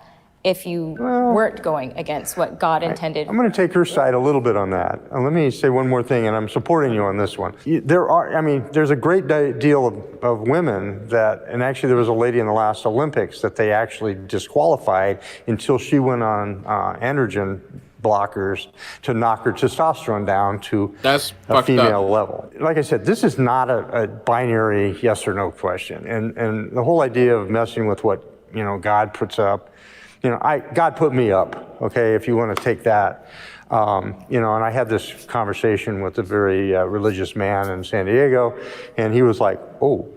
if you weren't going against what God intended. I'm going to take her side a little bit on that. Let me say one more thing, and I'm supporting you on this one. There's a great deal of women that, and actually there was a lady in the last Olympics that they actually disqualified until she went on androgen blockers to knock her testosterone down to a female level. Like I said, this is not a binary yes or no question. And the whole idea of messing with what, God puts up, God put me up, okay, if you want to take that. And I had this conversation with a very religious man in San Diego, and he was like, oh,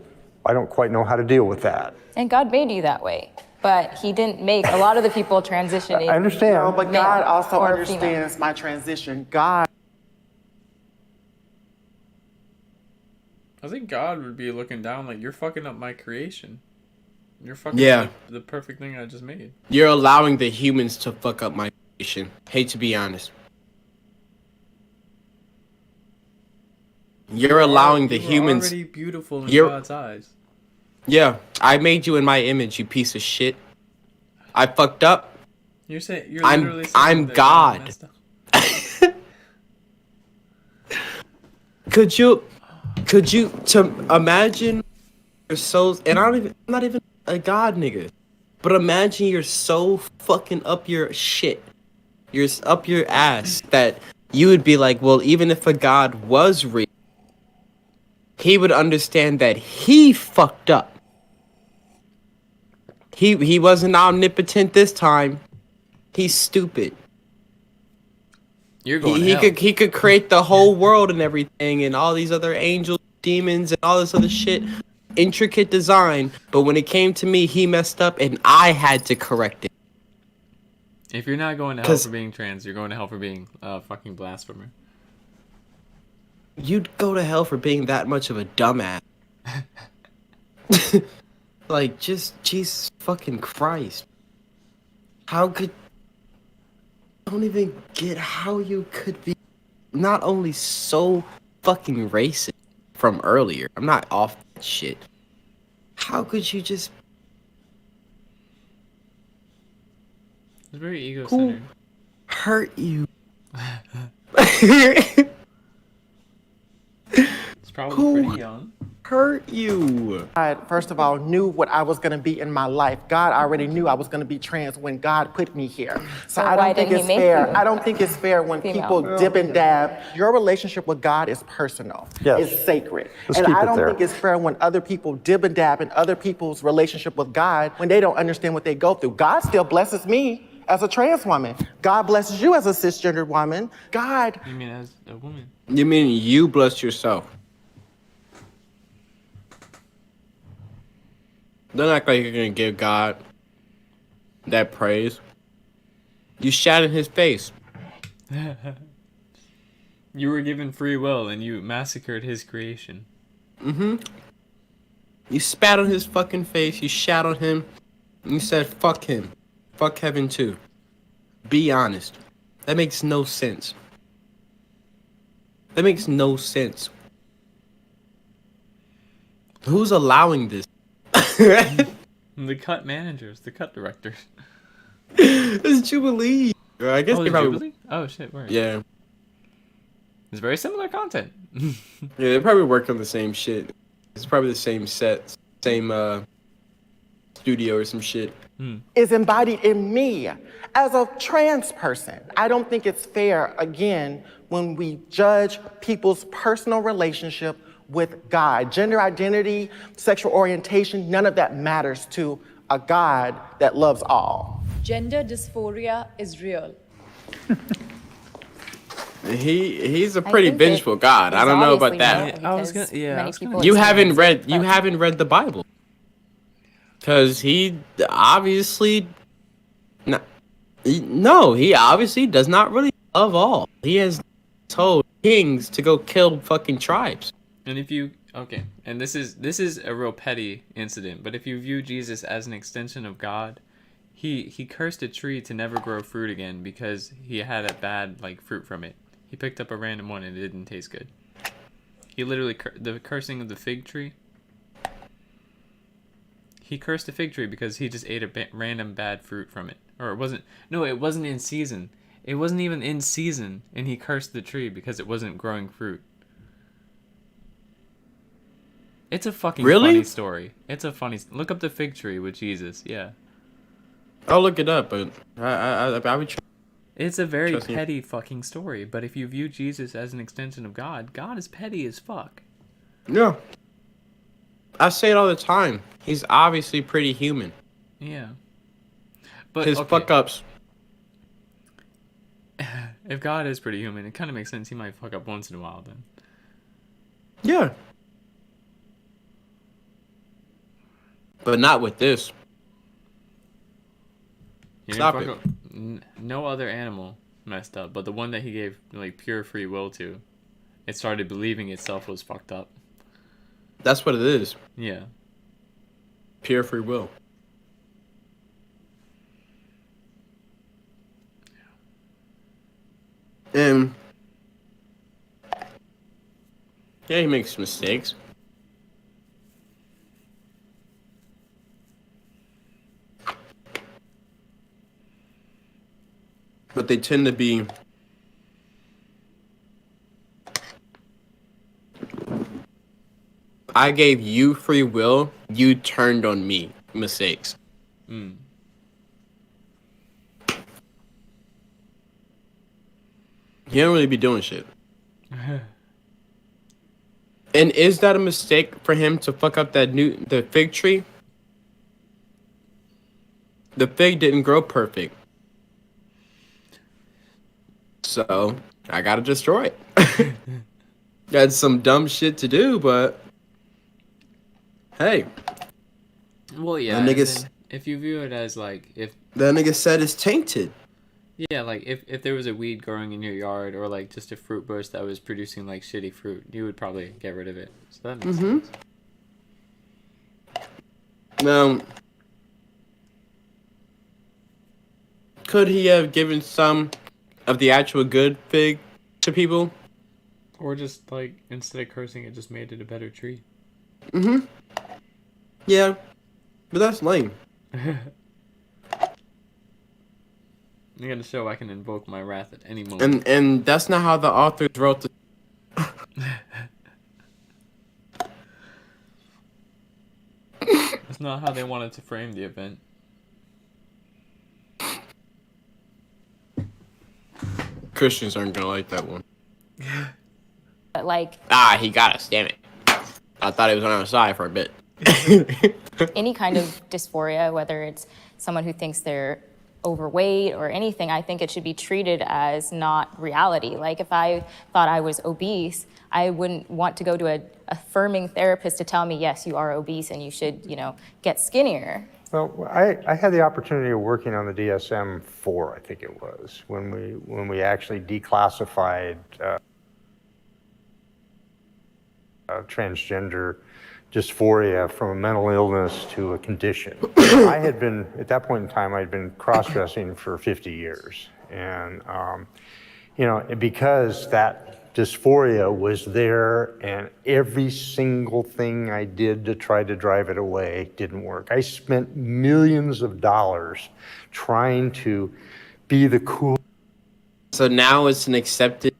I don't quite know how to deal with that. And God made you that way, but he didn't make a lot of the people transition in. I understand. No, but God also or understands my transition. God. I think God would be looking down like, you're fucking up my creation. You're fucking up the perfect thing I just made. You're allowing the humans to fuck up my creation. Hate to be honest. You're allowing the humans. Already beautiful in You're- God's eyes. Yeah, I made you in my image, you piece of shit. I fucked up. You're saying I'm God. Could you to imagine your souls? And I'm not even a God nigga, But imagine you're so fucking up your shit. You're up your ass that you would be like, well, even if a God was real, he would understand that he fucked up. He wasn't omnipotent this time. He's stupid. You're going he to hell. he could create the whole world and everything and all these other angels, demons, and all this other shit. Intricate design, but when it came to me, he messed up and I had to correct it. If you're not going to hell for being trans, you're going to hell for being a fucking blasphemer. You'd go to hell for being that much of a dumbass. Like, just Jesus fucking Christ. How could... I don't even get how you could be not only so fucking racist from earlier. I'm not off that shit. How could you just... It's very ego-centered. Who hurt you? It's probably pretty young. Hurt you? God, first of all, knew what I was going to be in my life. God already knew I was going to be trans when God put me here. So I why don't think didn't it's he make fair. you I don't think it's fair when female? people dip and dab. Your relationship with God is personal. Yes. It's sacred. Let's and keep I it don't there. think it's fair when other people dib and dab in other people's relationship with God when they don't understand what they go through. God still blesses me as a trans woman. God blesses you as a cisgendered woman. God... You mean as a woman? You mean you blessed yourself? Don't act like you're gonna give God that praise. You shat in his face. You were given free will and you massacred his creation. Mm-hmm. You spat on his fucking face, you shat on him, and you said, fuck him. Fuck heaven too. Be honest. That makes no sense. That makes no sense. Who's allowing this? The cut managers, the cut directors. It's Jubilee. I guess Oh, they it's probably... Jubilee? Oh shit, word. Yeah. It's very similar content. Yeah, they probably work on the same shit. It's probably the same set, same studio or some shit. is embodied in me as a trans person. I don't think it's fair, again, when we judge people's personal relationship with God. Gender identity, sexual orientation, none of that matters to a God that loves all. Gender dysphoria is real. He's a pretty vengeful God. I don't know about that. You haven't read the Bible. Cause he obviously he obviously does not really love all. He has told kings to go kill fucking tribes. And if you and this is a real petty incident, but if you view Jesus as an extension of God, he cursed a tree to never grow fruit again because he had a bad fruit from it. He picked up a random one and it didn't taste good. He literally the cursing of the fig tree. He cursed a fig tree because he just ate a random bad fruit from it, or it wasn't in season. It wasn't even in season, and he cursed the tree because it wasn't growing fruit. It's a fucking funny story. It's a funny. Look up the fig tree with Jesus. Yeah. I'll look it up, but I would. It's a very petty fucking story. But if you view Jesus as an extension of God, God is petty as fuck. Yeah. I say it all the time. He's obviously pretty human. Yeah. But his fuck ups. If God is pretty human, it kind of makes sense he might fuck up once in a while then. Yeah. But not with this. Stop it. No other animal messed up, but the one that he gave pure free will to, it started believing itself was fucked up. That's what it is. Yeah. Pure free will. Yeah, he makes mistakes. But they tend to be I gave you free will, you turned on me mistakes. He don't really be doing shit. And is that a mistake for him to fuck up the fig tree? The fig didn't grow perfect. So, I gotta destroy it. That's some dumb shit to do, but... Hey. Well, yeah. That nigga, if you view it as, like, if... That nigga said it's tainted. Yeah, like, if there was a weed growing in your yard or, like, just a fruit bush that was producing, like, shitty fruit, you would probably get rid of it. So that makes sense. Now, could he have given some of the actual good fig to people? Or just, like, instead of cursing it, just made it a better tree. Yeah, but that's lame. You gotta show I can invoke my wrath at any moment. And that's not how the authors wrote the... That's not how they wanted to frame the event. Christians aren't gonna like that one. But like He got us, damn it. I thought he was on our side for a bit. any kind of dysphoria, whether it's someone who thinks they're overweight or anything, I think it should be treated as not reality. Like if I thought I was obese, I wouldn't want to go to a affirming therapist to tell me, yes, you are obese and you should, get skinnier. Well, I had the opportunity of working on the DSM-4, I think it was, when we actually declassified transgender dysphoria from a mental illness to a condition. I had been, at that point in time, I'd been cross-dressing for 50 years. And, because that dysphoria was there and every single thing I did to try to drive it away didn't work. I spent millions of dollars trying to be the cool. So now it's an accepted,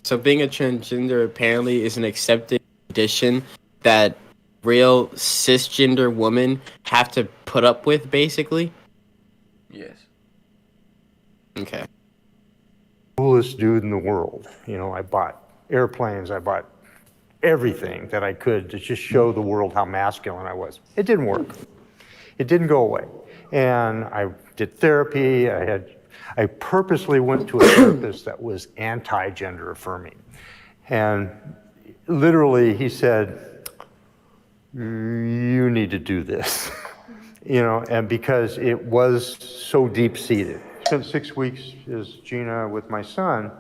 so being a transgender apparently is an accepted condition that real cisgender women have to put up with, basically? Yes. Okay. Coolest dude in the world. I bought airplanes, I bought everything that I could to just show the world how masculine I was. It didn't work. It didn't go away. And I did therapy. I purposely went to a therapist that was anti-gender affirming. And literally he said, you need to do this, and because it was so deep-seated. Spent 6 weeks as Gina with my son,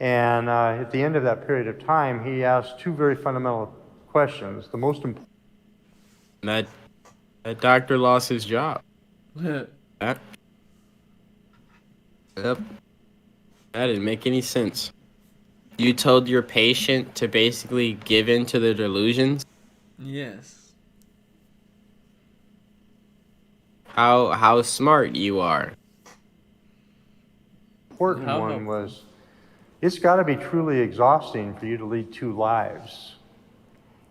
and at the end of that period of time, he asked two very fundamental questions. The most important. That doctor lost his job. Yep. That didn't make any sense. You told your patient to basically give in to the delusions? Yes. How smart you are. Important one was, it's got to be truly exhausting for you to lead two lives.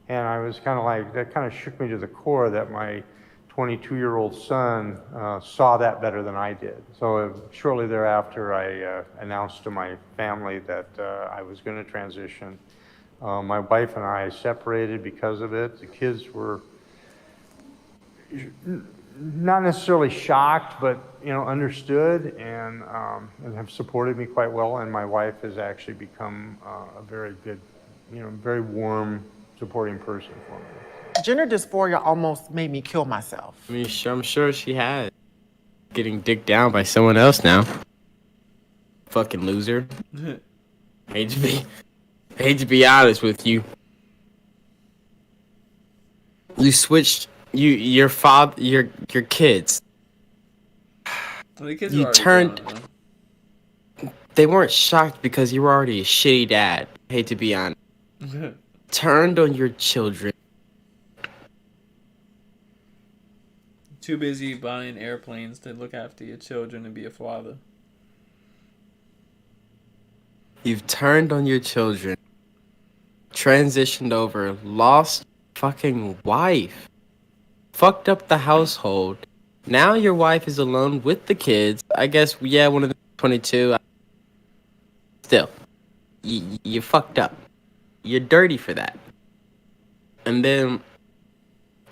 And I was kind of like, that kind of shook me to the core that my 22-year-old son saw that better than I did. So shortly thereafter, I announced to my family that I was going to transition. My wife and I separated because of it. The kids were not necessarily shocked, but understood and have supported me quite well. And my wife has actually become a very good, very warm, supporting person for me. Gender dysphoria almost made me kill myself. I mean, I'm sure she had. Getting dicked down by someone else now. Fucking loser. Hate to be honest with you. You switched your kids. Well, the kids You turned. They weren't shocked because you were already a shitty dad. Hate to be honest. Turned on your children. Too busy buying airplanes to look after your children and be a father. You've turned on your children. Transitioned over. Lost fucking wife. Fucked up the household. Now your wife is alone with the kids. I guess, yeah, one of them is 22. Still. you fucked up. You're dirty for that. And then,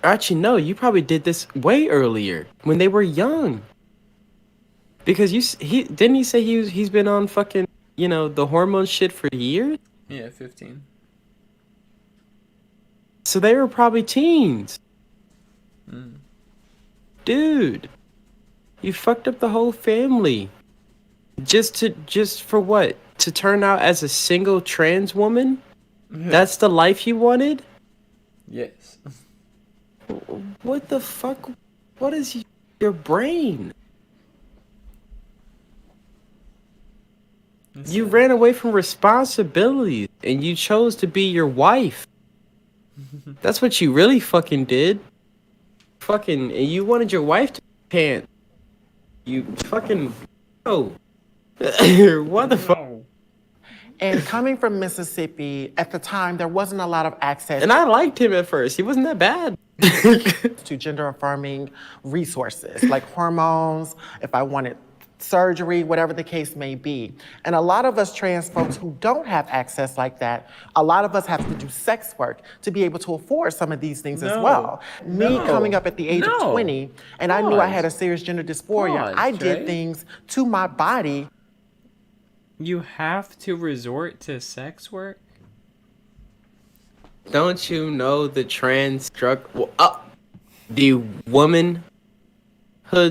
actually, no, you probably did this way earlier when they were young. Because he didn't he say he's been on fucking, you know, the hormone shit for years? Yeah, 15. So they were probably teens. Dude, you fucked up the whole family. Just for what? To turn out as a single trans woman? That's the life you wanted? Yes. What the fuck? What is your brain? You ran away from responsibilities and you chose to be your wife. That's what you really fucking did. And you wanted your wife to pant. You fucking... Oh. What the fuck? And coming from Mississippi, at the time, there wasn't a lot of access. And I liked him at first. He wasn't that bad. To gender-affirming resources, like hormones, if I wanted surgery, whatever the case may be. And a lot of us trans folks who don't have access like that, a lot of us have to do sex work to be able to afford some of these things as well. Me coming up at the age of 20, and I knew I had a serious gender dysphoria, I did things to my body. You have to resort to sex work? Don't you know the trans struggle? The womanhood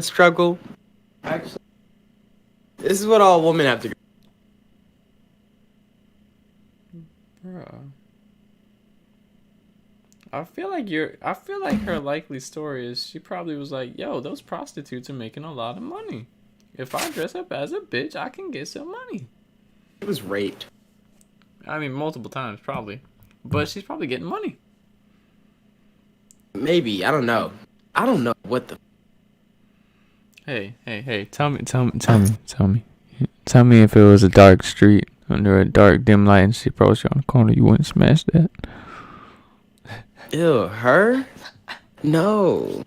struggle? Actually, this is what all women have to go. Bruh. I feel like her likely story is she probably was like, yo, those prostitutes are making a lot of money. If I dress up as a bitch, I can get some money. She was raped. I mean, multiple times, probably. But she's probably getting money. Maybe. I don't know. I don't know what the... Hey, tell me. Tell me if it was a dark street under a dark dim light and she approached you on the corner, you wouldn't smash that. Ew, her? No.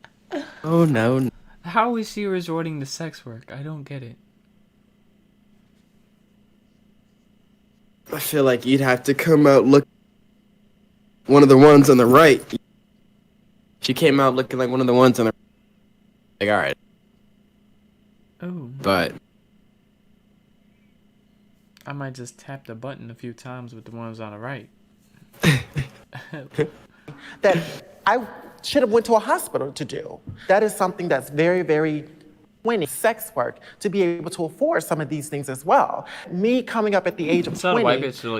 Oh, no. How is she resorting to sex work? I don't get it. I feel like you'd have to come out look one of the ones on the right. She came out looking like one of the ones on the like, all right. Oh. But I might just tap the button a few times with the ones on the right. That I should have went to a hospital to do. That is something that's very, very winning sex work to be able to afford some of these things as well. Me coming up at the age of 20,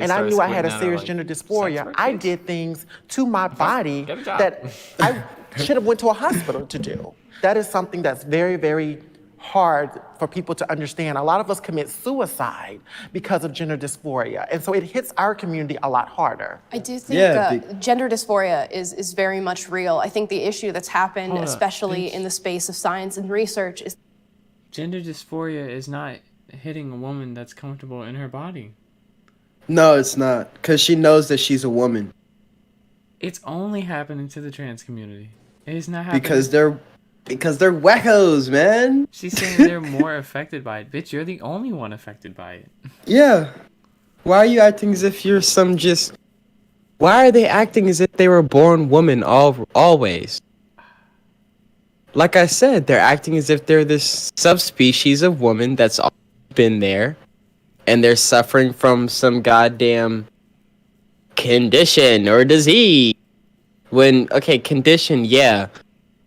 and I knew I had a serious gender dysphoria, I did things to my body that I should have went to a hospital to do. That is something that's very, very hard for people to understand. A lot of us commit suicide because of gender dysphoria, and so it hits our community a lot harder. I do think gender dysphoria is very much real. I think the issue that's happened, especially in the space of science and research, is gender dysphoria is not hitting a woman that's comfortable in her body. no, it's not. Because she knows that she's a woman. It's only happening to the trans community. It is not happening. Because they're wackos, man. She's saying they're more affected by it. Bitch, you're the only one affected by it. Yeah. Why are you acting as if you're some just... Why are they acting as if they were born women always? Like I said, they're acting as if they're this subspecies of woman that's always been there. And they're suffering from some goddamn condition or disease. When, okay, condition, yeah.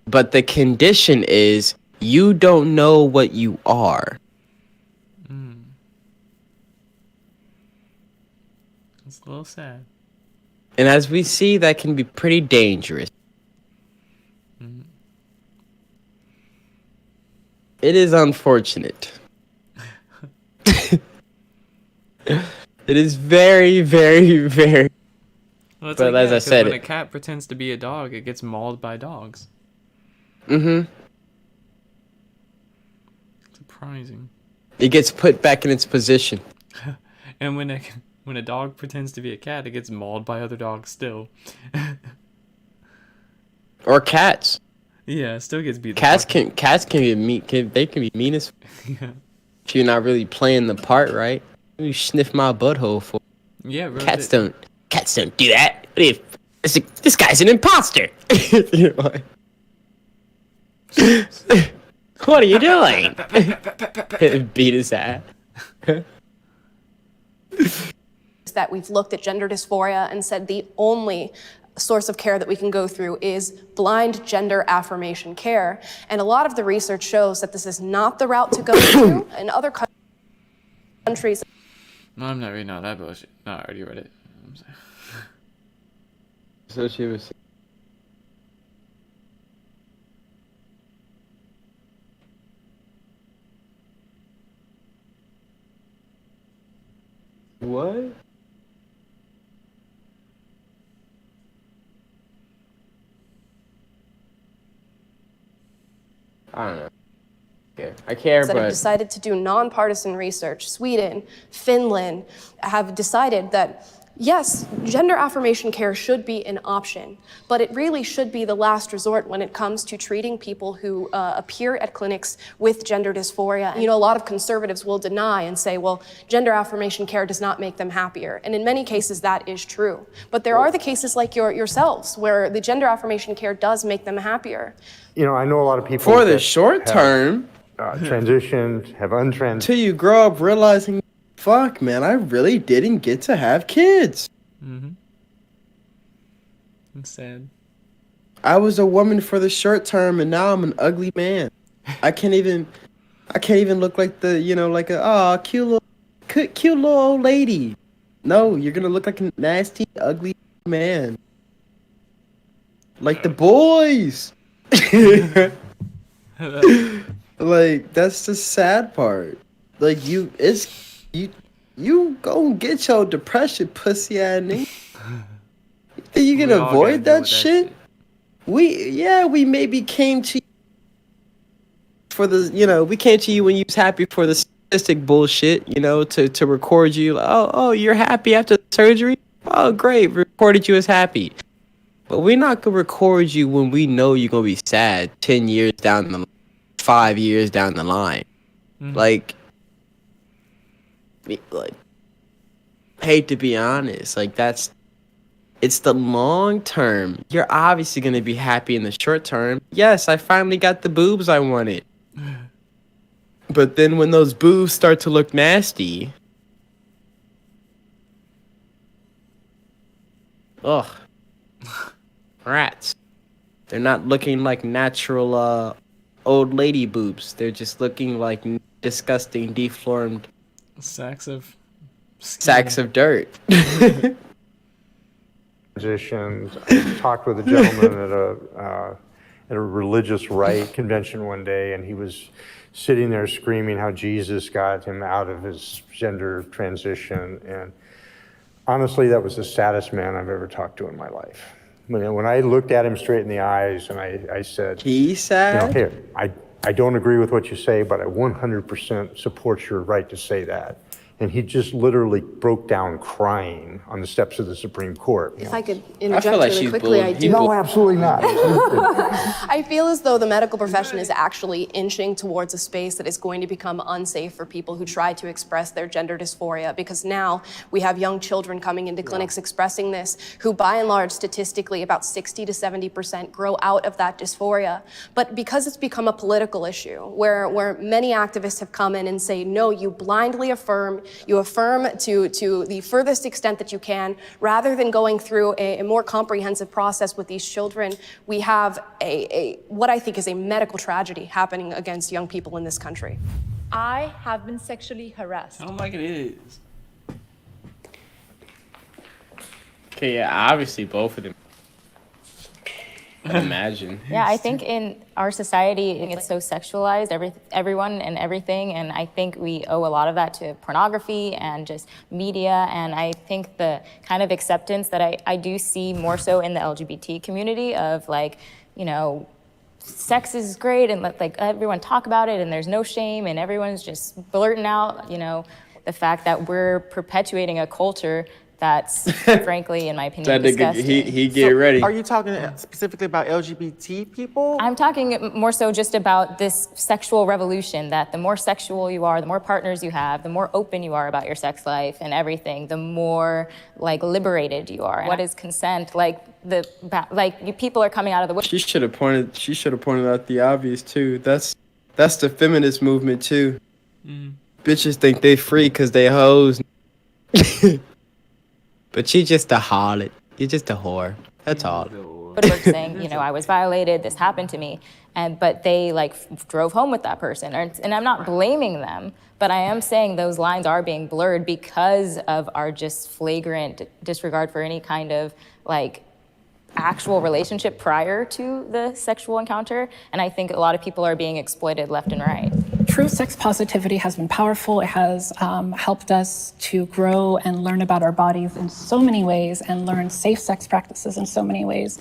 But the condition is you don't know what you are. It's a little sad. And as we see, that can be pretty dangerous. It is unfortunate. It is very, very, very... Well, it's but like, as I said... when a cat pretends to be a dog, it gets mauled by dogs. Mm-hmm. Surprising. It gets put back in its position. And when a dog pretends to be a cat, it gets mauled by other dogs still. Or cats. Yeah, it still gets beat. Cats can be mean. They can be mean as... Yeah. If you're not really playing the part right. You sniff my butthole for... Yeah, bro. Cats don't do that. What if this guy's an imposter? You know, like, what are you doing? Beat his ass. That we've looked at gender dysphoria and said the only source of care that we can go through is blind gender affirmation care. And a lot of the research shows that this is not the route to go through. In other countries. No, I'm not reading all that bullshit. No, I already read it. So she was. What? I don't know. I care, that have but decided to do nonpartisan research. Sweden, Finland have decided that yes, gender affirmation care should be an option, but it really should be the last resort when it comes to treating people who appear at clinics with gender dysphoria. You know, a lot of conservatives will deny and say, well, gender affirmation care does not make them happier. And in many cases, that is true. But there are the cases like yourselves where the gender affirmation care does make them happier. You know, I know a lot of people for the that short have, term, transitioned, have untransitioned. till you grow up realizing, fuck, man, I really didn't get to have kids. Mm-hmm. It's sad. I was a woman for the short term, and now I'm an ugly man. I can't even look like the, you know, like a cute little old lady. No, you're gonna look like a nasty, ugly man, like the boys. Like, that's the sad part. Like, you go and get your depression, pussy ass nigga. You think you can avoid that shit? We maybe came to you for the, you know, we came to you when you was happy for the statistic bullshit, you know, to record you. Like, oh, you're happy after the surgery? Oh, great, recorded you as happy. But we're not gonna record you when we know you're gonna be sad 10 years down the 5 years down the line. Mm-hmm. Like, hate to be honest, like it's the long term. You're obviously gonna be happy in the short term. Yes, I finally got the boobs I wanted. But then when those boobs start to look nasty, ugh, rats. They're not looking like natural old lady boobs. They're just looking like disgusting, deformed sacks of dirt. Transitions. I talked with a gentleman at a religious right convention one day, and he was sitting there screaming how Jesus got him out of his gender transition. And honestly, that was the saddest man I've ever talked to in my life. When I looked at him straight in the eyes and I said, he's sad? You know, here, I don't agree with what you say, but I 100% support your right to say that. And he just literally broke down crying on the steps of the Supreme Court. If I could interject really quickly, I do. No, absolutely not. I feel as though the medical profession is actually inching towards a space that is going to become unsafe for people who try to express their gender dysphoria, because now we have young children coming into clinics expressing this, who by and large, statistically, about 60 to 70% grow out of that dysphoria. But because it's become a political issue, where many activists have come in and say, no, you blindly affirm, you affirm to the furthest extent that you can, rather than going through a more comprehensive process with these children, we have what I think is a medical tragedy happening against young people in this country. I have been sexually harassed. I don't like it is. Okay, yeah, obviously both of them. Imagine. Yeah, I think in our society, it's so sexualized, everyone and everything, and I think we owe a lot of that to pornography and just media, and I think the kind of acceptance that I do see more so in the LGBT community of, like, you know, sex is great and let, like, everyone talk about it and there's no shame and everyone's just blurting out, you know, the fact that we're perpetuating a culture that's frankly, in my opinion, That nigga, disgusting. he get ready. Are you talking specifically about LGBT people? I'm talking more so just about this sexual revolution, that the more sexual you are, the more partners you have, the more open you are about your sex life and everything, the more like liberated you are. What is consent? Like people are coming out of the She should have pointed out the obvious too. That's the feminist movement too. Bitches think they free because they hoes. But she just a harlot. You're just a whore. That's all. But saying, you know, I was violated, this happened to me, but they like drove home with that person. And I'm not blaming them, but I am saying those lines are being blurred because of our just flagrant disregard for any kind of like actual relationship prior to the sexual encounter. And I think a lot of people are being exploited left and right. True sex positivity has been powerful. It has helped us to grow and learn about our bodies in so many ways and learn safe sex practices in so many ways.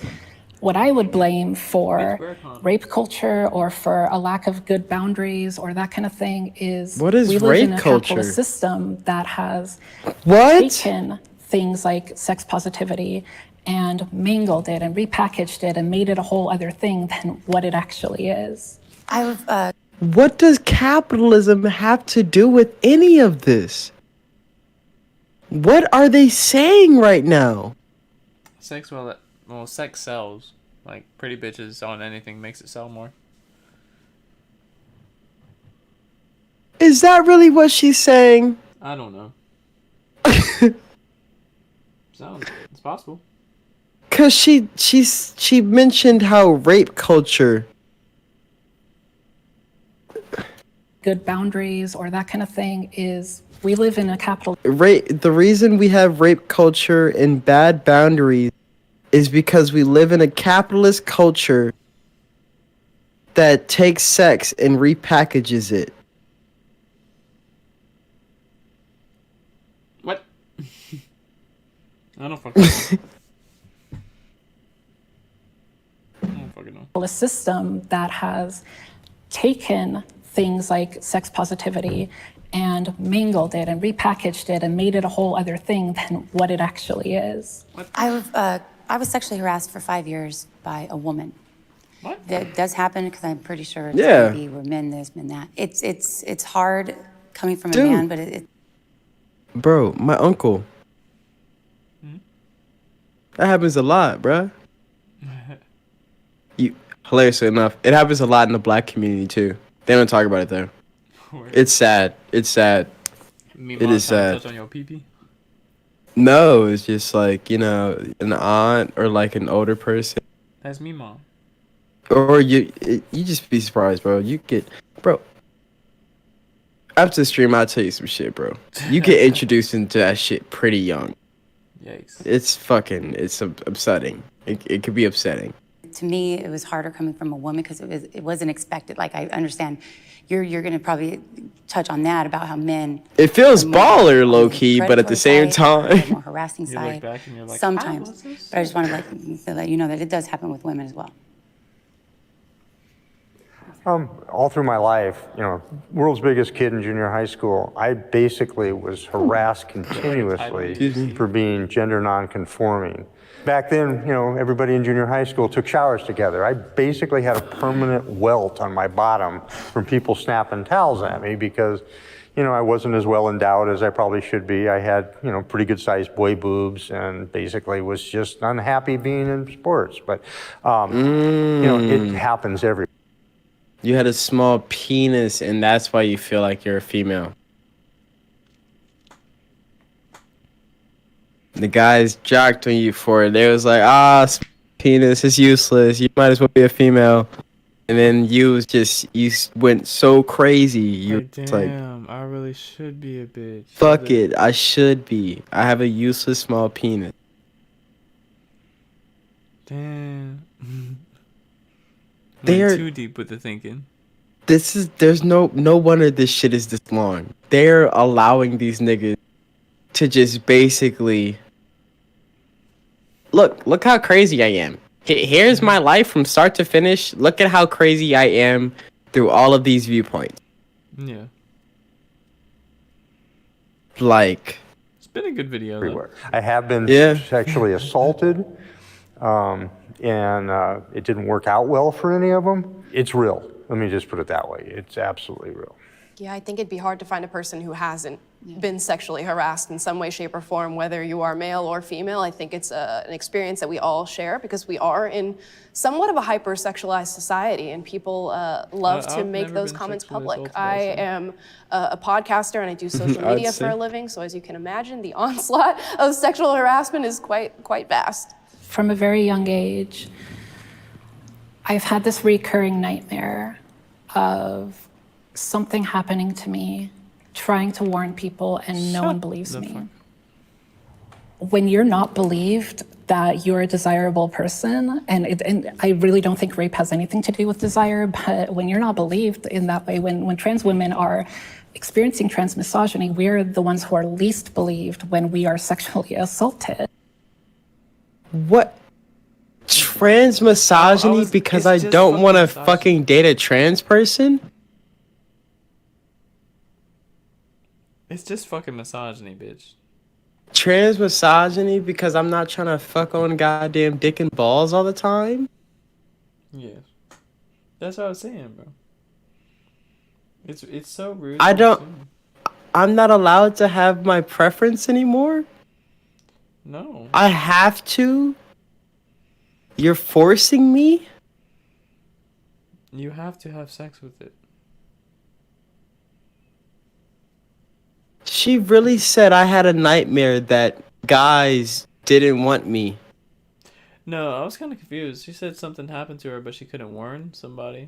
What I would blame for rape culture or for a lack of good boundaries or that kind of thing is What is we live rape in a culture? capitalist system that has What? taken things like sex positivity and mangled it and repackaged it and made it a whole other thing than what it actually is. What does capitalism have to do with any of this? What are they saying right now? Sex sex sells. Like pretty bitches on anything makes it sell more. Is that really what she's saying? I don't know. It's possible. Cause she mentioned how rape culture. Good boundaries or that kind of thing is we live in a capital. The reason we have rape culture and bad boundaries is because we live in a capitalist culture that takes sex and repackages it. What? I don't fucking know. A system that has taken things like sex positivity and mangled it and repackaged it and made it a whole other thing than what it actually is. I was sexually harassed for 5 years by a woman. What? That does happen because I'm pretty sure it's Yeah. maybe we're men this, men that. It's hard coming from Dude. a man, but it Bro, my uncle. That happens a lot, bruh. Hilariously enough, it happens a lot in the black community too. They don't talk about it there. It's sad. It's sad. It is sad. Touch on your pee-pee? No, it's just like, you know, an aunt or like an older person. That's me, mom. Or you just be surprised, bro. Bro. After the stream, I'll tell you some shit, bro. You get introduced into that shit pretty young. Yikes. It's upsetting. It could be upsetting. to me it was harder coming from a woman because it wasn't expected. Like I understand you're gonna probably touch on that about how men. It feels baller, low key, but at the same time, more harassing side. Sometimes, but I just want to let you know that it does happen with women as well. All through my life, you know, world's biggest kid in junior high school, I basically was harassed continuously for being gender non-conforming. Back then, you know, everybody in junior high school took showers together. I basically had a permanent welt on my bottom from people snapping towels at me because, you know, I wasn't as well endowed as I probably should be. I had, you know, pretty good sized boy boobs and basically was just unhappy being in sports. But, you know, it happens everywhere. You had a small penis, and that's why you feel like you're a female. The guys jocked on you for it. They was like, penis is useless. You might as well be a female. And then you went so crazy. You was like, damn, I really should be a bitch. fuck it, I should be. I have a useless small penis. Damn. They're too deep with the thinking. There's no wonder this shit is this long. They're allowing these niggas to just basically look how crazy I am. Here's my life from start to finish. Look at how crazy I am through all of these viewpoints. Yeah. Like, been a good video, though. everywhere. I have been Yeah. sexually assaulted, and it didn't work out well for any of them. It's real. Let me just put it that way. It's absolutely real. Yeah, I think it'd be hard to find a person who hasn't been sexually harassed in some way, shape, or form, whether you are male or female. I think it's an experience that we all share because we are in somewhat of a hyper-sexualized society, and people love to I've make never those been comments sexually public. assaulted I also. am a podcaster and I do social I'd media for say. a living, so as you can imagine, the onslaught of sexual harassment is quite vast. From a very young age, I've had this recurring nightmare of something happening to me, trying to warn people, and no one believes me. When you're not believed that you're a desirable person, and I really don't think rape has anything to do with desire, but when you're not believed in that way, when trans women are experiencing trans misogyny, we're the ones who are least believed when we are sexually assaulted. What? Trans misogyny because I don't want to fucking date a trans person? It's just fucking misogyny, bitch. Trans misogyny because I'm not trying to fuck on goddamn dick and balls all the time? Yeah. That's what I was saying, bro. It's so rude. I'm not allowed to have my preference anymore? No. I have to? You're forcing me? You have to have sex with it. She really said I had a nightmare that guys didn't want me. No, I was kind of confused. She said something happened to her, but she couldn't warn somebody.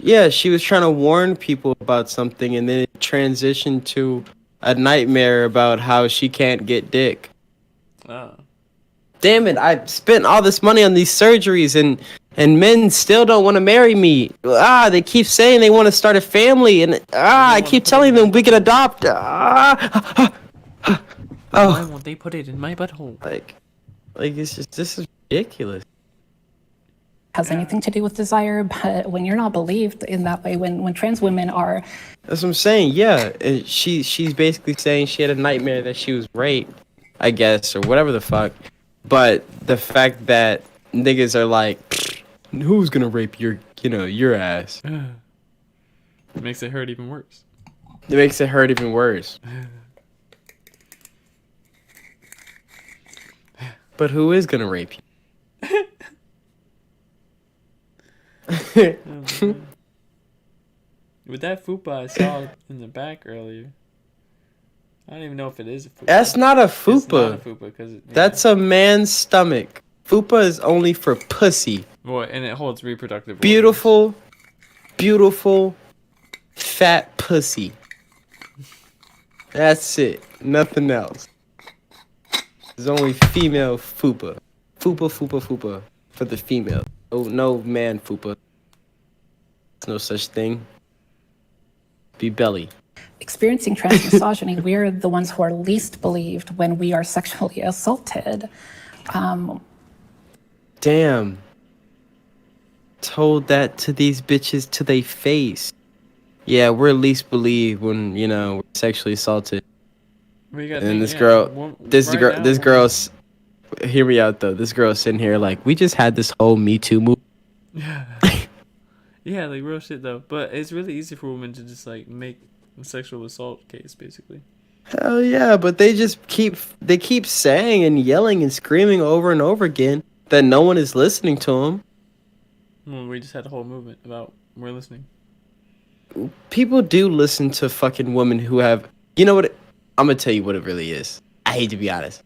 Yeah, she was trying to warn people about something, and then it transitioned to a nightmare about how she can't get dick. Oh. Damn it, I spent all this money on these surgeries, and men still don't want to marry me. They keep saying they want to start a family, and I keep telling them we can adopt. Why won't they put it in my butthole? Like this is ridiculous. Has anything to do with desire, but when you're not believed in that way, when trans women are... That's what I'm saying, yeah. And she's basically saying she had a nightmare that she was raped, I guess, or whatever the fuck. But the fact that niggas are like, who's gonna rape your ass? It makes it hurt even worse. It makes it hurt even worse. But who is gonna rape you? With that fupa I saw in the back earlier, I don't even know if it is a fupa. That's not a It's fupa. not a fupa because That's a man's stomach. Fupa is only for pussy. Well, and it holds reproductive. Beautiful, fat pussy. That's it. Nothing else. There's only female fupa. Fupa for the female. Oh, no man fupa. There's no such thing. Be belly. experiencing trans misogyny, we're the ones who are least believed when we are sexually assaulted. Damn. Told that to these bitches to their face. Yeah, we're least believed when, we're sexually assaulted. And this girl's, hear me out though. This girl's sitting here like, we just had this whole Me Too movement. Yeah, like real shit though. But it's really easy for women to just like make a sexual assault case, basically. Hell yeah, but they keep saying and yelling and screaming over and over again that no one is listening to them. Well, we just had a whole movement about we're listening. People do listen to fucking women who have, you know what? I'm gonna tell you what it really is. I hate to be honest.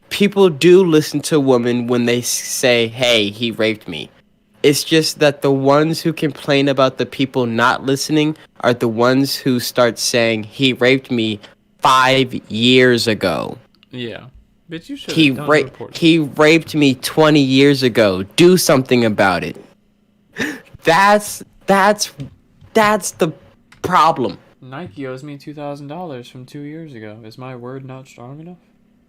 People do listen to women when they say, hey, he raped me. It's just that the ones who complain about the people not listening are the ones who start saying, he raped me 5 years ago. Yeah. Bitch, you should He raped me 20 years ago. Do something about it. That's the problem. Nike owes me $2,000 from 2 years ago. Is my word not strong enough?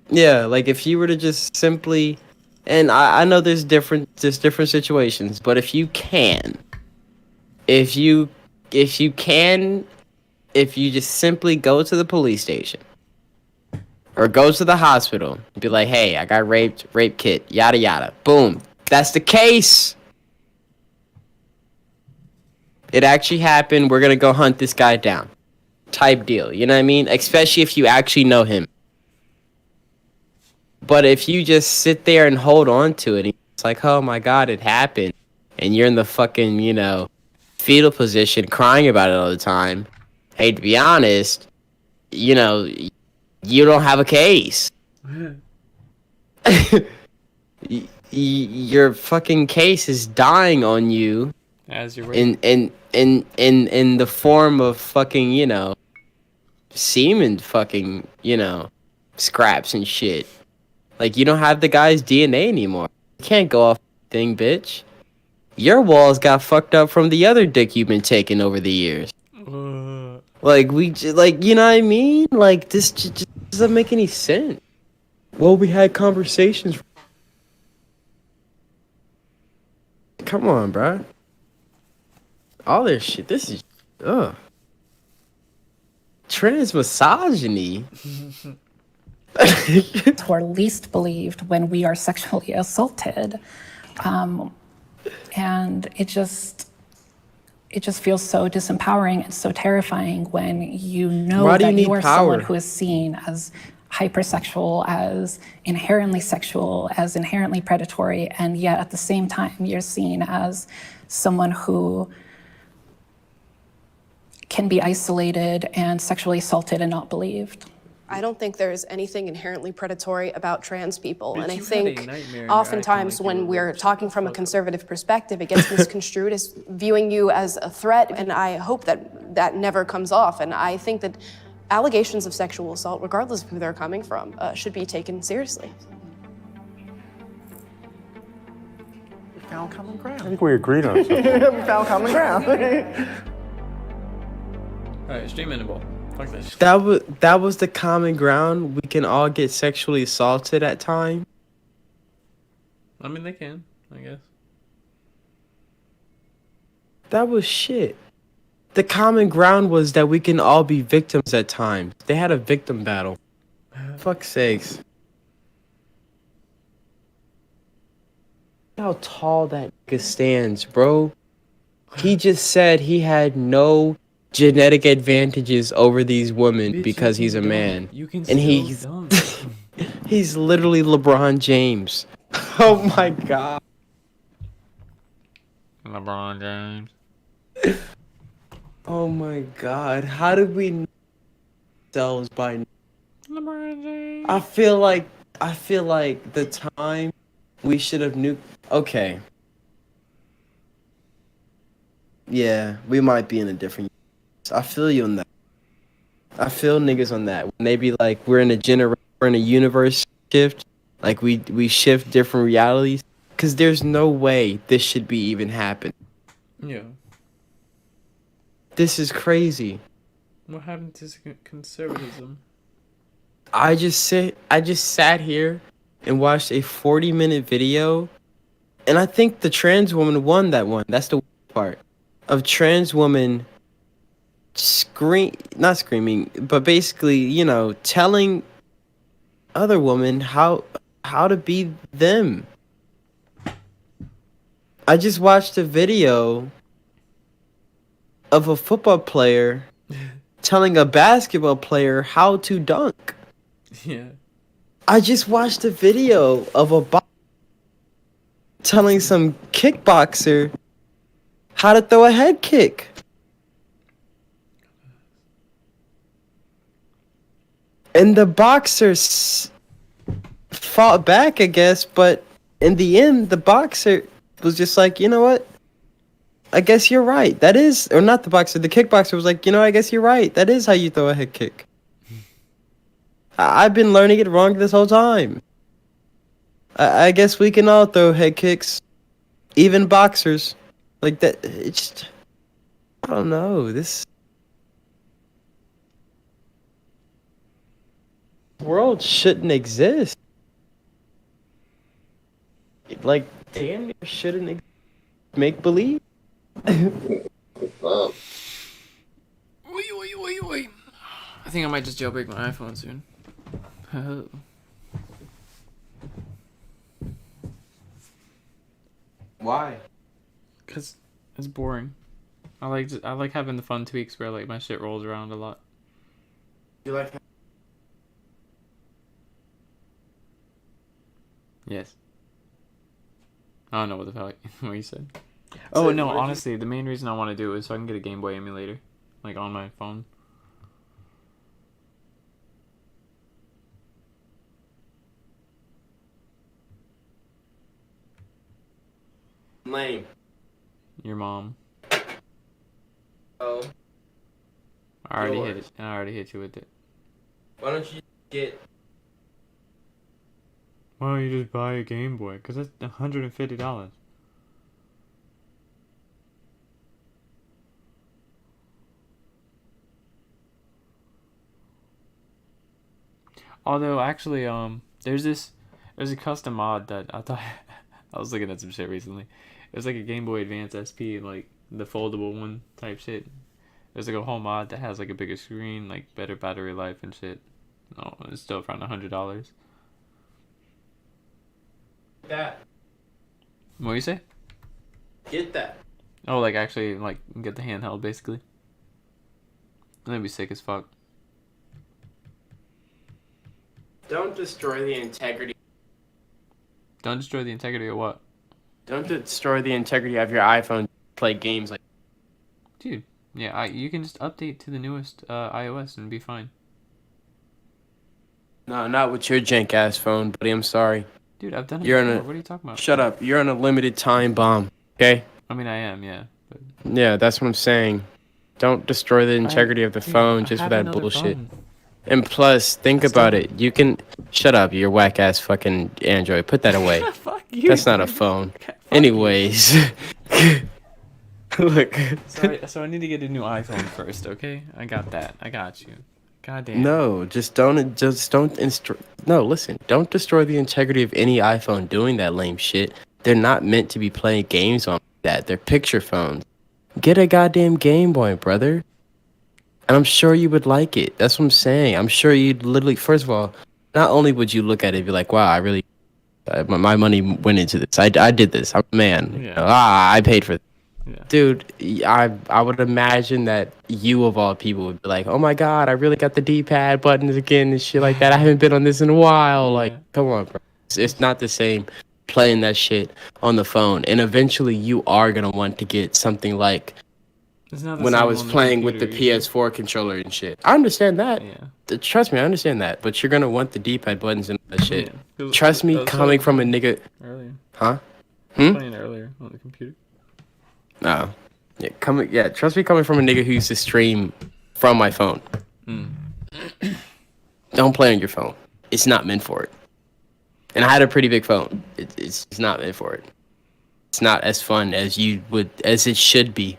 Yeah, like if you were to just simply, and I know there's different situations, but if you can if you just simply go to the police station or go to the hospital and be like, hey, I got raped, rape kit, yada yada. Boom. That's the case. It actually happened. We're going to go hunt this guy down. Type deal. You know what I mean? Especially if you actually know him. But if you just sit there and hold on to it, it's like, oh my God, it happened. And you're in the fucking, you know, fetal position crying about it all the time. Hey, to be honest, you know, you don't have a case. Your fucking case is dying on you. As you're in the form of fucking, you know, semen fucking, you know, scraps and shit. Like, you don't have the guy's DNA anymore. You can't go off thing, bitch. Your walls got fucked up from the other dick you've been taking over the years. Like, you know what I mean? Like, this just doesn't make any sense. Well, we had conversations. Come on, bro. All this shit, this is, trans misogyny. Who are least believed when we are sexually assaulted. And it just feels so disempowering and so terrifying when you know that you are someone who is seen as hypersexual, as inherently sexual, as inherently predatory, and yet at the same time you're seen as someone who can be isolated and sexually assaulted and not believed. I don't think there's anything inherently predatory about trans people. And I think oftentimes when we're talking from a conservative perspective, it gets misconstrued as viewing you as a threat. And I hope that that never comes off. And I think that allegations of sexual assault, regardless of who they're coming from, should be taken seriously. We found common ground. I think we agreed on something. We found common ground. Alright, stream Interval. Fuck that shit. That was the common ground. We can all get sexually assaulted at times. I mean, they can, I guess. That was shit. The common ground was that we can all be victims at times. They had a victim battle. Fuck's sakes. How tall that nigga stands, bro. He just said he had no genetic advantages over these women because he's a man. And he's he's literally LeBron James. Oh my God. LeBron James. Oh my God. How did we know ourselves by LeBron James? I feel like the time we should have knew. Okay. Yeah, we might be in a different. I feel you on that. I feel niggas on that. When they be like, we're in a universe shift. Like we shift different realities. Cause there's no way this should be even happen. Yeah. This is crazy. What happened to conservatism? I just sat here and watched a 40-minute video, and I think the trans woman won that one. That's the part of trans woman not screaming, but basically, you know, telling other women how to be them. I just watched a video of a football player telling a basketball player how to dunk. Yeah. I just watched a video of a telling some kickboxer how to throw a head kick. And the boxer fought back, I guess, but in the end, the boxer was just like, you know what? I guess you're right. That is, or not the boxer, the kickboxer was like, you know, I guess you're right. That is how you throw a head kick. I've been learning it wrong this whole time. I guess we can all throw head kicks, even boxers. Like that, it's, I don't know, this world shouldn't exist. Like, damn near shouldn't make believe. think I might just jailbreak my iPhone soon. Why? Cause it's boring. I like having the fun tweaks where like my shit rolls around a lot. You like? Yes. I don't know what the hell what you said. Oh no, honestly, the main reason I want to do it is so I can get a Game Boy emulator, like on my phone. Lame. Your mom. Oh. I already hit Yours. it. I already hit you with it. Why don't you get? Why don't you just buy a Game Boy? Cause that's $150. Although actually, there's a custom mod that I thought I was looking at some shit recently. It was like a Game Boy Advance SP, like the foldable one type shit. There's like a whole mod that has like a bigger screen, like better battery life and shit. Oh, it's still around $100. That. What you say? Get that. Oh, like actually, like get the handheld basically. That'd be sick as fuck. Don't destroy the integrity. Don't destroy the integrity of what? Don't destroy the integrity of your iPhone. Play games like. Dude, yeah, you can just update to the newest iOS and be fine. No, not with your jank ass phone, buddy. I'm sorry. Dude, I've done it You're before. on a. What are you talking about? Shut up. You're on a limited time bomb. Okay. I mean, I am, yeah. But Yeah, that's what I'm saying. Don't destroy the integrity of the phone just for that bullshit. And plus, think about it. You can shut up. Your whack ass fucking Android. Put that away. Fuck you. That's not a phone. Anyways, look. So I need to get a new iPhone first, okay? I got that. I got you. Goddamn. No, no, listen. Don't destroy the integrity of any iPhone doing that lame shit. They're not meant to be playing games on that. They're picture phones. Get a goddamn Game Boy, brother. And I'm sure you would like it. That's what I'm saying. I'm sure you'd literally, first of all, not only would you look at it and be like, wow, I really, my money went into this. I did this. I'm a man. Yeah. You know, I paid for this. Yeah. Dude, I would imagine that you of all people would be like, oh my God, I really got the D-pad buttons again and shit like that. I haven't been on this in a while. Like, come on, bro. It's not the same playing that shit on the phone. And eventually you are going to want to get something like when I was playing with the PS4 controller and shit. I understand that. Yeah. Trust me, I understand that. But you're going to want the D-pad buttons and that shit. Yeah. Trust me, coming from a nigga. Earlier. Huh? Playing earlier on the computer. No. Yeah, trust me, coming from a nigga who used to stream from my phone. Don't play on your phone. It's not meant for it. And I had a pretty big phone. It's not meant for it. It's not as fun as it should be.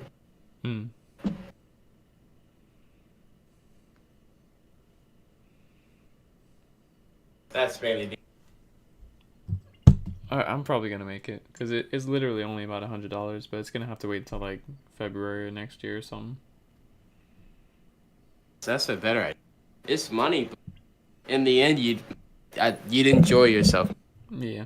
That's maybe. I'm probably gonna make it because it's literally only about $100, but it's gonna have to wait till like February of next year or something. That's a better idea. It's money, but in the end, you'd enjoy yourself. Yeah.